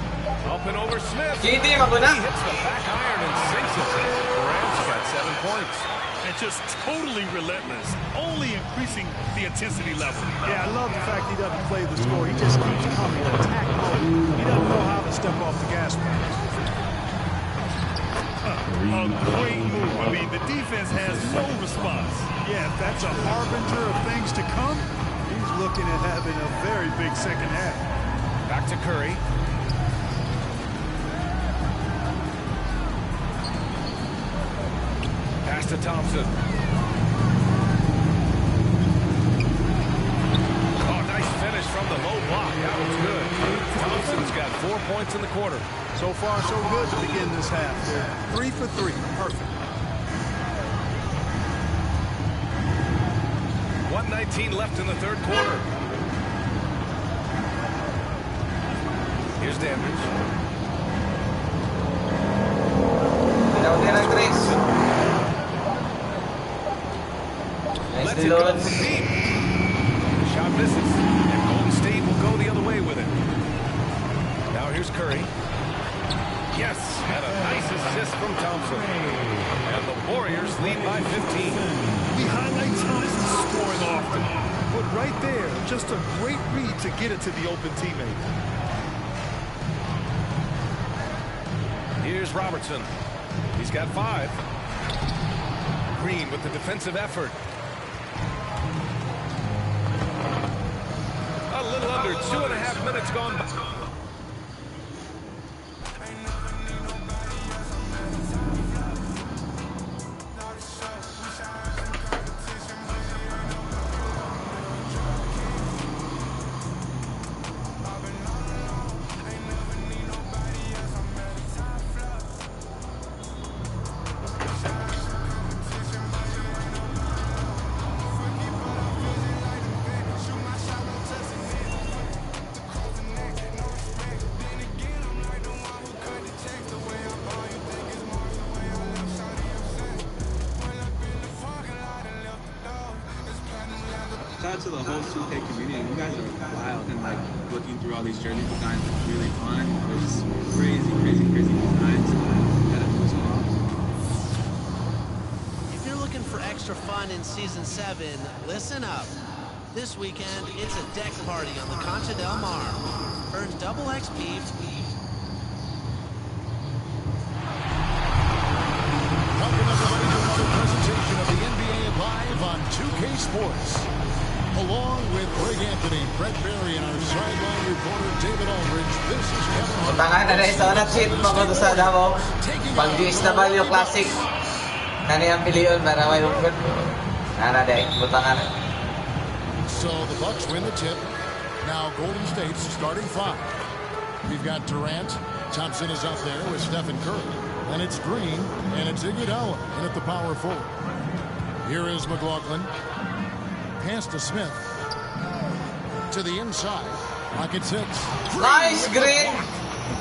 Speaker 10: Up and over Smith. He hits the back iron and sinks it. Durant's got 7 points.
Speaker 1: And just totally relentless, only increasing the intensity level.
Speaker 17: Yeah, I love the fact he doesn't play the score. He just keeps coming, attack mode. He doesn't know how to step off the gas pedal.
Speaker 1: A great move. I mean, the defense has no response.
Speaker 17: Yeah, if that's a harbinger of things to come, he's looking at having a very big second half.
Speaker 10: Back to Curry. Pass to Thompson. Oh, nice finish from the low block. That was good. Thompson's got 4 points in the quarter.
Speaker 17: So far, so good to begin this half. They're 3 for 3. Perfect.
Speaker 10: 1:19 left in the third quarter. Here's Dandridge. Let's it go from deep. The shot misses, and Golden State will go the other way with it. Now here's Curry. Yes, and a nice assist from Thompson. And the Warriors lead by 15.
Speaker 1: We highlight Thompson scoring often, but right there, just a great read to get it to the open teammate.
Speaker 10: Here's Robertson. He's got 5. Green with the defensive effort. A little under 2.5 minutes gone by.
Speaker 18: Shout out to the whole 2K community. You guys are wild and like looking through all these jersey designs. It's really fun. There's crazy designs.
Speaker 19: If you're looking for extra fun in Season 7, listen up. This weekend, it's a deck party on the Concha del Mar. Earn double XP.
Speaker 2: Welcome everybody to another presentation of the NBA Live on 2K Sports. Along with Greg Anthony, Brett Berry, and our sideline reporter David Aldridge, this is Kevin Hart.
Speaker 8: Utangan na rin sa unang seat mga sa Davao. Pag DSW Classic. Nani ang piliyon para may lungkot. Nana day, utangan.
Speaker 2: So the Bucks win the tip. Now Golden State's starting 5. We've got Durant. Thompson is up there with Stephen Curry. And it's Green, and it's Iguodala in at the power forward. Here is McLaughlin. Pass to Smith. To the inside. Rockets hits.
Speaker 8: Nice, Green.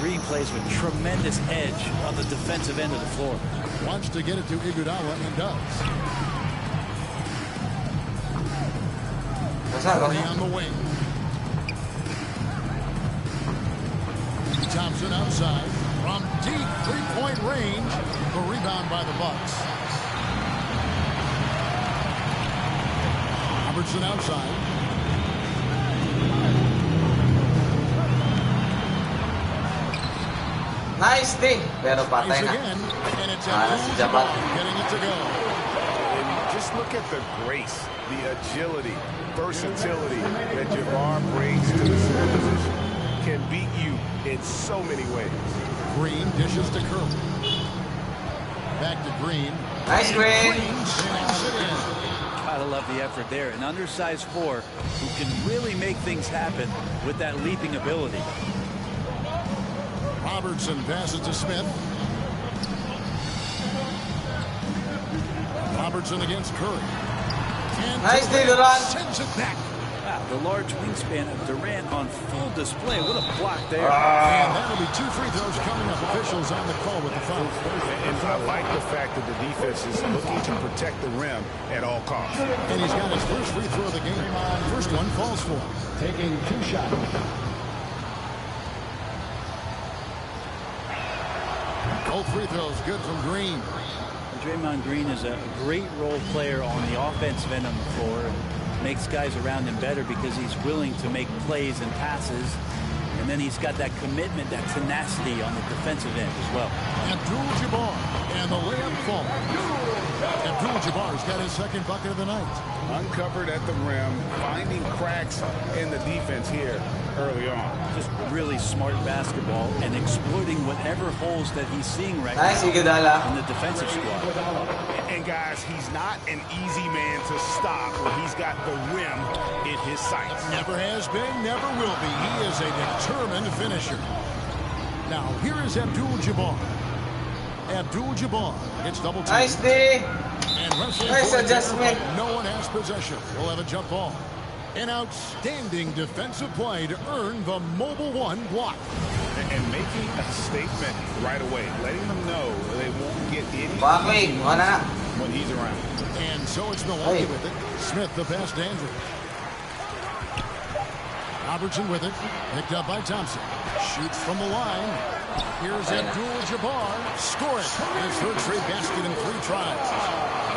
Speaker 11: Green plays with tremendous edge on the defensive end of the floor.
Speaker 2: Wants to get it to Iguodala and does. Curry on the wing. Thompson outside. From deep three-point range. The rebound by the Bucks. Robertson outside.
Speaker 8: Nice D, pero patay na. Si Japan.
Speaker 2: Getting it to go.
Speaker 5: And just look at the grace, the agility, versatility that Jabbar brings to the center position. Can beat you in so many ways.
Speaker 2: Green dishes to Curry. Back to Green.
Speaker 8: Nice Green.
Speaker 11: Gotta love the effort there. An undersized four who can really make things happen with that leaping ability.
Speaker 2: Robertson passes to Smith. Robertson against Curry. And
Speaker 8: nice D,
Speaker 2: Durant sends it back.
Speaker 11: Wow, the large wingspan of Durant on full display. What a block there.
Speaker 2: And that'll be 2 free throws coming up. Officials on the call with the foul.
Speaker 5: And I like the fact that the defense is looking to protect the rim at all costs.
Speaker 2: And he's got his first free throw of the game. First one falls for him.
Speaker 9: Taking 2 shots.
Speaker 2: Both free throws good from Green.
Speaker 11: Draymond Green is a great role player on the offensive end on the floor. And makes guys around him better because he's willing to make plays and passes. And then he's got that commitment, that tenacity on the defensive end as well.
Speaker 2: Abdul-Jabbar and the layup fall. Abdul-Jabbar's got his second bucket of the night.
Speaker 5: Uncovered at the rim, finding cracks in the defense here early on.
Speaker 11: Just really smart basketball and exploiting whatever holes that he's seeing right
Speaker 8: nice,
Speaker 11: now in the defensive squad.
Speaker 5: And guys, he's not an easy man to stop when he's got the rim in his sights.
Speaker 2: Never has been, never will be. He is a determined finisher. Now, here is Abdul-Jabbar. Abdul-Jabbar gets double teamed.
Speaker 8: Nice D.
Speaker 2: And wrestling
Speaker 8: nice adjustment.
Speaker 2: No one has possession. We'll have a jump ball. An outstanding defensive play to earn the Mobile One block.
Speaker 5: And making a statement right away, letting them know they won't get any when he's around.
Speaker 2: And so it's Milwaukee with it. Smith the pass to Andrew. Robertson with it. Picked up by Thompson. Shoots from the line. Here's Abdul-Jabbar. Score it. His third straight basket in 3 tries.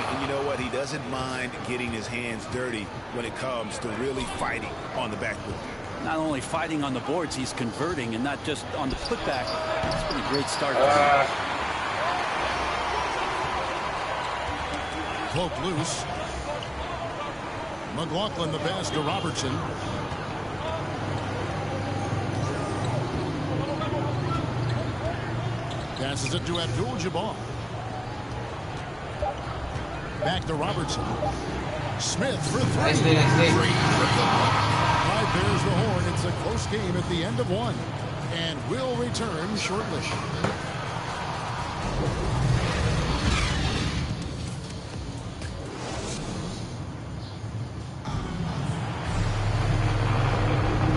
Speaker 5: And you know what? He doesn't mind getting his hands dirty when it comes to really fighting on the backboard.
Speaker 11: Not only fighting on the boards, he's converting, and not just on the putback. It's been a great start.
Speaker 2: Cloak loose. McLaughlin the pass to Robertson. Passes it to Abdul-Jabbar. Back to Robertson. Smith for 3.
Speaker 8: Nice D, nice D.
Speaker 2: Pride bears the horn. It's a close game at the end of 1. And will return shortly.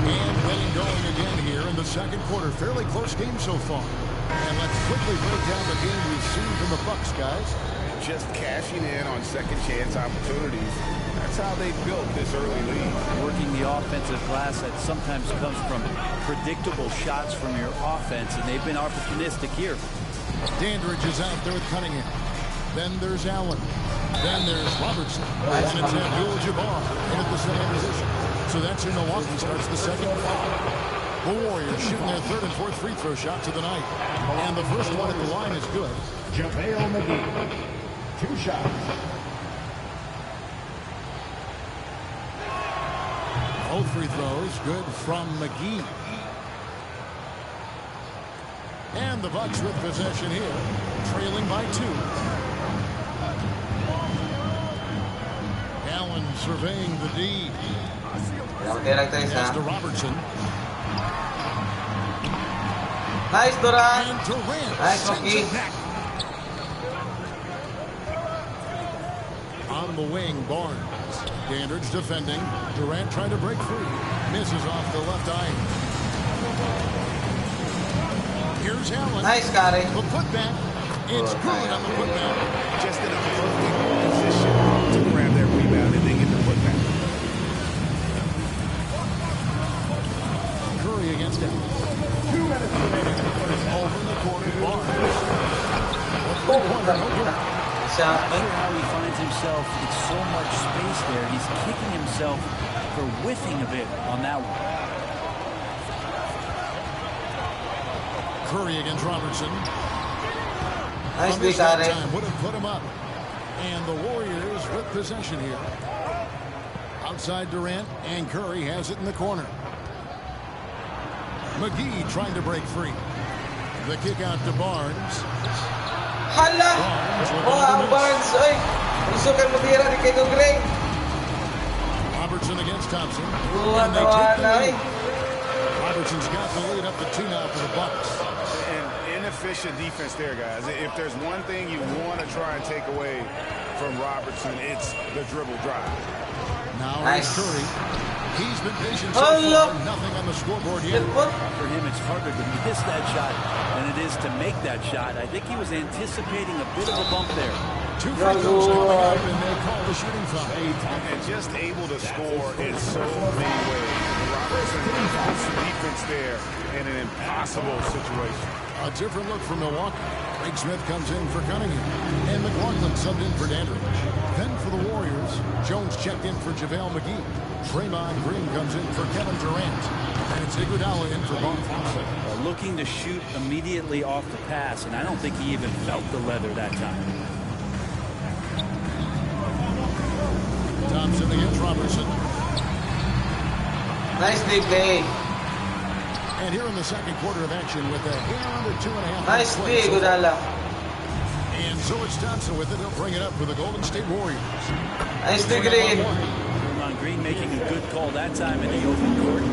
Speaker 2: And getting going again here in the second quarter. Fairly close game so far. And let's quickly break down the game we've seen from the Bucks, guys.
Speaker 5: Just cashing in on second chance opportunities. That's how they built this early lead.
Speaker 11: Working the offensive glass that sometimes comes from predictable shots from your offense, and they've been opportunistic here.
Speaker 2: Dandridge is out there with Cunningham. Then there's Allen. Then there's Robertson. And it's Abdul-Jabbar in at the same position. So that's who Milwaukee starts the second. The Warriors shooting their third and fourth free throw shots of the night. And the first one at the line is good.
Speaker 9: JaVale McGee. 2 shots.
Speaker 2: Both free throws good from McGee. And the Bucks with possession here, trailing by 2. Allen surveying the D. Pass to Robertson.
Speaker 8: Nice, Durant.
Speaker 2: And Durant
Speaker 8: nice,
Speaker 2: sends it back. On the wing, Barnes. Dandridge defending. Durant trying to break free. Misses off the left eye. Here's Allen.
Speaker 8: Nice, Scotty.
Speaker 2: The putback. It's good on the putback.
Speaker 5: Just in a perfect position to grab that rebound and then get the putback.
Speaker 2: Curry against Allen. 2 minutes remaining. Over in the corner, Barnes.
Speaker 8: shot.
Speaker 11: No matter how he finds himself in so much space there, he's kicking himself for whiffing a bit on that one.
Speaker 2: Curry against Robertson.
Speaker 8: Nice big time.
Speaker 2: Would have put him up. And the Warriors with possession here. Outside Durant, and Curry has it in the corner. McGee trying to break free. The kick out to Barnes.
Speaker 8: Hala! Oh, Barnes. Ay, gusto kang matira ni Kay Gray.
Speaker 2: Robertson against Thompson.
Speaker 8: And they take the lead.
Speaker 2: Robertson's got the lead up to 2 now for the Bucks.
Speaker 5: And inefficient defense there, guys. If there's one thing you want to try and take away from Robertson, it's the dribble drive.
Speaker 2: Now nice. Curry. He's been patient so far. Nothing on the scoreboard yet.
Speaker 11: For him, it's harder to miss that shot than it is to make that shot. I think he was anticipating a bit of a bump there.
Speaker 2: 2 free throws coming up, and they call the shooting foul.
Speaker 5: And just able to score in so many ways. Robertson puts the defense there in an impossible situation.
Speaker 2: A different look for Milwaukee. Craig Smith comes in for Cunningham. And McLaughlin subbed in for Dandridge. Then for the Warriors, Jones checked in for JaVale McGee. Draymond Green comes in for Kevin Durant. And it's Iguodala in for Bonfoss.
Speaker 11: Looking to shoot immediately off the pass, and I don't think he even felt the leather that time.
Speaker 2: Thompson against Robertson.
Speaker 8: Nice big play.
Speaker 2: And here in the second quarter of action with a hair under 2.5.
Speaker 8: Nice play, Iguodala.
Speaker 2: And so it's Thompson with it. He'll bring it up for the Golden State Warriors.
Speaker 8: Nice big Green.
Speaker 11: Draymond Green making a good call that time in the open court.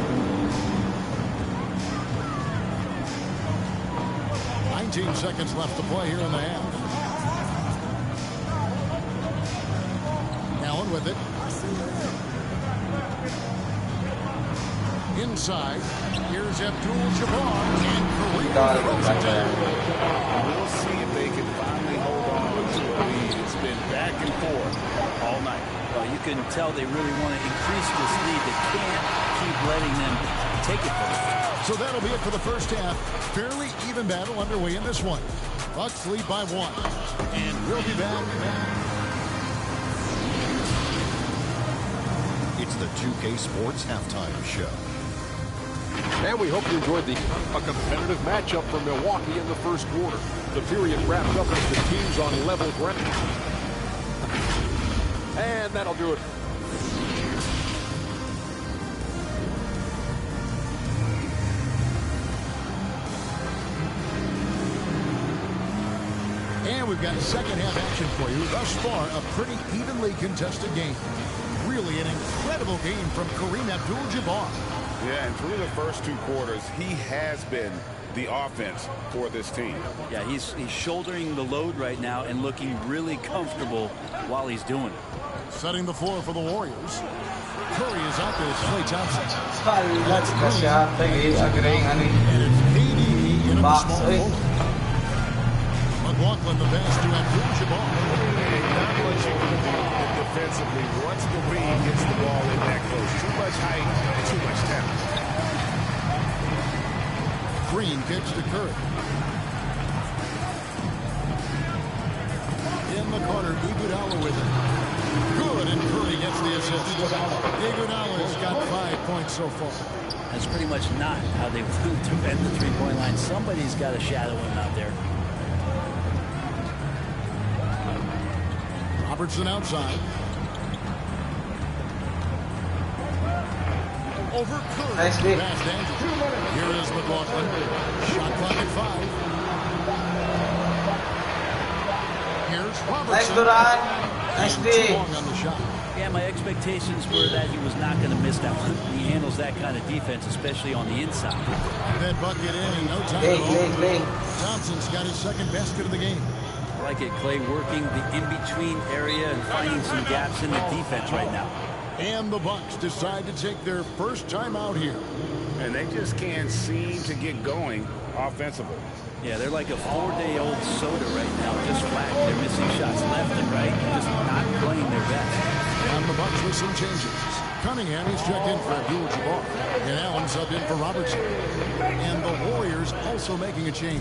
Speaker 2: 19 seconds left to play here in the half. Allen with it. Inside. Here's Abdul-Jabbar. And Kareem throws it down.
Speaker 5: We'll see if they can finally hold on to a lead. It's been back and forth all night.
Speaker 11: Well, you can tell they really want to increase this lead. They can't keep letting them take it from them.
Speaker 2: So that'll be it for the first half. Fairly even battle underway in this one. Bucks lead by 1. And we'll be back.
Speaker 4: It's the 2K Sports Halftime Show.
Speaker 13: And we hope you enjoyed a competitive matchup for Milwaukee in the first quarter. The period wrapped up with the teams on level ground. And that'll do it.
Speaker 2: And we've got second half action for you. Thus far, a pretty evenly contested game. Really an incredible game from Kareem Abdul-Jabbar.
Speaker 5: Yeah, and through the first 2 quarters, he has been the offense for this team.
Speaker 11: Yeah, he's shouldering the load right now and looking really comfortable while he's doing it.
Speaker 2: Setting the floor for the Warriors. Curry is out there. Klay Thompson.
Speaker 8: That's the shot.
Speaker 2: And it's AD in a small hole. McLaughlin the pass to Abdul-Jabbar.
Speaker 5: Not much you can do defensively once Kareem gets the ball in that close. Too much height, too much talent.
Speaker 2: Green kicks to Curry. In the corner, Iguodala with it. Good, and Curry gets the assist. Iguodala's got 5 points so far.
Speaker 11: That's pretty much not how they want to defend the three-point line. Somebody's got to shadow him out there.
Speaker 2: Robertson outside. Over Curry.
Speaker 8: Nice hit.
Speaker 2: Past Andrews. Here is McLaughlin. Shot clock at 5. Here's Robertson.
Speaker 8: Nice Durant. Nice
Speaker 2: too long on the shot.
Speaker 11: Yeah, my expectations were that he was not going to miss that one. He handles that kind of defense, especially on the inside.
Speaker 2: That bucket in no time at all. Thompson's got his second basket of the game.
Speaker 11: I like it, Clay, working the in-between area and finding some gaps in the defense right now.
Speaker 2: And the Bucks decide to take their first time out here.
Speaker 5: And they just can't seem to get going offensively.
Speaker 11: Yeah, they're like a 4-day-old soda right now, just flat. They're missing shots left and right, just not playing their best.
Speaker 2: And the Bucks with some changes. Cunningham is checked in for Abdul-Jabbar. And Allen subbed in for Robertson. And the Warriors also making a change.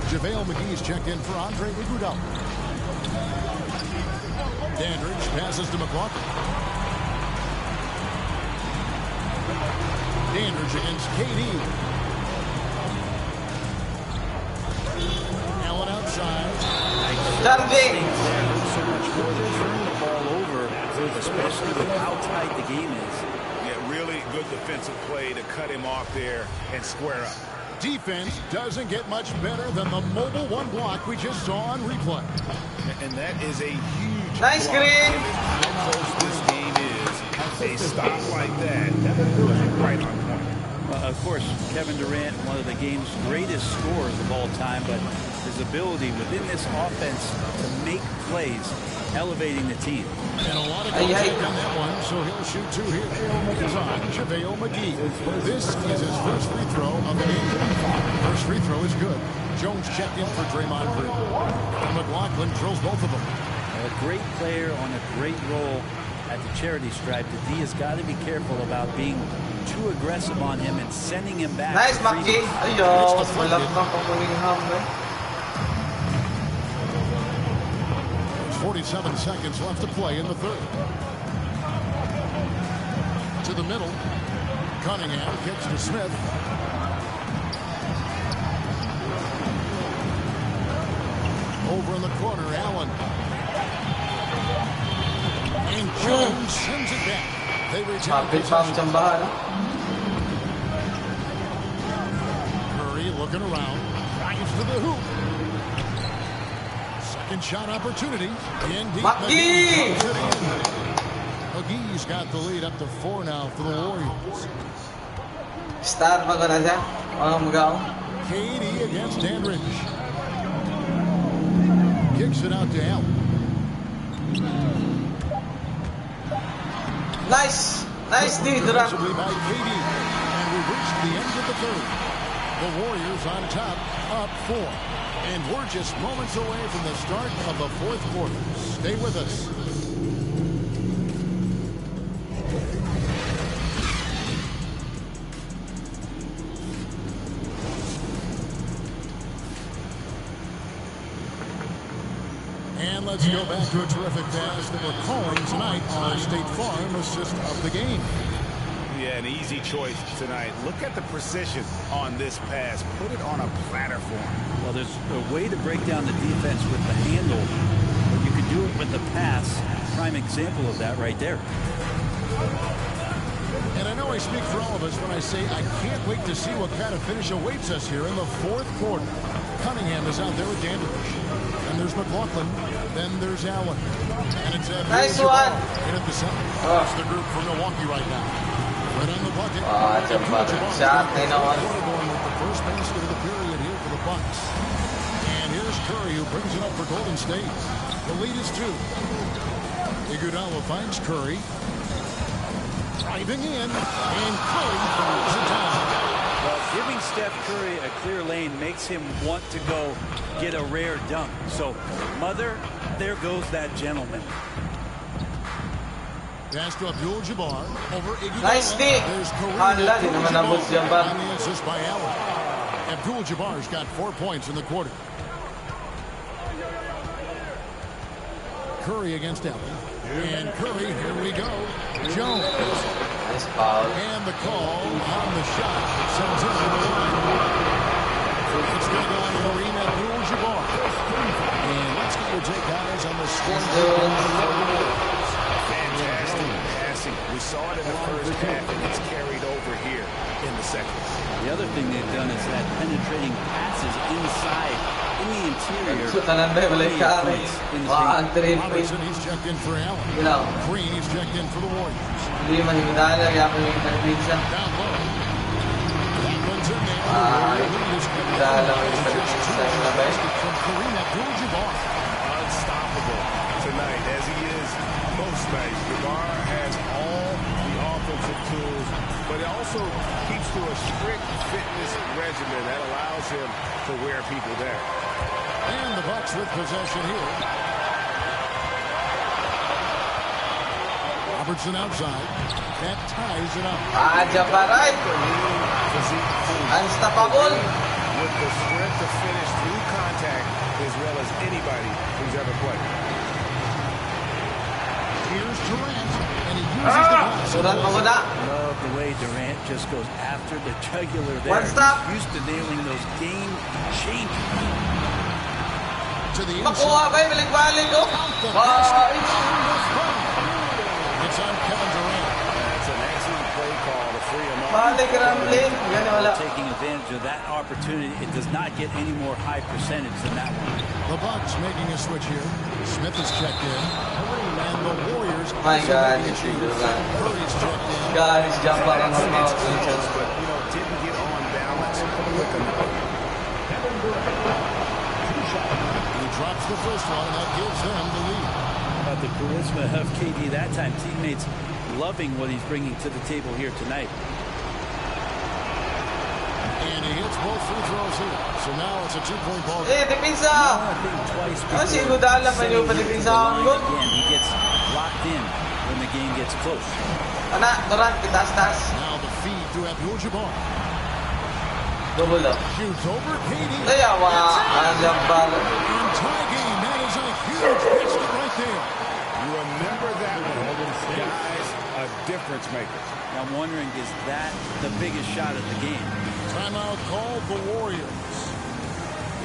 Speaker 2: JaVale McGee's checked in for Andre Iguodala. Dandridge passes to McLaughlin. Dandridge against KD. Allen outside.
Speaker 11: Charging. So much more than turning the ball over, especially with how tight the game is.
Speaker 5: Yeah, really good defensive play to cut him off there and square up.
Speaker 2: Defense doesn't get much better than the mobile one block we just saw on replay.
Speaker 5: And that is a huge
Speaker 8: Nice
Speaker 5: block.
Speaker 8: screen.
Speaker 5: How close this game is. A stop like that was right on point.
Speaker 11: Of course, Kevin Durant, one of the game's greatest scorers of all time, but his ability within this offense to make plays, elevating the team.
Speaker 2: And a lot of contact on that one, so he'll shoot two here. It's on JaVale McGee. This is his first free throw of the game. First free throw is good. Jones checked in for Draymond Green. And McLaughlin drills both of them.
Speaker 11: A great player on a great role at the charity stripe. The D has got to be careful about being too aggressive on him and sending him back.
Speaker 8: Nice, Maki. Ayaw, wala kang papulingham, eh.
Speaker 2: 47 seconds left to play in the third. To the middle. Cunningham kicks to Smith. Over in the corner, Allen. And Jones sends it back. They retain possession. Curry looking around. Drives to the hoop. Second shot opportunity.
Speaker 8: McGee!
Speaker 2: McGee's got the lead up to 4 now for the Warriors.
Speaker 8: Star ba na siya?
Speaker 2: KD against Dandridge. Kicks it out to Allen.
Speaker 8: Nice! Nice D, Durant.
Speaker 2: By KD. And we've reached the end of the third. The Warriors on top, up 4. And we're just moments away from the start of the fourth quarter. Stay with us. And let's go back to a terrific pass that we're calling tonight on our State Farm assist of the game.
Speaker 5: Yeah, an easy choice tonight. Look at the precision on this pass. Put it on a platter for him.
Speaker 11: Well, there's a way to break down the defense with the handle, but you can do it with the pass. Prime example of that right there.
Speaker 2: And I know I speak for all of us when I say I can't wait to see what kind of finish awaits us here in the fourth quarter. Cunningham is out there with Dandridge. And there's McLaughlin. Then there's Allen. And it's
Speaker 8: nice one.
Speaker 2: In at the center. That's the group for Milwaukee right now. Right on the bucket.
Speaker 8: Shot, they know it.
Speaker 2: With the first basket of the period here for the Bucks. And here's Curry who brings it up for Golden State. The lead is 2. Iguodala finds Curry. Driving in. And Curry throws it down.
Speaker 11: Well, giving Steph Curry a clear lane makes him want to go get a rare dunk. So, mother, there goes that gentleman.
Speaker 2: Pass to Abdul-Jabbar over Iguodala.
Speaker 8: Nice stick.
Speaker 2: There's
Speaker 8: Hala, di naman nabot siya ba?
Speaker 2: On the assist by Allen. Abdul-Jabbar's got 4 points in the quarter. Curry against Allen. And Curry, here we go. Jones.
Speaker 8: Nice foul.
Speaker 2: And the call on the shot. Sends it to the line. It's going to go on Kareem Abdul-Jabbar. And let's get your take, guys, on the score.
Speaker 5: We saw it in the first half, and it's carried over here in the second.
Speaker 11: The other thing they've done is had penetrating passes inside, in the interior.
Speaker 2: Robertson, he's checked in for Allen. Green, he's checked in for the Warriors. Down low. That one's in there. From Kareem Abdul-Jabbar.
Speaker 5: Unstoppable tonight, as he is most nights. Jabbar has all the offensive tools, but it also keeps to a strict fitness regimen that allows him to wear people down.
Speaker 2: And the Bucks with possession here. Robertson outside. That ties it up.
Speaker 8: Jabbar right. Unstoppable.
Speaker 5: With the strength to finish through contact as well as anybody who's ever played.
Speaker 2: Here's Durant, and he uses the glass.
Speaker 11: Love the way Durant just goes after the jugular there. He's used to nailing those game changers.
Speaker 2: To the inside. It's on Kevin Durant.
Speaker 5: That's an excellent play call to free him up.
Speaker 11: Taking advantage of that opportunity. It does not get any more high percentage than that one.
Speaker 2: The Bucks making a switch here. Smith is checked in. And the Warriors.
Speaker 8: My God,
Speaker 2: Curry's checked in.
Speaker 8: Guys, jump out on the
Speaker 5: but didn't get on balance quick enough.
Speaker 2: He drops the first one, and that gives them the lead.
Speaker 11: About the charisma of KD that time. Teammates loving what he's bringing to the table here tonight.
Speaker 2: And he hits both free throws here. So now it's a 2-point ball game.
Speaker 8: Eh, depensa! Kasi gudala man yung depensa ang good.
Speaker 11: Again, he gets locked in when the game gets close.
Speaker 8: Anak, Durant, kitas-tas.
Speaker 2: Now the feed to Abdul-Jabbar.
Speaker 8: Double up.
Speaker 2: Shoots over KD.
Speaker 8: Kaya ang ball.
Speaker 2: And tie game. That is a huge basket right there.
Speaker 5: You remember that one. Guys, a difference maker.
Speaker 11: I'm wondering, is that the biggest shot of the game?
Speaker 2: Timeout called the Warriors.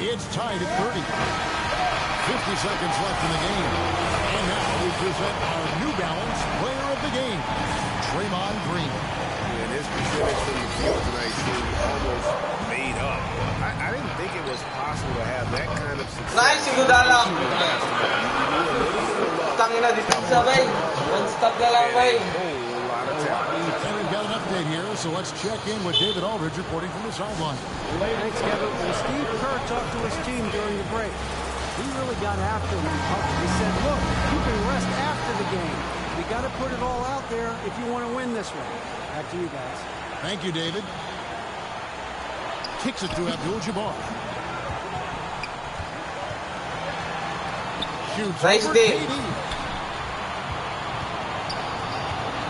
Speaker 2: It's tied at 30. 50 seconds left in the game. And now we present our New Balance player of the game, Draymond Green.
Speaker 5: And his percentage from the field tonight seemed almost made up. I didn't think it was possible to have that kind of success.
Speaker 8: Nice, Igudala. Tangina, depensa, bay. One stop na lang, bay.
Speaker 2: And we've got an update here, so let's check in with David Aldridge reporting from the sideline.
Speaker 3: Thanks, Kevin. Well, Steve Kerr talked to his team during the break. He really got after them. He said, look, you can rest after the game. You got to put it all out there if you want to win this one. Back to you guys.
Speaker 2: Thank you, David. Kicks it to Abdul-Jabbar. Shoots
Speaker 8: nice
Speaker 2: over
Speaker 8: day.
Speaker 2: KD.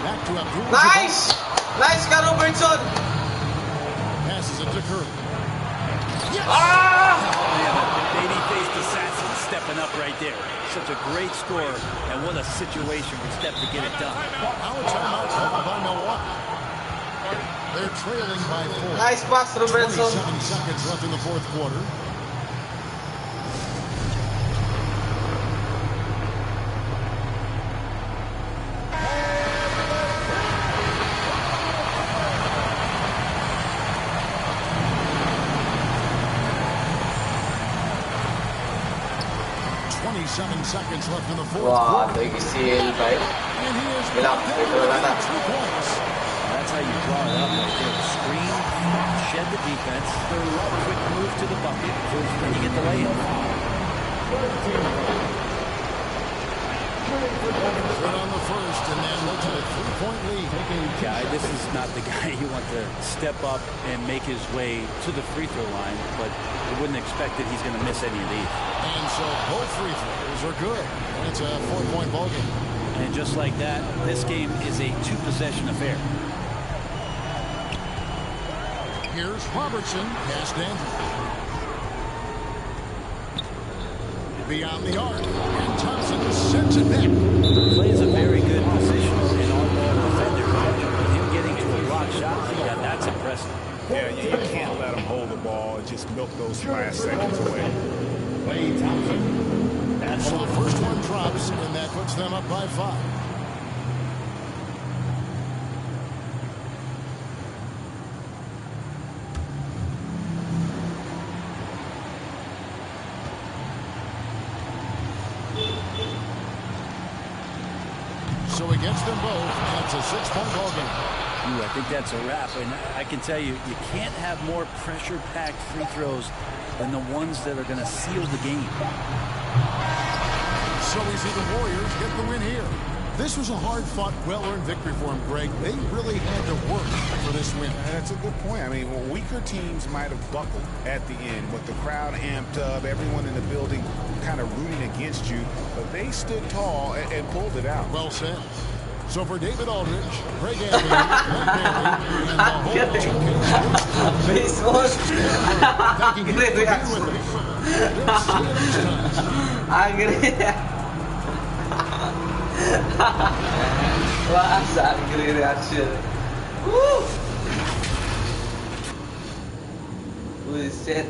Speaker 2: Back to Abdul-Jabbar.
Speaker 8: Nice! Nice ka, Robertson!
Speaker 2: Passes it to Curry. Yes!
Speaker 11: Baby-faced assassin stepping up right there. Such a great score, and what a situation for Steph to get it done.
Speaker 2: Now a timeout called by Milwaukee. They're trailing by 4.
Speaker 8: Nice pass, Robertson.
Speaker 2: 27 seconds left in the fourth quarter. Seconds left in the fourth quarter.
Speaker 8: Big seal, right?
Speaker 2: And he is
Speaker 8: Bilang, ito na na.
Speaker 2: 2 points.
Speaker 11: That's how you draw it up right there. Screen, shed the defense, quick move to the bucket, then you get the layup.
Speaker 2: Good on the first, and then looks at a 3-point lead.
Speaker 11: Guy, this is not the guy you want to step up and make his way to the free throw line, but you wouldn't expect that he's going to miss any of these.
Speaker 2: And so both free throws are good. And it's a 4-point ball game.
Speaker 11: And just like that, this game is a 2-possession affair.
Speaker 2: Here's Robertson, past Andrew. Beyond the arc, and Thompson sends it back.
Speaker 11: Plays a very good positional and on-ball defender. With him getting to a block shot like that, that's impressive.
Speaker 5: Yeah, you can't let him hold the ball and just milk those last seconds away.
Speaker 2: So the first one drops, and that puts them up by 5. So he gets them both, and it's a 6-point ball game.
Speaker 11: I think that's a wrap. And I can tell you, you can't have more pressure-packed free throws than the ones that are going to seal the game.
Speaker 2: So we see the Warriors get the win here. This was a hard-fought, well-earned victory for them, Greg. They really had to work for this win.
Speaker 5: That's a good point. I mean, weaker teams might have buckled at the end with the crowd amped up, everyone in the building kind of rooting against you, but they stood tall and pulled it out.
Speaker 2: Well said. So for David Aldridge, Greg Anthony, and the whole 2K Sports crew, thanking you for being with us.
Speaker 8: Angry. Wah, angry reaction. Woo! Buset.